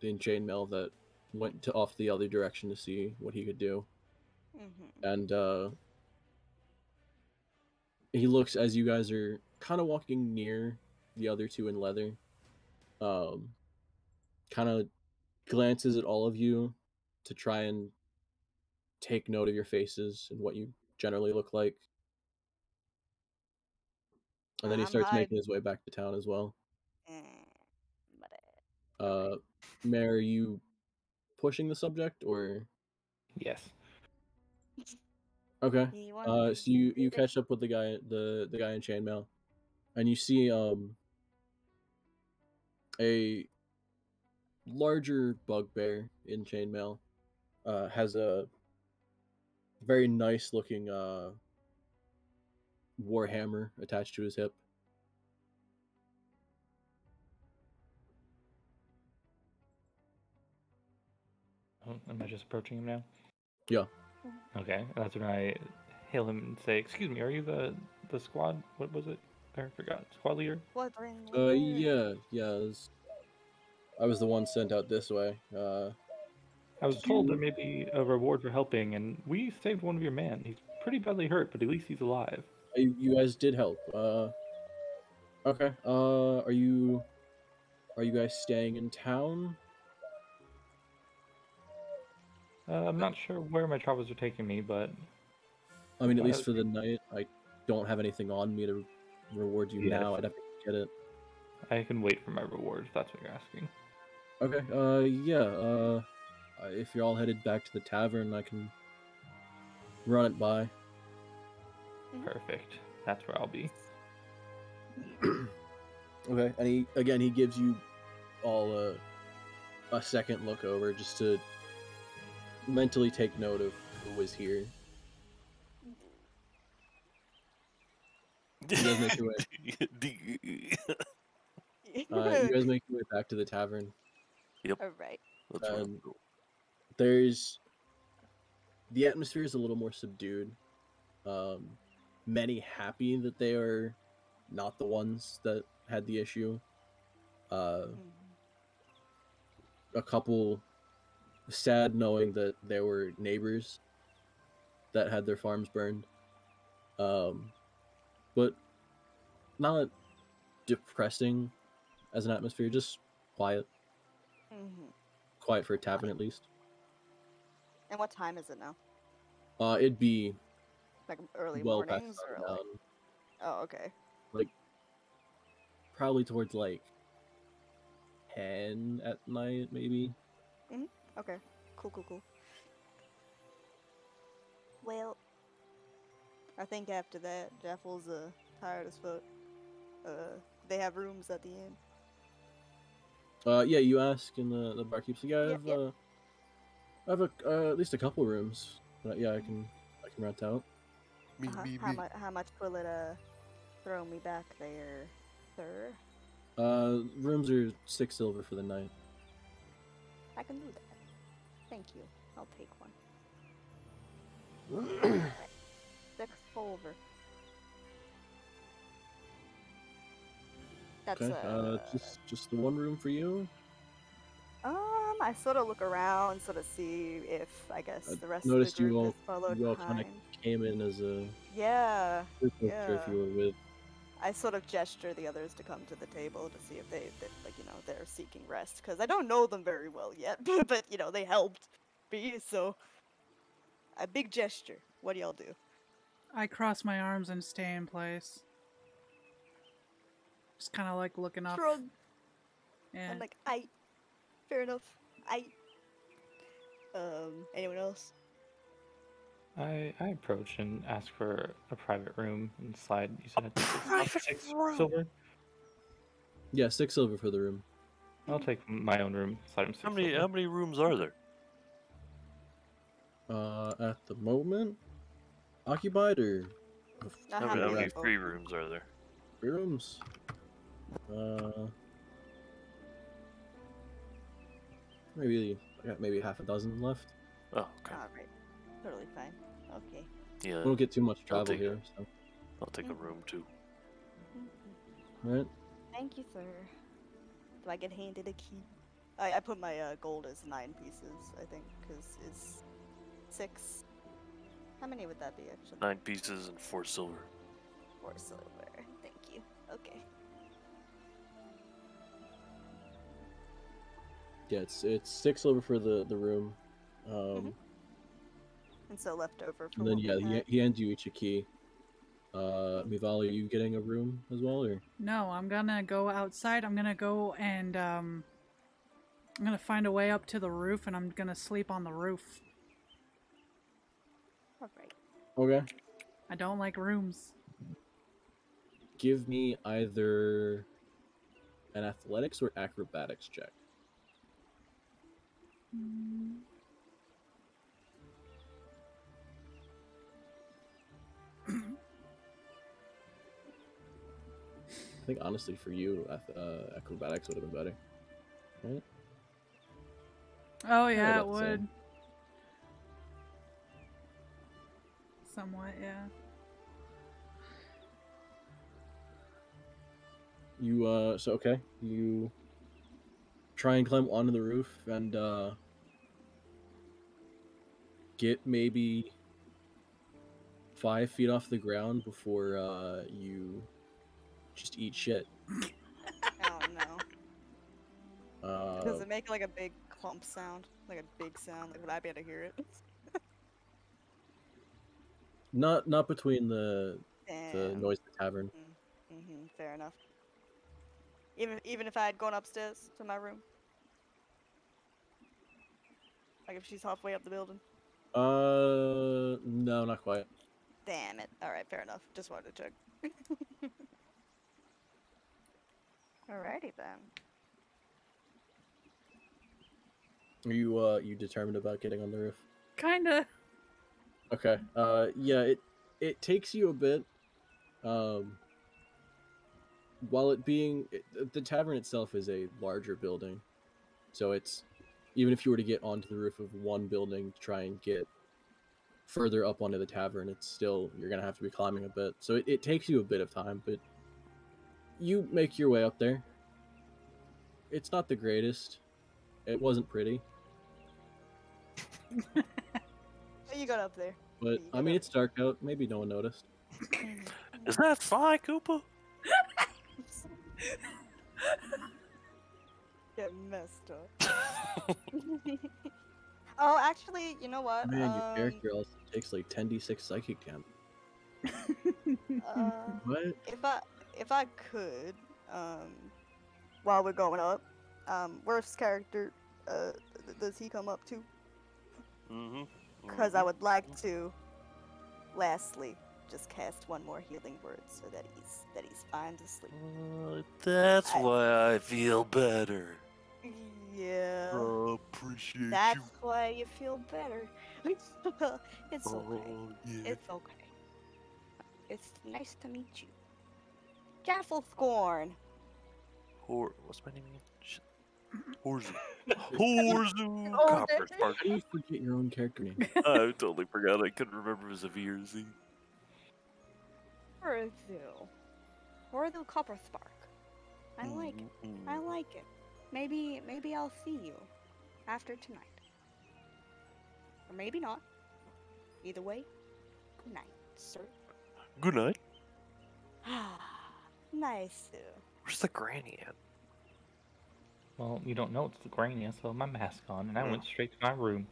in chainmail that went off the other direction to see what he could do. Mm-hmm. And he looks, as you guys are kind of walking near the other two in leather, kind of glances at all of you to try and take note of your faces and what you generally look like. And then he starts making his way back to town as well. Mare, are you pushing the subject, or? Yes. Okay. So you catch up with the guy in chainmail, and you see a larger bugbear in chainmail has a very nice looking warhammer attached to his hip. Oh, am I just approaching him now? Yeah. Okay, that's when I hail him and say, "Excuse me, are you the squad? What was it? I forgot. Squad leader?" Yeah. I was the one sent out this way. I was Did told you- there may be a reward for helping, and we saved one of your men. He's pretty badly hurt, but at least he's alive. You guys did help. Okay. Are you guys staying in town? I'm not sure where my travels are taking me, but I mean, at least for the night. I don't have anything on me to reward you Yes. now. I'd have to get it. I can wait for my reward if that's what you're asking. Okay. Yeah. If you're all headed back to the tavern, I can run it by. Perfect. That's where I'll be. Okay. And he gives you all a second look over just to mentally take note of who was here. You guys make your way. You guys make your way back to the tavern. Yep. All right. That's where I'm going. The atmosphere is a little more subdued. Many happy that they are not the ones that had the issue. A couple sad knowing that there were neighbors that had their farms burned. But not depressing as an atmosphere, just quiet. Quiet for a tavern at least. And what time is it now? It'd be Like early well past mornings or sundown. like? Oh, okay. Like probably towards like 10 at night, maybe. Okay. Cool. Well, I think after that, Jaffle's tired as fuck. They have rooms at the inn. Yeah, you ask, and the barkeep says, "Yeah, Yep. I have at least a couple rooms. Yeah, I can rent out." Me. How much will it throw me back there, sir? Rooms are 6 silver for the night. I can do that. Thank you. I'll take one. 6 silver. That's Okay. Just the one room for you. I sort of look around, sort of see if I guess the rest of Noticed the you group all has followed you all kind behind. of came in as a Yeah, group. Not sure if you were with. I sort of gesture the others to come to the table to see if they like they're seeking rest because I don't know them very well yet, but they helped me, so a big gesture. What do y'all do? I cross my arms and stay in place. Just kind of like looking up. Shrug. Yeah. I'm like, fair enough. Anyone else? I approach and ask for a private room and slide. You said private 6 room? silver? Yeah, 6 silver for the room. I'll take my own room. Slide him 6 How silver. many rooms are there? At the moment, occupied or How many Oh, free rooms are there? 3 rooms? Maybe half a dozen left. Oh, okay. Alright. Totally fine. Okay. Yeah, We don't get too much I'll travel take here, so. I'll take a room too. Alright. Thank you, sir. Do I get handed a key? I put my gold as 9 pieces, I think, because it's 6. How many would that be, actually? 9 pieces and 4 silver. 4 silver. Thank you. Okay. Yeah, it's 6 silver for the room. And so left over for And then what we had. he hands you each a key. Mival, are you getting a room as well, or? No, I'm gonna go outside. I'm gonna go and I'm gonna find a way up to the roof, and I'm gonna sleep on the roof. Alright. Okay. I don't like rooms. Give me either an athletics or acrobatics check. I think honestly for you, acrobatics would have been better, right? Oh yeah, it about the same. would. Somewhat, yeah. You try and climb onto the roof and get maybe 5 feet off the ground before you just eat shit. Oh no. Does Uh, it make like a big clump sound? Like a big sound? Like would I be able to hear it? not between the Damn. noise of the tavern. Mm-hmm, fair enough. Even if I had gone upstairs to my room? Like if she's halfway up the building? No, not quite. Damn it. Alright, fair enough. Just wanted to check. Alrighty then. Are you determined about getting on the roof? Kinda. Okay. Yeah, it takes you a bit. While it being the tavern itself is a larger building, so it's even if you were to get onto the roof of one building to try and get further up onto the tavern, it's still you're gonna have to be climbing a bit. So it takes you a bit of time, but you make your way up there. It's not the greatest. It wasn't pretty, You got up there. but You I got mean up. it's dark out. Maybe no one noticed. Is that Sly Cooper? Get messed up. Oh, actually, you know what? Man, your character also takes like 10d6 psychic damage. What? If I could, while we're going up, worst character, does he come up too? Mm-hmm. Because I would like to, lastly, just cast one more healing word so that he's fine to sleep. That's why I feel better. Yeah. Appreciate That's you. why you feel better. It's okay. Yeah. It's okay. It's nice to meet you. Jaffle Scorn. What's my name again? Shit. Horzu. Horzu Copperspark. How do you forget your own character name? I totally forgot. I couldn't remember if it was a V or a Z. Horzu Copperspark. I like it. I like it. Maybe I'll see you after tonight. Or maybe not. Either way, good night, sir. Good night. Nice. Where's the granny at? Well, you don't know it's the granny. I still have my mask on, and I went straight to my room.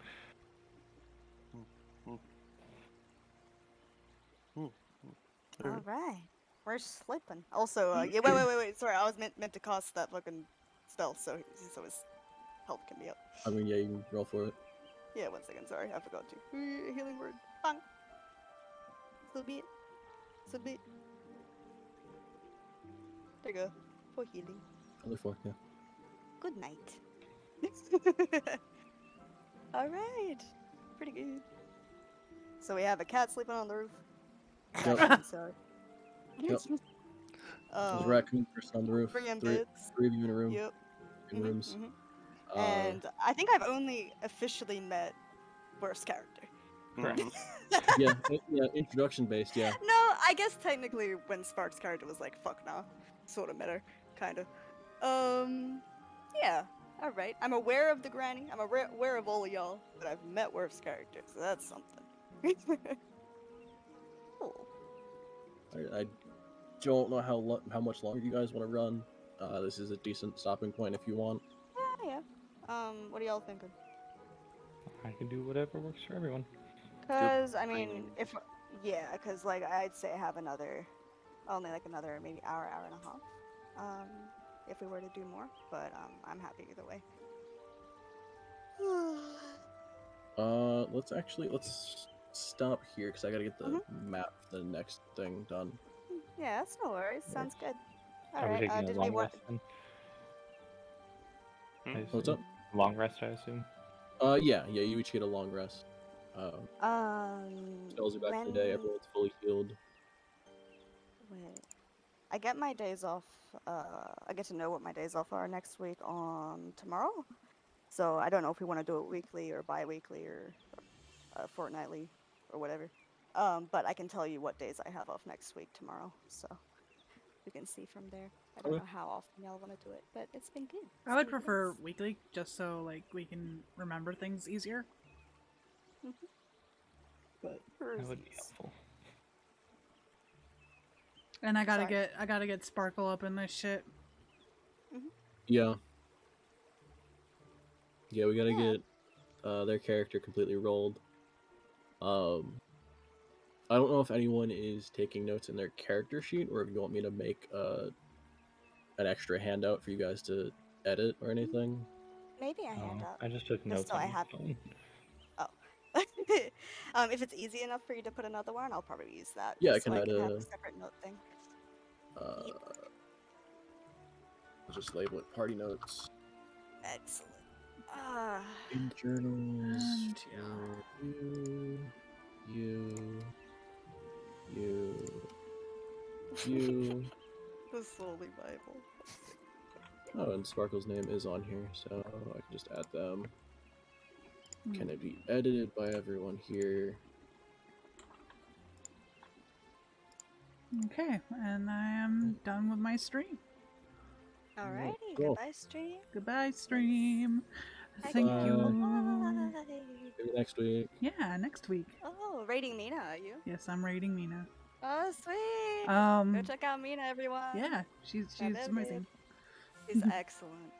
Alright. We're sleeping. Also, yeah, wait. Sorry, I was meant to cast that fucking spell, so his health can be up. I mean, yeah, you can roll for it. Yeah, 1 second, sorry, I forgot to. Healing word. Bang. So be it. So be it. There you go. For healing. Other 4, yeah. Good night. Alright. Pretty good. So we have a cat sleeping on the roof. Yep. I'm sorry. Yep. There's a raccoon person on the roof. Bring in Three bits. of you in a room. Yep. In rooms. And I think I've only officially met worst character. Mhm. yeah, introduction based, yeah. No, I guess technically when Spark's character was like, fuck nah. Sort of met her. Kind of. Yeah. Alright. I'm aware of the granny. I'm aware of all of y'all. But I've met worst character, so that's something. Cool. I don't know how much longer you guys want to run. This is a decent stopping point if you want. Yeah. What are y'all thinking? I can do whatever works for everyone. Cause I mean, cause like I'd say I have only like another maybe hour and a half. If we were to do more, but I'm happy either way. Let's stop here because I gotta get the map for the next thing done. Yeah, that's no worries. Sounds good. Are we Alright, taking a did we long want? rest then? Hmm? I What's assume. up? Long rest, I assume. Yeah, you each get a long rest. Spells are back today. Everyone's fully healed. Wait. I get my days off. I get to know what my days off are next week on tomorrow. So I don't know if we want to do it weekly or bi-weekly or fortnightly or whatever. But I can tell you what days I have off next week tomorrow. So we can see from there. I don't know how often y'all want to do it, but it's been good. I would prefer weekly, just so like we can remember things easier. But That would be helpful. And I gotta get Sparkle up in this shit. Yeah. Yeah, we gotta get their character completely rolled. I don't know if anyone is taking notes in their character sheet, or if you want me to make an extra handout for you guys to edit or anything. Maybe a handout. I just took notes so on I my have- phone. If it's easy enough for you to put another one, I'll probably use that. Yeah, I just can so add I can have a- a separate note thing. I'll just label it party notes. Excellent. In journals. And For you. The Solely Bible. Oh, and Sparkle's name is on here, so I can just add them. Can it be edited by everyone here? Okay, and I am done with my stream. Alrighty, Cool. goodbye, stream. Goodbye, stream. Bye. Thank Bye. you. Bye. Maybe next week. Yeah, next week. Oh, rating Mina, are you? Yes, I'm rating Mina. Oh, sweet. Go check out Mina, everyone. Yeah, she's I love amazing. it. She's excellent.